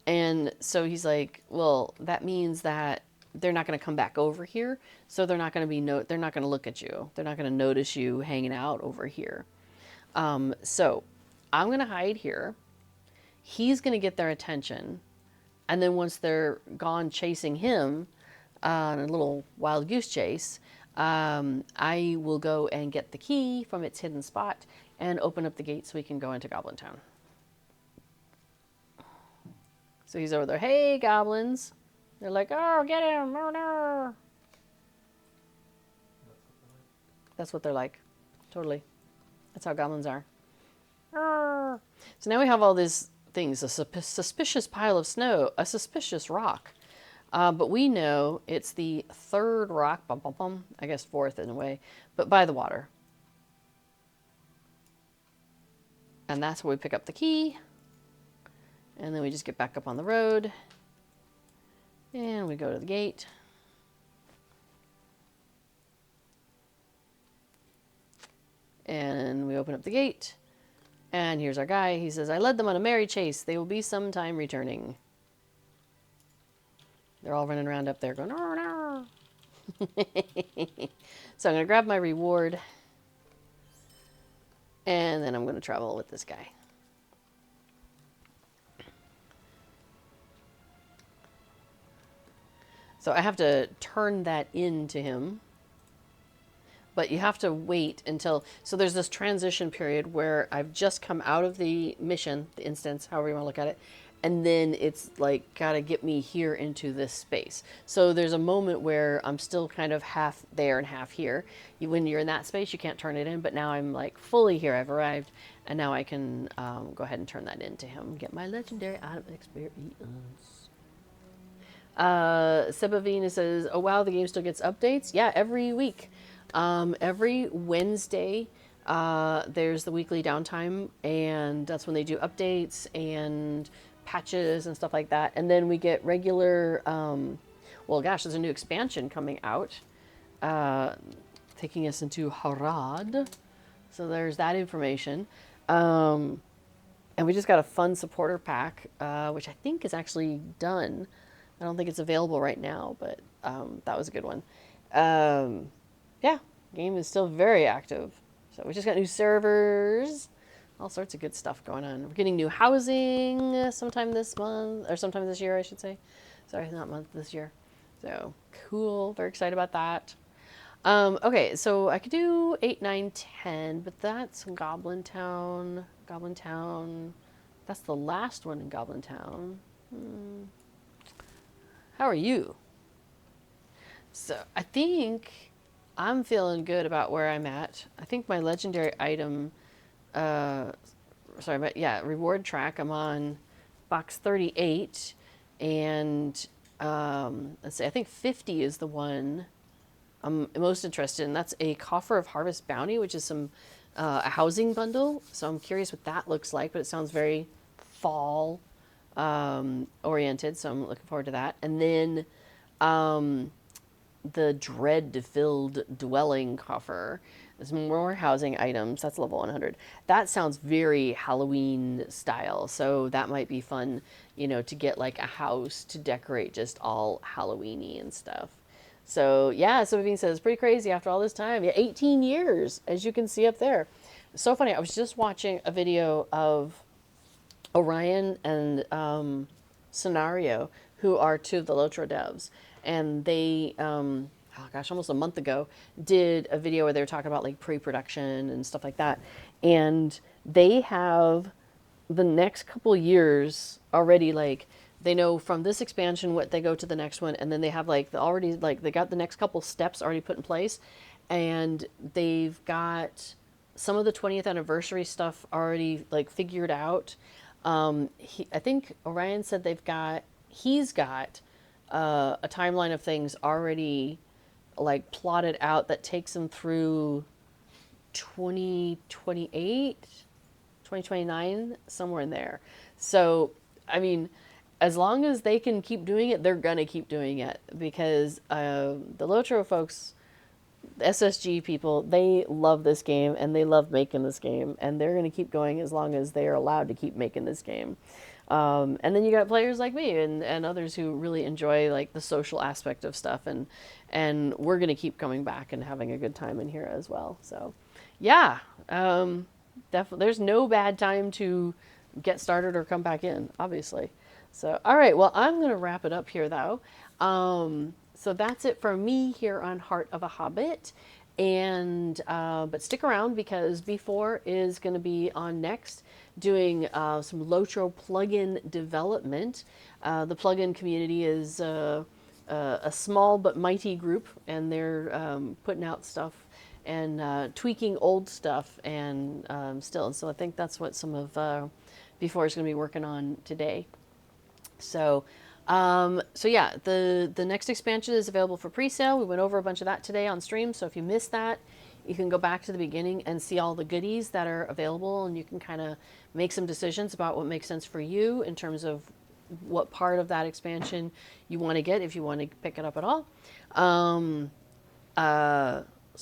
And so he's like, well, that means that they're not going to come back over here. So they're not going to be, they're not going to look at you. They're not going to notice you hanging out over here. So I'm going to hide here. He's going to get their attention. And then once they're gone chasing him on a little wild goose chase, I will go and get the key from its hidden spot and open up the gate so we can go into Goblin Town. So he's over there. Hey, goblins. They're like, oh, get him. Oh, no. That's what they're like. Totally. That's how goblins are. So now we have all these things. A suspicious pile of snow. A suspicious rock. But we know it's the third rock, I guess fourth in a way, but by the water. And that's where we pick up the key. And then we just get back up on the road. And we go to the gate. And we open up the gate. And here's our guy. He says, I led them on a merry chase. They will be sometime returning. They're all running around up there going, no, no. So I'm going to grab my reward. And then I'm going to travel with this guy. So I have to turn that into him. But you have to wait until... So there's this transition period where I've just come out of the mission, the instance, however you want to look at it. And then it's like, gotta get me here into this space. So there's a moment where I'm still kind of half there and half here. When you're in that space, you can't turn it in. But now I'm like fully here. I've arrived. And now I can go ahead and turn that into him. Get my legendary item experience. Sebavina says, oh wow, the game still gets updates? Yeah, every week. Every Wednesday, there's the weekly downtime. And that's when they do updates and patches and stuff like that. And then we get regular, well, gosh, there's a new expansion coming out, taking us into Harad. So there's that information. And we just got a fun supporter pack, which I think is actually done. I don't think it's available right now, but that was a good one. Yeah, game is still very active. So we just got new servers. All sorts of good stuff going on. We're getting new housing sometime this month, or sometime this year, I should say. Sorry, not month, this year. So, cool. Very excited about that. Okay, so I could do 8, 9, 10, but that's Goblin Town. Goblin Town. That's the last one in Goblin Town. How are you? So, I think I'm feeling good about where I'm at. I think my legendary item... reward track. I'm on box 38, and let's see, I think 50 is the one I'm most interested in. That's a Coffer of Harvest Bounty, which is some a housing bundle. So I'm curious what that looks like, but it sounds very fall oriented. So I'm looking forward to that. And then the dread-filled dwelling coffer. There's more housing items. That's level 100. That sounds very Halloween style. So that might be fun, to get like a house to decorate just all Halloween-y and stuff. So yeah, Sabine says, pretty crazy after all this time. Yeah, 18 years, as you can see up there. So funny. I was just watching a video of Orion and Scenario, who are two of the LOTRO devs, and they, oh gosh, almost a month ago, did a video where they were talking about like pre-production and stuff like that, and they have the next couple years already, like they know from this expansion what they go to the next one, and then they have like the already, like they got the next couple steps already put in place, and they've got some of the 20th anniversary stuff already like figured out. I think Orion said he's got a timeline of things already like plotted out that takes him through 2028, 2029, somewhere in there. So, I mean, as long as they can keep doing it, they're going to keep doing it, because the LOTRO folks, the SSG people, they love this game and they love making this game, and they're going to keep going as long as they are allowed to keep making this game. And then you got players like me and others who really enjoy like the social aspect of stuff, and we're going to keep coming back and having a good time in here as well. So, yeah, definitely, there's no bad time to get started or come back in, obviously. So, all right, well, I'm going to wrap it up here, though. So that's it for me here on Heart of a Hobbit. And but stick around, because B4 is going to be on next, doing some LOTRO plugin development. The plugin community is a small but mighty group, and they're putting out stuff and tweaking old stuff and still. So I think that's what some of B4 is going to be working on today. So, so yeah, the next expansion is available for pre-sale. We went over a bunch of that today on stream, so if you missed that, you can go back to the beginning and see all the goodies that are available, and you can kind of make some decisions about what makes sense for you in terms of what part of that expansion you want to get, if you want to pick it up at all. Some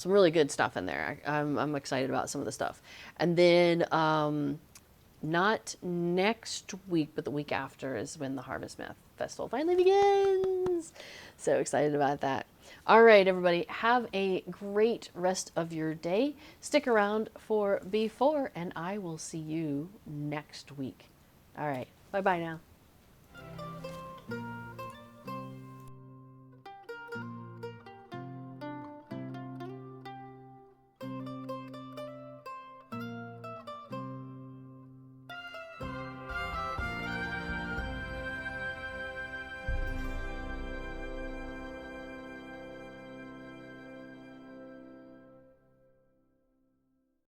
really good stuff in there. I'm excited about some of the stuff. And then not next week, but the week after is when the Harvest Math Festival finally begins. So excited about that. All right, everybody, have a great rest of your day. Stick around for B4, and I will see you next week. All right, bye-bye now.